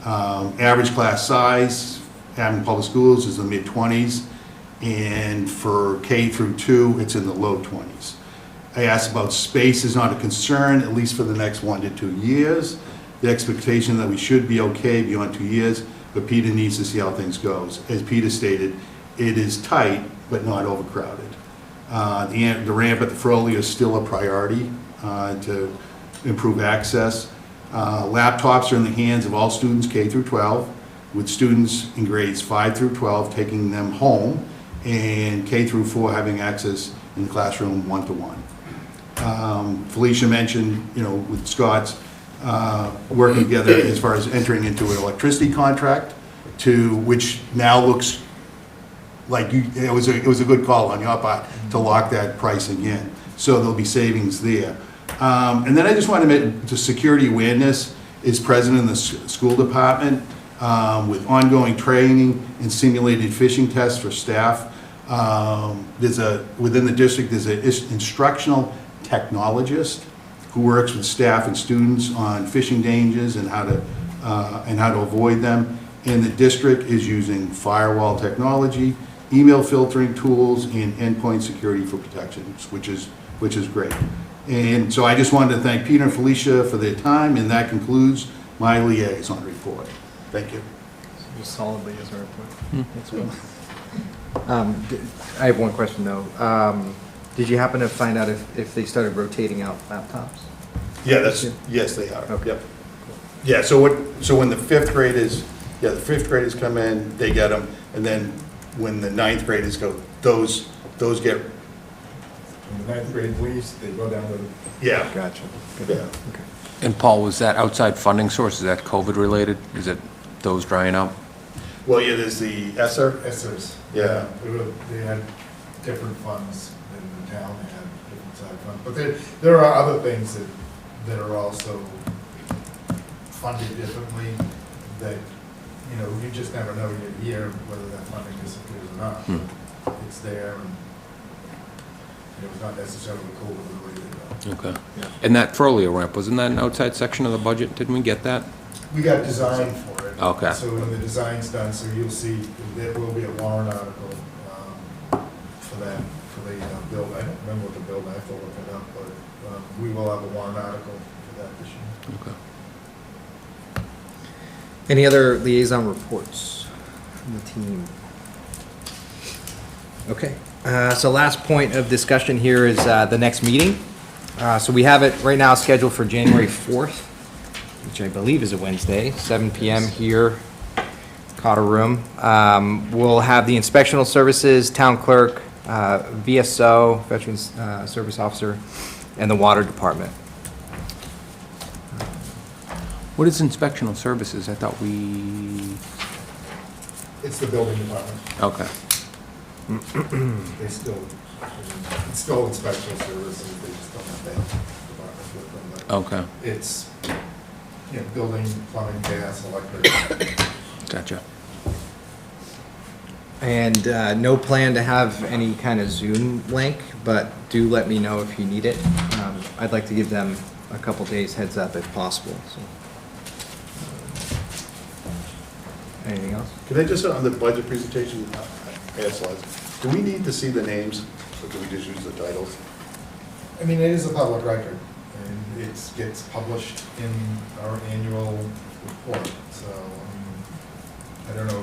Speaker 3: Average class size, Abington Public Schools is in the mid-20s, and for K through 2, it's in the low 20s. I asked about space is not a concern, at least for the next 1 to 2 years. The expectation that we should be okay beyond 2 years, but Peter needs to see how things goes. As Peter stated, it is tight, but not overcrowded. The ramp at the Froley is still a priority to improve access. Laptops are in the hands of all students K through 12, with students in grades 5 through 12 taking them home, and K through 4 having access in the classroom 1-to-1. Felicia mentioned, with Scott's working together as far as entering into an electricity contract, which now looks like it was a good call on your part to lock that pricing in. So there'll be savings there. And then I just want to mention the security awareness is present in the school department with ongoing training and simulated phishing tests for staff. Within the district, there's an instructional technologist who works with staff and students on phishing dangers and how to avoid them. And the district is using firewall technology, email filtering tools, and endpoint security for protections, which is great. And so I just wanted to thank Peter and Felicia for their time, and that concludes my liaison report. Thank you.
Speaker 1: Just solid liaison report. Thanks, Will. I have one question, though. Did you happen to find out if they started rotating out laptops?
Speaker 3: Yeah, yes, they are.
Speaker 1: Okay.
Speaker 3: Yep. Yeah, so when the fifth graders come in, they get them, and then when the ninth graders go, those get,
Speaker 10: When the 9th grade leaves, they go down to the...
Speaker 3: yeah.
Speaker 1: Gotcha.
Speaker 3: Yeah.
Speaker 1: Okay.
Speaker 4: And Paul, was that outside funding source, is that COVID related? Is it those drying up?
Speaker 3: Well, yeah, there's the ESSER.
Speaker 10: ESSERs.
Speaker 3: Yeah.
Speaker 10: They had different funds in the town, they had different side funds. But there are other things that are also funded differently that, you just never know year whether that funding disappears or not. But it's there, and it was not necessarily COVID related.
Speaker 4: Okay. And that Froley ramp, wasn't that an outside section of the budget? Didn't we get that?
Speaker 10: We got design for it.
Speaker 4: Okay.
Speaker 10: So when the design's done, so you'll see, there will be a warrant article for that, for the build. I don't remember what the build, I have to look it up, but we will have a warrant article for that this year.
Speaker 4: Okay.
Speaker 1: Any other liaison reports from the team? Okay, so last point of discussion here is the next meeting. So we have it right now scheduled for January 4th, which I believe is a Wednesday, 7 p.m. here, Cotter Room. We'll have the inspectional services, town clerk, VSO, Veterans Service Officer, and the water department.
Speaker 4: What is inspectional services? I thought we...
Speaker 10: It's the building department.
Speaker 4: Okay.
Speaker 10: It's still inspection services, they just don't have that department with them. But
Speaker 4: Okay.
Speaker 10: it's, building, plumbing, gas, electric.
Speaker 4: Gotcha.
Speaker 1: And no plan to have any kind of Zoom link, but do let me know if you need it. I'd like to give them a couple days heads up if possible, so. Anything else?
Speaker 3: Can I just, on the budget presentation, add slides, do we need to see the names, or do we just use the titles?
Speaker 10: I mean, it is a public record, and it gets published in our annual report, so, I don't know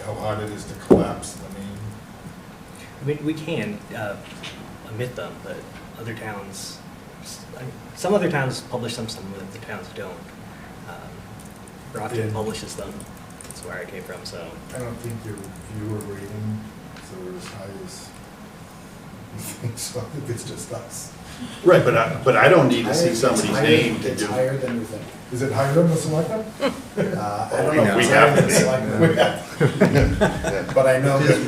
Speaker 10: how hard it is to collapse the name.
Speaker 7: I mean, we can omit them, but other towns, some other towns publish them, some other towns don't. Brockton
Speaker 10: Yeah.
Speaker 7: publishes them, that's where I came from, so.
Speaker 10: I don't think your viewer rating is as high as you think, so I think it's just us.
Speaker 3: Right, but I don't need to see somebody's name to
Speaker 11: It's
Speaker 3: do.
Speaker 11: higher than you think.
Speaker 10: Is it higher than the selectmen?
Speaker 11: I don't know if
Speaker 3: We
Speaker 11: it's
Speaker 3: have
Speaker 11: higher than
Speaker 3: to.
Speaker 11: the selectmen. But I know that a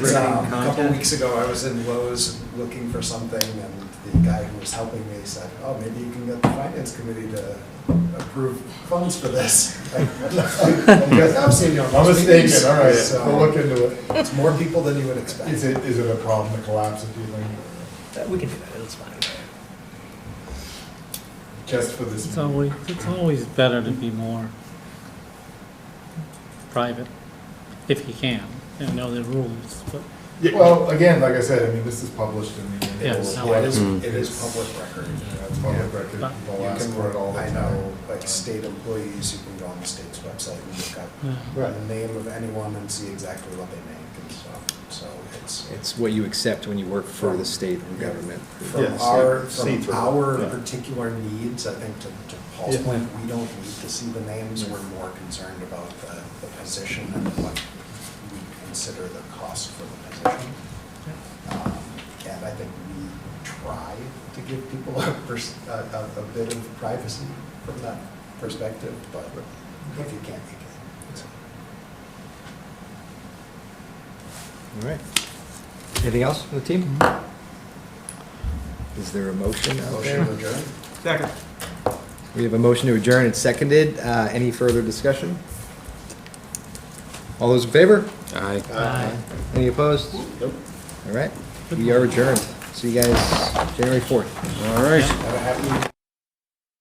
Speaker 11: couple
Speaker 7: content.
Speaker 11: weeks ago, I was in Lowe's looking for something, and the guy who was helping me said, oh, maybe you can get the finance committee to approve funds for this. I've seen you on
Speaker 10: I'm
Speaker 11: those
Speaker 10: mistaken,
Speaker 11: meetings,
Speaker 10: all right,
Speaker 11: so
Speaker 10: we'll look into it.
Speaker 11: It's more people than you would expect.
Speaker 10: Is it a problem to collapse it, do you think?
Speaker 7: We can do that, that's fine.
Speaker 10: Just for this?
Speaker 9: It's always better to be more private, if you can, and know the rules, but.
Speaker 10: Well, again, like I said, I mean, this is published in the annual
Speaker 9: Yes.
Speaker 11: No,
Speaker 10: report.
Speaker 11: it is public record.
Speaker 10: Yeah, it's public record,
Speaker 9: But-
Speaker 10: people
Speaker 11: You
Speaker 10: ask
Speaker 11: can,
Speaker 10: for it all the
Speaker 11: I
Speaker 10: time.
Speaker 11: know, like state employees, you can go on the state's website and look up
Speaker 9: Yeah.
Speaker 11: the name of anyone and see exactly what they make and stuff. So
Speaker 1: It's what you accept when you work for the state and government.
Speaker 11: from
Speaker 3: Yeah,
Speaker 11: our,
Speaker 3: see
Speaker 11: from
Speaker 3: through.
Speaker 11: our
Speaker 3: Yeah.
Speaker 11: particular needs, I think to Paul's
Speaker 3: Yeah.
Speaker 11: point, we don't need to see the names. We're more concerned about the position and what we consider the cost for the position. And I think we try to give people a bit of privacy from that perspective, but if you can't, you can't.
Speaker 1: All right. Anything else from the team? Is there a motion out there?
Speaker 11: Motion to adjourn?
Speaker 5: Second.
Speaker 1: We have a motion to adjourn. It's seconded. Any further discussion? All those in favor?
Speaker 4: Aye.
Speaker 1: Any opposed?
Speaker 3: Nope.
Speaker 1: All right. We are adjourned. See you guys January 4th.
Speaker 4: All right.
Speaker 11: Have a happy